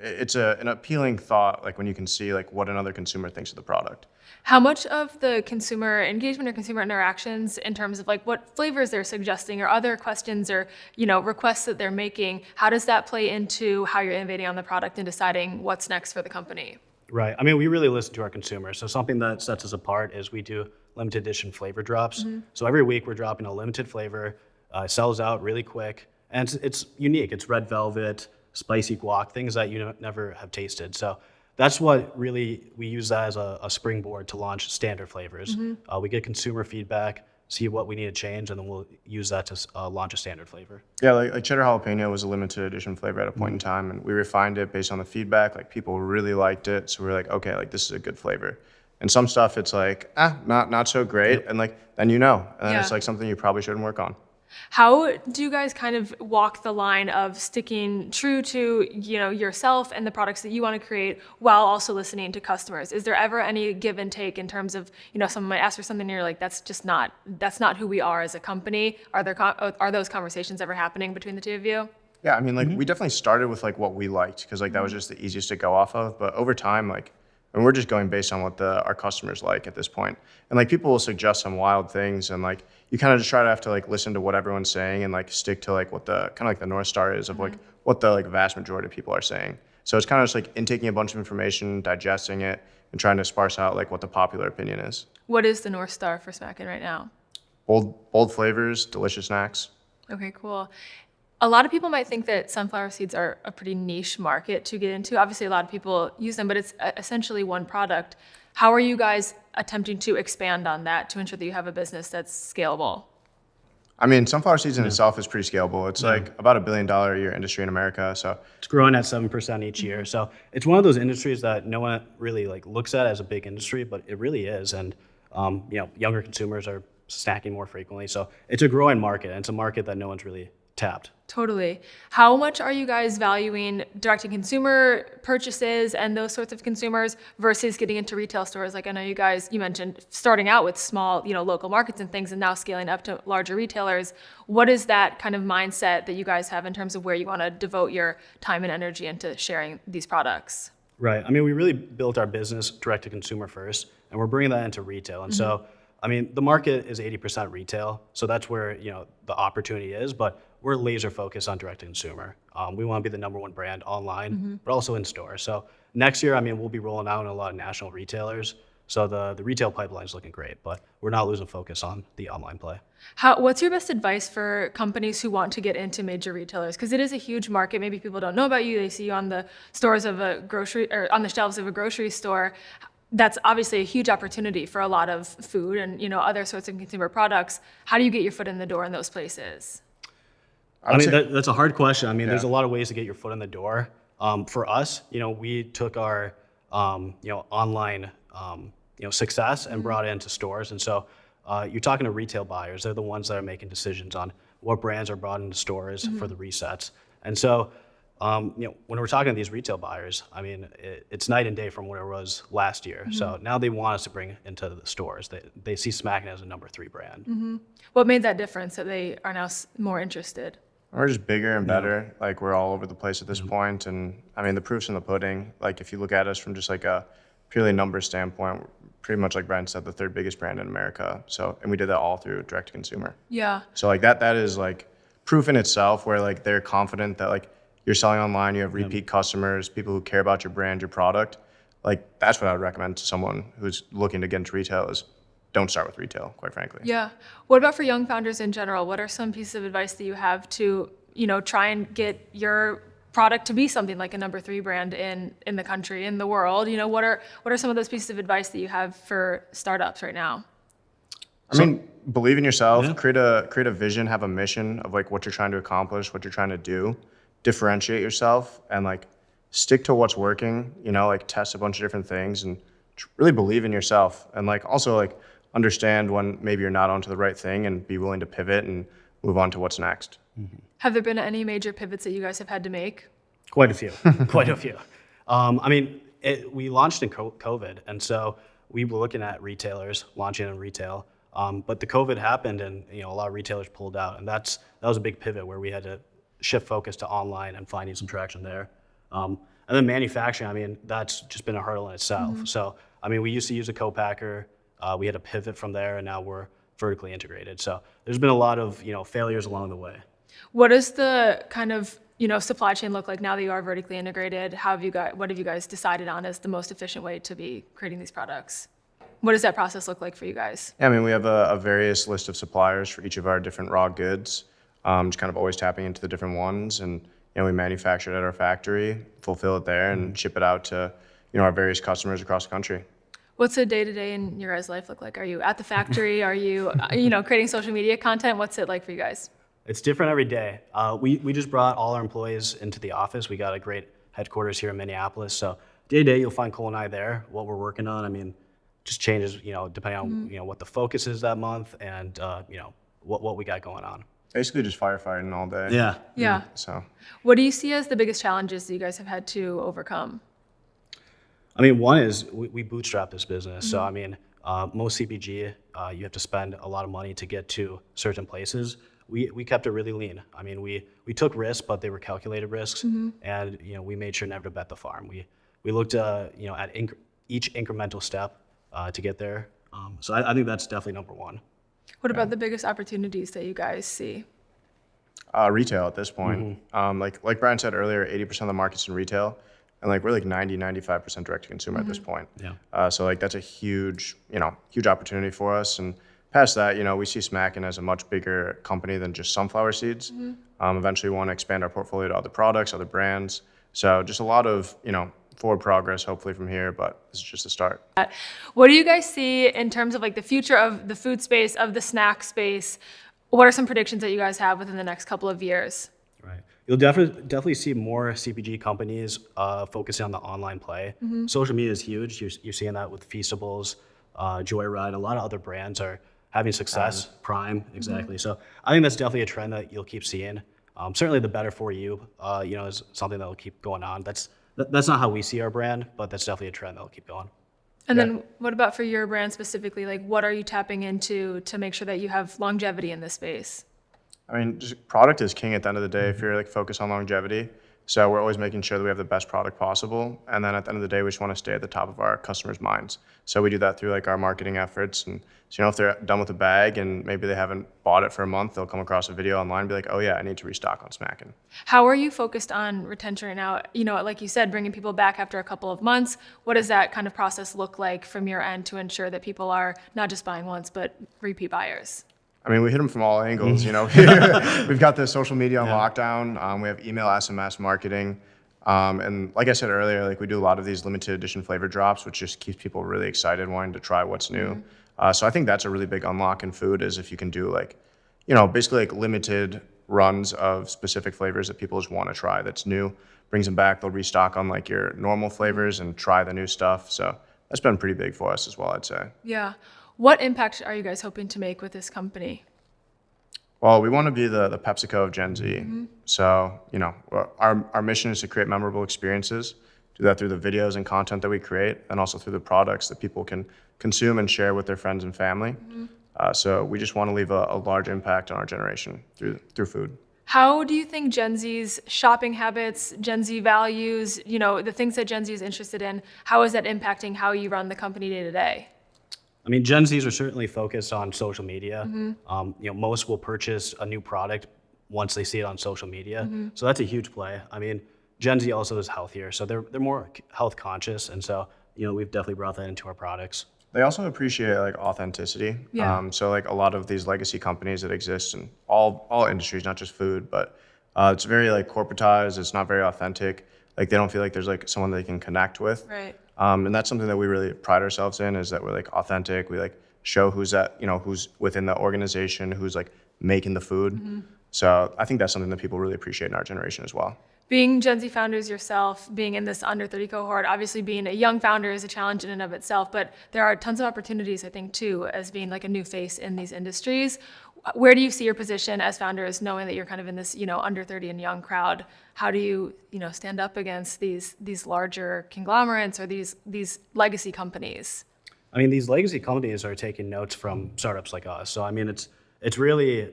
it's an appealing thought, like when you can see like what another consumer thinks of the product. How much of the consumer engagement or consumer interactions in terms of like what flavors they're suggesting or other questions or, requests that they're making, how does that play into how you're innovating on the product and deciding what's next for the company? Right. I mean, we really listen to our consumers. So something that sets us apart is we do limited edition flavor drops. So every week we're dropping a limited flavor. It sells out really quick. And it's unique. It's red velvet, spicy guac, things that you never have tasted. So that's what really, we use that as a springboard to launch standard flavors. We get consumer feedback, see what we need to change, and then we'll use that to launch a standard flavor. Yeah, like cheddar jalapeno was a limited edition flavor at a point in time, and we refined it based on the feedback. Like people really liked it, so we were like, okay, like this is a good flavor. And some stuff it's like, not so great, and like then and then it's like something you probably shouldn't work on. How do you guys kind of walk the line of sticking true to yourself and the products that you want to create while also listening to customers? Is there ever any give and take in terms of someone might ask for something and you're like, that's not who we are as a company? Are those conversations ever happening between the two of you? Yeah, I mean, like we definitely started with like what we liked because like that was just the easiest to go off of. But over time, like, and we're just going based on what our customers like at this point. And like people will suggest some wild things, and like you kind of just try to have to like listen to what everyone's saying and like stick to like what the kind of like the North Star is of like what the like vast majority of people are saying. So it's kind of just like intaking a bunch of information, digesting it, and trying to sparse out like what the popular opinion is. What is the North Star for Smackin right now? Bold flavors, delicious snacks. Okay, cool. A lot of people might think that sunflower seeds are a pretty niche market to get into. Obviously, a lot of people use them, but it's essentially one product. How are you guys attempting to expand on that to ensure that you have a business that's scalable? I mean, sunflower seeds in itself is pretty scalable. It's like about $1 billion a year industry in America. So it's growing at 7% each year. So it's one of those industries that no one really like looks at as a big industry, but it really is. And younger consumers are snacking more frequently. So it's a growing market, and it's a market that no one's really tapped. Totally. How much are you guys valuing direct-to-consumer purchases and those sorts of consumers versus getting into retail stores? Like I know you mentioned starting out with small, local markets and things and now scaling up to larger retailers. What is that kind of mindset that you guys have in terms of where you want to devote your time and energy into sharing these products? Right. I mean, we really built our business direct-to-consumer first, and we're bringing that into retail. And so, I mean, the market is 80% retail, so that's where, the opportunity is, but we're laser focused on direct-to-consumer. We want to be the #1 brand online, but also in store. So next year, I mean, we'll be rolling out in a lot of national retailers. So the retail pipeline is looking great, but we're not losing focus on the online play. What's your best advice for companies who want to get into major retailers? Because it is a huge market. Maybe people don't know about you. They see you on the stores of a grocery or on the shelves of a grocery store. That's obviously a huge opportunity for a lot of food and other sorts of consumer products. How do you get your foot in the door in those places? I mean, that's a hard question. I mean, there's a lot of ways to get your foot in the door. For us, we took our online success and brought it into stores. And so you're talking to retail buyers. They're the ones that are making decisions on what brands are brought into stores for the resets. And so, when we're talking to these retail buyers, I mean, it's night and day from what it was last year. So now they want us to bring it into the stores. They see Smackin as a number 3 brand. What made that difference that they are now more interested? We're just bigger and better. Like, we're all over the place at this point. And I mean, the proof's in the pudding. Like, if you look at us from just like a purely numbers standpoint, pretty much like Brian said, the 3rd biggest brand in America. So, and we did that all through direct to consumer. Yeah. So like that is like proof in itself, where like they're confident that like you're selling online, you have repeat customers, people who care about your brand, your product. Like, that's what I would recommend to someone who's looking to get into retail is don't start with retail, quite frankly. Yeah. What about for young founders in general? What are some pieces of advice that you have to, try and get your product to be something like a number 3 brand in the country, in the world? What are some of those pieces of advice that you have for startups right now? I mean, believe in yourself, create a vision, have a mission of like what you're trying to accomplish, what you're trying to do, differentiate yourself, and like stick to what's working, like test a bunch of different things and really believe in yourself. And like also like understand when maybe you're not onto the right thing and be willing to pivot and move on to what's next. Have there been any major pivots that you guys have had to make? Quite a few, quite a few. I mean, we launched in COVID, and so we were looking at retailers launching in retail, but the COVID happened, and a lot of retailers pulled out, and that was a big pivot where we had to shift focus to online and finding some traction there. And then manufacturing, I mean, that's just been a hurdle in itself. So, I mean, we used to use a co-packer, we had to pivot from there, and now we're vertically integrated. So there's been a lot of failures along the way. What does the kind of supply chain look like now that you are vertically integrated? What have you guys decided on as the most efficient way to be creating these products? What does that process look like for you guys? Yeah, I mean, we have a various list of suppliers for each of our different raw goods, just kind of always tapping into the different ones. And we manufacture it at our factory, fulfill it there, and ship it out to our various customers across the country. What's a day-to-day in your guys' life look like? Are you at the factory? Are you creating social media content? What's it like for you guys? It's different every day. We just brought all our employees into the office. We got a great headquarters here in Minneapolis. So day to day, you'll find Cole and I there. What we're working on, I mean, just changes, depending on what the focus is that month and what we got going on. Basically, just firefighting all day. Yeah. So, what do you see as the biggest challenges that you guys have had to overcome? I mean, one is we bootstrap this business. So I mean, most CPG, you have to spend a lot of money to get to certain places. We kept it really lean. I mean, we took risks, but they were calculated risks, and we made sure never to bet the farm. We looked at each incremental step to get there. So I think that's definitely number one. What about the biggest opportunities that you guys see? Retail at this point. Like Brian said earlier, 80% of the market's in retail, and like we're like 95% direct to consumer at this point. So like that's a huge opportunity for us. And past that, we see Smackin as a much bigger company than just sunflower seeds. Eventually we want to expand our portfolio to other products, other brands. So just a lot of, forward progress hopefully from here, but this is just the start. What do you guys see in terms of like the future of the food space, of the snack space? What are some predictions that you guys have within the next couple of years? Right. You'll definitely see more CPG companies focusing on the online play. Social media is huge. You're seeing that with Feastables, Joyride. A lot of other brands are having success. Prime, exactly. So I think that's definitely a trend that you'll keep seeing. Certainly the better for you, is something that will keep going on. That's not how we see our brand, but that's definitely a trend that will keep going. And then what about for your brand specifically? Like, what are you tapping into to make sure that you have longevity in this space? I mean, just product is king at the end of the day if you're like focused on longevity. So we're always making sure that we have the best product possible. And then at the end of the day, we just want to stay at the top of our customers' minds. So we do that through like our marketing efforts. And so, if they're done with a bag and maybe they haven't bought it for a month, they'll come across a video online and be like, oh yeah, I need to restock on Smackin. How are you focused on retention right now? Like you said, bringing people back after a couple of months. What does that kind of process look like from your end to ensure that people are not just buying once, but repeat buyers? I mean, we hit them from all angles, We've got the social media on lockdown. We have email, SMS marketing. And like I said earlier, like we do a lot of these limited edition flavor drops, which just keeps people really excited, wanting to try what's new. So I think that's a really big unlock in food is if you can do basically like limited runs of specific flavors that people just want to try that's new, brings them back, they'll restock on like your normal flavors and try the new stuff. So that's been pretty big for us as well, I'd say. Yeah. What impact are you guys hoping to make with this company? Well, we want to be the PepsiCo of Gen Z. So, our mission is to create memorable experiences, do that through the videos and content that we create, and also through the products that people can consume and share with their friends and family. So we just want to leave a large impact on our generation through food. How do you think Gen Z's shopping habits, Gen Z values, the things that Gen Z is interested in, how is that impacting how you run the company day to day? I mean, Gen Zs are certainly focused on social media. Most will purchase a new product once they see it on social media. So that's a huge play. I mean, Gen Z also is healthier, so they're more health conscious, and so we've definitely brought that into our products. They also appreciate like authenticity. Yeah. So like a lot of these legacy companies that exist in all industries, not just food, but it's very like corporatized. It's not very authentic. Like they don't feel like there's like someone they can connect with. Right. And that's something that we really pride ourselves in, is that we're like authentic. We like show who's within the organization, who's like making the food. So I think that's something that people really appreciate in our generation as well. Being Gen Z founders yourself, being in this under 30 cohort, obviously being a young founder is a challenge in and of itself, but there are tons of opportunities, I think, too, as being like a new face in these industries. Where do you see your position as founders, knowing that you're kind of in this, under 30 and young crowd? How do you, stand up against these larger conglomerates or these legacy companies? I mean, these legacy companies are taking notes from startups like us. So I mean, it's really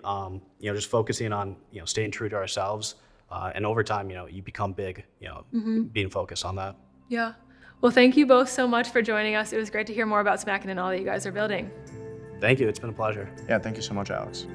just focusing on staying true to ourselves, and over time, you become big. Being focused on that. Yeah. Well, thank you both so much for joining us. It was great to hear more about Smackin and all that you guys are building. Thank you. It's been a pleasure. Yeah, thank you so much, Alex.